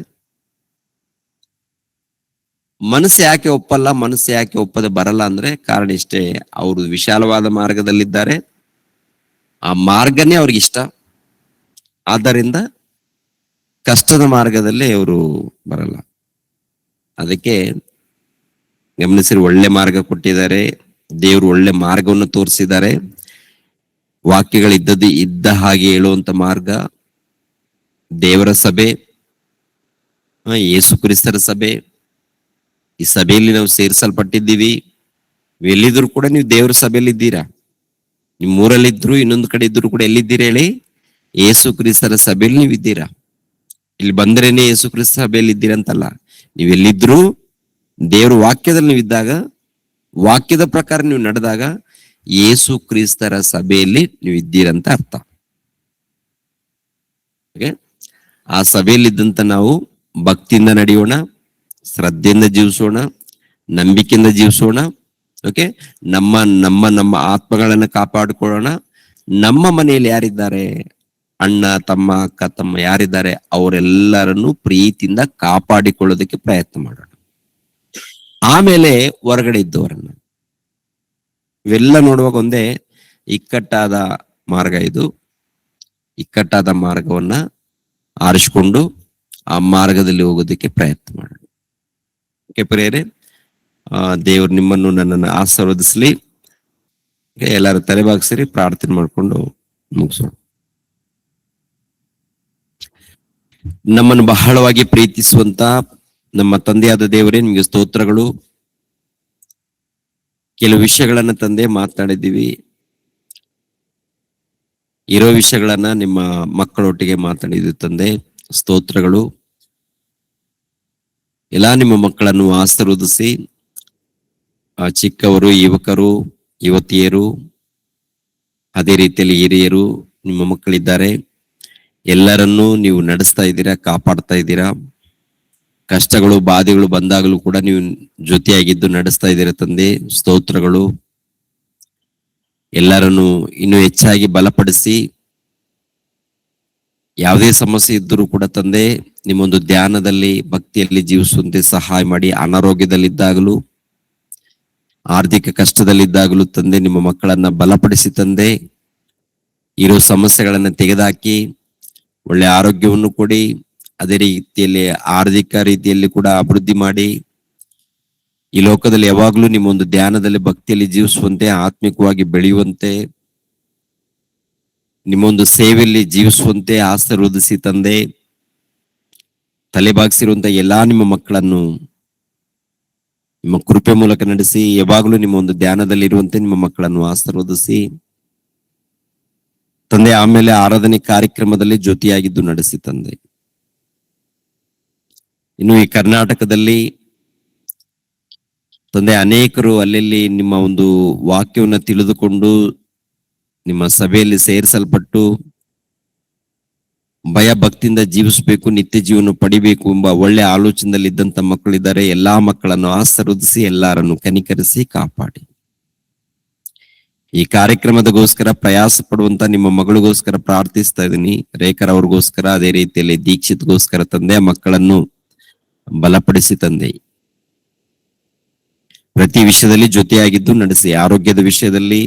ಮನಸ್ಸು ಯಾಕೆ ಒಪ್ಪಲ್ಲ, ಮನಸ್ಸು ಯಾಕೆ ಒಪ್ಪದೆ ಬರಲ್ಲ ಅಂದ್ರೆ ಕಾರಣ ಇಷ್ಟೇ, ಅವರು ವಿಶಾಲವಾದ ಮಾರ್ಗದಲ್ಲಿದ್ದಾರೆ, ಆ ಮಾರ್ಗನೇ ಅವ್ರಿಗೆ ಇಷ್ಟ. ಆದ್ದರಿಂದ ಕಷ್ಟದ ಮಾರ್ಗದಲ್ಲಿ ಅವರು ಬರಲ್ಲ. ಅದಕ್ಕೆ ಗಮನಿಸಿರಿ, ಒಳ್ಳೆ ಮಾರ್ಗ ಕೊಟ್ಟಿದ್ದಾರೆ, ದೇವರು ಒಳ್ಳೆ ಮಾರ್ಗವನ್ನು ತೋರಿಸಿದ್ದಾರೆ. ವಾಕ್ಯಗಳಿದ್ದದ್ದು ಇದ್ದ ಹಾಗೆ ಹೇಳುವಂತ ಮಾರ್ಗ, ದೇವರ ಸಭೆ, ಯೇಸು ಕ್ರಿಸ್ತರ ಸಭೆ. ಈ ಸಭೆಯಲ್ಲಿ ನಾವು ಸೇರಿಸಲ್ಪಟ್ಟಿದ್ದೀವಿ. ಎಲ್ಲಿದ್ರು ಕೂಡ ನೀವು ದೇವರ ಸಭೆಯಲ್ಲಿ ಇದ್ದೀರಾ. ನಿಮ್ ಊರಲ್ಲಿದ್ರು ಇನ್ನೊಂದು ಕಡೆ ಇದ್ರು ಕೂಡ ಎಲ್ಲಿದ್ದೀರಾ ಹೇಳಿ? ಯೇಸು ಕ್ರಿಸ್ತರ ಸಭೆಯಲ್ಲಿ ನೀವು ಇದ್ದೀರಾ. ಇಲ್ಲಿ ಬಂದ್ರೇನೆ ಯೇಸು ಕ್ರಿಸ್ತ ಸಭೆಯಲ್ಲಿ ಇದ್ದೀರಾ ಅಂತಲ್ಲ, ನೀವೆಲ್ಲಿದ್ರು ದೇವರ ವಾಕ್ಯದಲ್ಲಿ ನೀವು ಇದ್ದಾಗ, ವಾಕ್ಯದ ಪ್ರಕಾರ ನೀವು ನಡೆದಾಗ ಯೇಸು ಕ್ರಿಸ್ತರ ಸಭೆಯಲ್ಲಿ ನೀವು ಇದ್ದೀರಂತ ಅರ್ಥ. ಆ ಸಭೆಯಲ್ಲಿದ್ದಂತ ನಾವು ಭಕ್ತಿಯಿಂದ ನಡೆಯೋಣ, ಶ್ರದ್ಧೆಯಿಂದ ಜೀವಿಸೋಣ, ನಂಬಿಕೆಯಿಂದ ಜೀವಿಸೋಣ. ಓಕೆ, ನಮ್ಮ ನಮ್ಮ ನಮ್ಮ ಆತ್ಮಗಳನ್ನ ಕಾಪಾಡಿಕೊಳ್ಳೋಣ. ನಮ್ಮ ಮನೆಯಲ್ಲಿ ಯಾರಿದ್ದಾರೆ, ಅಣ್ಣ ತಮ್ಮ ಅಕ್ಕ ತಮ್ಮ ಯಾರಿದ್ದಾರೆ, ಅವರೆಲ್ಲರನ್ನು ಪ್ರೀತಿಯಿಂದ ಕಾಪಾಡಿಕೊಳ್ಳೋದಕ್ಕೆ ಪ್ರಯತ್ನ ಮಾಡೋಣ. ಆಮೇಲೆ ಹೊರಗಡೆ ಇದ್ದವರನ್ನ ಇವೆಲ್ಲ ನೋಡುವಾಗ ಒಂದೇ ಇಕ್ಕಟ್ಟಾದ ಮಾರ್ಗ ಇದು. ಇಕ್ಕಟ್ಟಾದ ಮಾರ್ಗವನ್ನ ಆರಿಸಿಕೊಂಡು ಆ ಮಾರ್ಗದಲ್ಲಿ ಹೋಗೋದಕ್ಕೆ ಪ್ರಯತ್ನ ಮಾಡೋಣ. ಓಕೆ ಪ್ರಿಯರೇ, ದೇವರು ನಿಮ್ಮನ್ನು ನನ್ನನ್ನು ಆಶೀರ್ವದಿಸಲಿ. ಎಲ್ಲರೂ ತಲೆಬಾಗಿಸಿರಿ, ಪ್ರಾರ್ಥನೆ ಮಾಡ್ಕೊಂಡು ಮುಗಿಸೋಣ. ನಮ್ಮನ್ನು ಬಹಳವಾಗಿ ಪ್ರೀತಿಸುವಂತ ನಮ್ಮ ತಂದೆಯಾದ ದೇವರೇ, ನಿಮಗೆ ಸ್ತೋತ್ರಗಳು. ಕೆಲವು ವಿಷಯಗಳನ್ನ ತಂದೆ ಮಾತನಾಡಿದ್ದೀವಿ. ಇರೋ ವಿಷಯಗಳನ್ನ ನಿಮ್ಮ ಮಕ್ಕಳೊಟ್ಟಿಗೆ ಮಾತನಾಡಿದ್ವಿ ತಂದೆ, ಸ್ತೋತ್ರಗಳು. ಎಲ್ಲ ನಿಮ್ಮ ಮಕ್ಕಳನ್ನು ಆಶೀರ್ವದಿಸಿ, ಚಿಕ್ಕವರು, ಯುವಕರು, ಯುವತಿಯರು, ಅದೇ ರೀತಿಯಲ್ಲಿ ಹಿರಿಯರು ನಿಮ್ಮ ಮಕ್ಕಳಿದ್ದಾರೆ. ಎಲ್ಲರನ್ನೂ ನೀವು ನಡೆಸ್ತಾ ಇದ್ದೀರಾ, ಕಾಪಾಡ್ತಾ ಇದ್ದೀರಾ. ಕಷ್ಟಗಳು ಬಾಧೆಗಳು ಬಂದಾಗಲೂ ಕೂಡ ನೀವು ಜೊತೆಯಾಗಿದ್ದು ನಡೆಸ್ತಾ ಇದ್ದೀರಾ ತಂದೆ, ಸ್ತೋತ್ರಗಳು. ಎಲ್ಲರನ್ನು ಇನ್ನೂ ಹೆಚ್ಚಾಗಿ ಬಲಪಡಿಸಿ, ಯಾವುದೇ ಸಮಸ್ಯೆ ಇದ್ದರೂ ಕೂಡ ತಂದೆ ನಿಮ್ಮೊಂದು ಧ್ಯಾನದಲ್ಲಿ ಭಕ್ತಿಯಲ್ಲಿ ಜೀವಿಸುವಂತೆ ಸಹಾಯ ಮಾಡಿ. ಅನಾರೋಗ್ಯದಲ್ಲಿದ್ದಾಗಲೂ ಆರ್ಥಿಕ ಕಷ್ಟದಲ್ಲಿದ್ದಾಗಲೂ ತಂದೆ ನಿಮ್ಮ ಮಕ್ಕಳನ್ನ ಬಲಪಡಿಸಿ ತಂದೆ, ಇರೋ ಸಮಸ್ಯೆಗಳನ್ನ ತೆಗೆದುಹಾಕಿ ಒಳ್ಳೆ ಆರೋಗ್ಯವನ್ನು ಕೊಡಿ. ಅದೇ ರೀತಿಯಲ್ಲಿ ಆರ್ಥಿಕ ರೀತಿಯಲ್ಲಿ ಕೂಡ ಅಭಿವೃದ್ಧಿ ಮಾಡಿ, ಈ ಲೋಕದಲ್ಲಿ ಯಾವಾಗಲೂ ನಿಮ್ಮೊಂದು ಧ್ಯಾನದಲ್ಲಿ ಭಕ್ತಿಯಲ್ಲಿ ಜೀವಿಸುವಂತೆ, ಆತ್ಮಿಕವಾಗಿ ಬೆಳೆಯುವಂತೆ, ನಿಮ್ಮೊಂದು ಸೇವೆಯಲ್ಲಿ ಜೀವಿಸುವಂತೆ ಆಶೀರ್ವದಿಸಿ ತಂದೆ. ತಲೆಬಾಗಿಸಿರುವಂತ ಎಲ್ಲಾ ನಿಮ್ಮ ಮಕ್ಕಳನ್ನು ನಿಮ್ಮ ಕೃಪೆ ಮೂಲಕ ನಡೆಸಿ, ಯಾವಾಗಲೂ ನಿಮ್ಮ ಒಂದು ಧ್ಯಾನದಲ್ಲಿ ಇರುವಂತೆ ನಿಮ್ಮ ಮಕ್ಕಳನ್ನು ಆಶೀರ್ವದಿಸಿ ತಂದೆ. ಆಮೇಲೆ ಆರಾಧನೆ ಕಾರ್ಯಕ್ರಮದಲ್ಲಿ ಜೊತೆಯಾಗಿದ್ದು ನಡೆಸಿ ತಂದೆ. ಇನ್ನು ಈ ಕರ್ನಾಟಕದಲ್ಲಿ ತಂದೆ ಅನೇಕರು ಅಲ್ಲಲ್ಲಿ ನಿಮ್ಮ ಒಂದು ವಾಕ್ಯವನ್ನು ತಿಳಿದುಕೊಂಡು ನಿಮ್ಮ ಸಭೆಯಲ್ಲಿ ಸೇರಿಸಲ್ಪಟ್ಟು ಭಯ ಭಕ್ತಿಯಿಂದ ಜೀವಿಸಬೇಕು, ನಿತ್ಯ ಜೀವನ ಪಡಿಬೇಕು ಎಂಬ ಒಳ್ಳೆ ಆಲೋಚನೆಯಲ್ಲಿ ಇದ್ದಂತ ಮಕ್ಕಳಿದ್ದಾರೆ. ಎಲ್ಲಾ ಮಕ್ಕಳನ್ನು ಆಶೀರ್ವದಿಸಿ, ಎಲ್ಲರನ್ನು ಕನಿಕರಿಸಿ ಕಾಪಾಡಿ. ಈ ಕಾರ್ಯಕ್ರಮದಗೋಸ್ಕರ ಪ್ರಯಾಸ ಪಡುವಂತ ನಿಮ್ಮ ಮಗಳಿಗೋಸ್ಕರ ಪ್ರಾರ್ಥಿಸ್ತಾ ಇದ್ದೀನಿ, ರೇಖರ್ ಅವ್ರಿಗೋಸ್ಕರ. ಅದೇ ರೀತಿಯಲ್ಲಿ ದೀಕ್ಷಿತ್ಗೋಸ್ಕರ ತಂದೆ, ಮಕ್ಕಳನ್ನು ಬಲಪಡಿಸಿ ತಂದೆ. ಪ್ರತಿ ವಿಷಯದಲ್ಲಿ ಜೊತೆಯಾಗಿದ್ದು ನಡೆಸಿ. ಆರೋಗ್ಯದ ವಿಷಯದಲ್ಲಿ,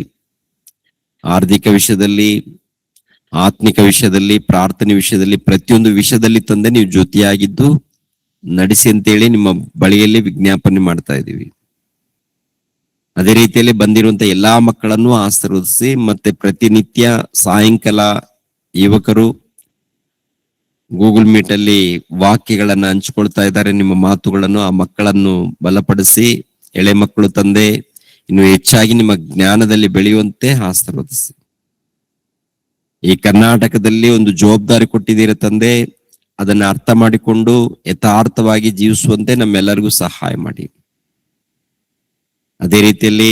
ಆರ್ಥಿಕ ವಿಷಯದಲ್ಲಿ, ಆತ್ಮಿಕ ವಿಷಯದಲ್ಲಿ, ಪ್ರಾರ್ಥನೆ ವಿಷಯದಲ್ಲಿ, ಪ್ರತಿಯೊಂದು ವಿಷಯದಲ್ಲಿ ತಂದೆ ನೀವು ಜೊತೆಯಾಗಿದ್ದು ನಡೆಸಿ ಅಂತೇಳಿ ನಿಮ್ಮ ಬಳಿಯಲ್ಲಿ ವಿಜ್ಞಾಪನೆ ಮಾಡ್ತಾ ಇದ್ದೀವಿ. ಅದೇ ರೀತಿಯಲ್ಲಿ ಬಂದಿರುವಂತ ಎಲ್ಲಾ ಮಕ್ಕಳನ್ನು ಆಶೀರ್ವದಿಸಿ. ಮತ್ತೆ ಪ್ರತಿನಿತ್ಯ ಸಾಯಂಕಾಲ ಯುವಕರು ಗೂಗಲ್ ಮೀಟ್ ಅಲ್ಲಿ ವಾಕ್ಯಗಳನ್ನ ಹಂಚಿಕೊಳ್ತಾ ಇದ್ದಾರೆ, ನಿಮ್ಮ ಮಾತುಗಳನ್ನು. ಆ ಮಕ್ಕಳನ್ನು ಬಲಪಡಿಸಿ, ಎಳೆ ಮಕ್ಕಳು ತಂದೆ ಇನ್ನು ಹೆಚ್ಚಾಗಿ ನಿಮ್ಮ ಜ್ಞಾನದಲ್ಲಿ ಬೆಳೆಯುವಂತೆ ಆಶೀರ್ವದಿಸಿ. ಈ ಕರ್ನಾಟಕದಲ್ಲಿ ಒಂದು ಜವಾಬ್ದಾರಿ ಕೊಟ್ಟಿದ್ದೀರ ತಂದೆ, ಅದನ್ನ ಅರ್ಥ ಮಾಡಿಕೊಂಡು ಯಥಾರ್ಥವಾಗಿ ಜೀವಿಸುವಂತೆ ನಮ್ಮೆಲ್ಲರಿಗೂ ಸಹಾಯ ಮಾಡಿ. ಅದೇ ರೀತಿಯಲ್ಲಿ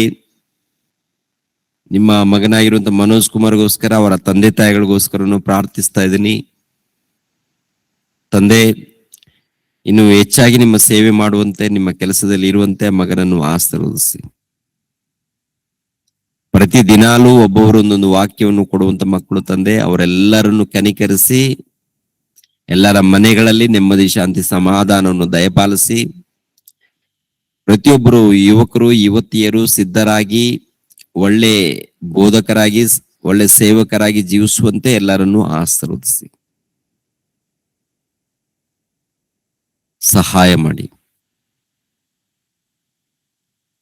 ನಿಮ್ಮ ಮಗನಾಗಿರುವಂತ ಮನೋಜ್ ಕುಮಾರ್ಗೋಸ್ಕರ, ಅವರ ತಂದೆ ತಾಯಿಗಳಿಗೋಸ್ಕರನು ಪ್ರಾರ್ಥಿಸ್ತಾ ಇದ್ದೀನಿ ತಂದೆ. ಇನ್ನು ಹೆಚ್ಚಾಗಿ ನಿಮ್ಮ ಸೇವೆ ಮಾಡುವಂತೆ, ನಿಮ್ಮ ಕೆಲಸದಲ್ಲಿ ಇರುವಂತೆ ಮಗನನ್ನು ಆಶೀರ್ವದಿಸಿ. ಪ್ರತಿ ದಿನಾಲೂ ಒಬ್ಬೊಬ್ಬರು ಒಂದೊಂದು ವಾಕ್ಯವನ್ನು ಕೊಡುವಂತ ಮಕ್ಕಳು ತಂದೆ, ಅವರೆಲ್ಲರನ್ನು ಕನಿಕರಿಸಿ ಎಲ್ಲರ ಮನೆಗಳಲ್ಲಿ ನೆಮ್ಮದಿ, ಶಾಂತಿ, ಸಮಾಧಾನವನ್ನು ದಯಪಾಲಿಸಿ. ಪ್ರತಿಯೊಬ್ಬರು ಯುವಕರು, ಯುವತಿಯರು ಸಿದ್ಧರಾಗಿ, ಒಳ್ಳೆ ಬೋಧಕರಾಗಿ, ಒಳ್ಳೆ ಸೇವಕರಾಗಿ ಜೀವಿಸುವಂತೆ ಎಲ್ಲರನ್ನು ಆಶೀರ್ವದಿಸಿ ಸಹಾಯ ಮಾಡಿ.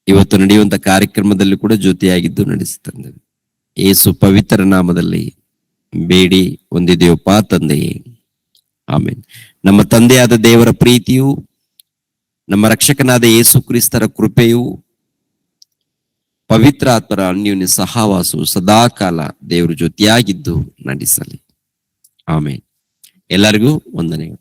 ಇವತ್ತು ನಡೆಯುವಂತ ಕಾರ್ಯಕ್ರಮದಲ್ಲಿ ಕೂಡ ಜೊತೆಯಾಗಿದ್ದು ನಡೆಸಿ ತಂದೆ. ಯೇಸು ಪವಿತ್ರ ನಾಮದಲ್ಲಿ ಬೇಡಿ ಹೊಂದಿದೆಯಪ್ಪ ತಂದೆಯೇ, ಆಮೇನ್. ನಮ್ಮ ತಂದೆಯಾದ ದೇವರ ಪ್ರೀತಿಯು, ನಮ್ಮ ರಕ್ಷಕನಾದ ಯೇಸು ಕ್ರಿಸ್ತರ ಕೃಪೆಯು, ಪವಿತ್ರ ಆತ್ಮರ ಅನ್ಯೋನ್ಯ ಸಹವಾಸವು ಸದಾಕಾಲ ದೇವರು ಜೊತೆಯಾಗಿದ್ದು ನಡೆಸಲಿ. ಆಮೇನ್. ಎಲ್ಲರಿಗೂ ವಂದನೆಗಳು.